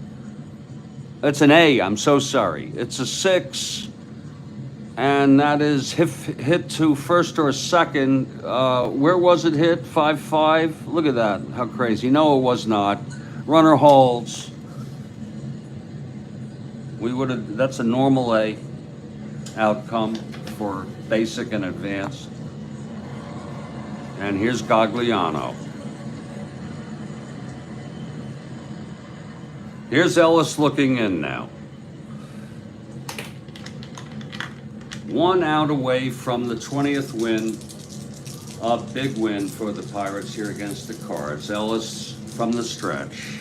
It's an A, I'm so sorry. It's a 6, and that is hit to first or second. Where was it hit? 5-5? Look at that, how crazy. No, it was not. Runner holds. That's a normal A outcome for basic and advanced. And here's Gagliano. Here's Ellis looking in now. 1 out away from the 20th win. A big win for the Pirates here against the Cards. Ellis from the stretch.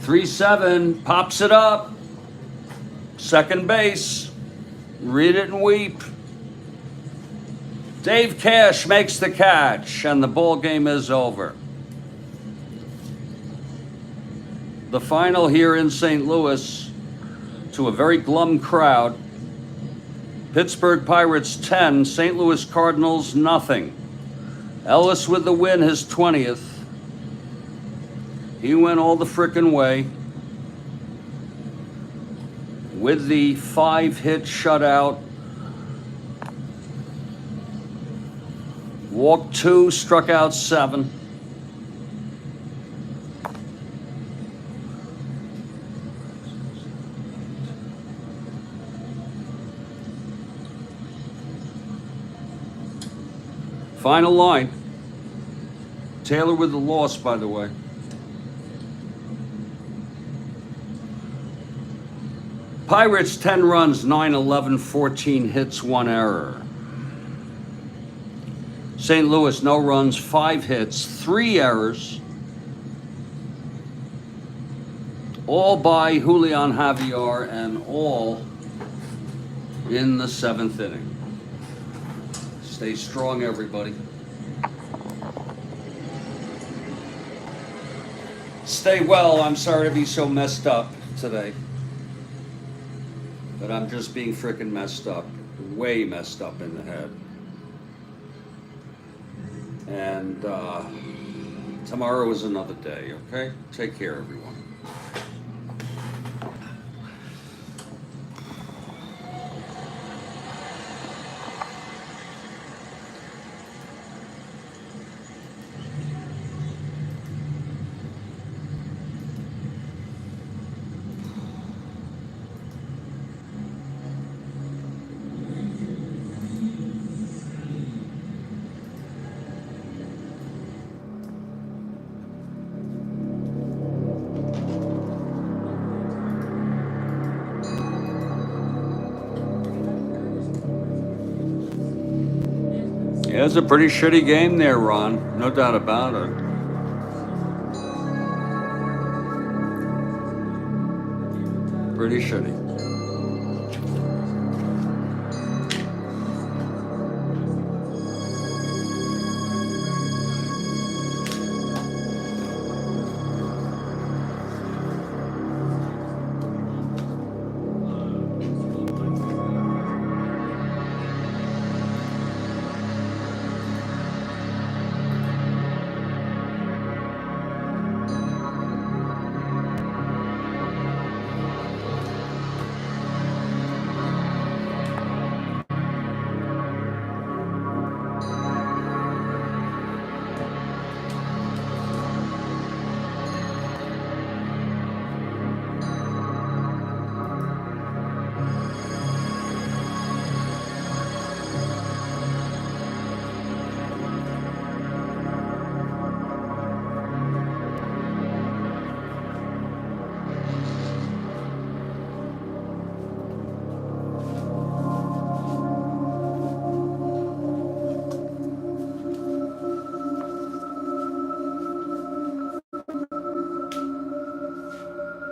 3-7, pops it up. Second base. Read it and weep. Dave Cash makes the catch, and the ball game is over. The final here in St. Louis, to a very glum crowd. Pittsburgh Pirates 10, St. Louis Cardinals nothing. Ellis with the win, his 20th. He went all the frickin' way. with the 5-hit shutout. Walked 2, struck out 7. Final line. Taylor with the loss, by the way. Pirates 10 runs, 9-11, 14 hits, 1 error. St. Louis no runs, 5 hits, 3 errors. All by Julian Javier and all in the 7th inning. Stay strong, everybody. Stay well. I'm sorry to be so messed up today. But I'm just being freaking messed up. Way messed up in the head. And tomorrow is another day, okay? Take care, everyone. Yeah, it was a pretty shitty game there, Ron. No doubt about it. Pretty shitty.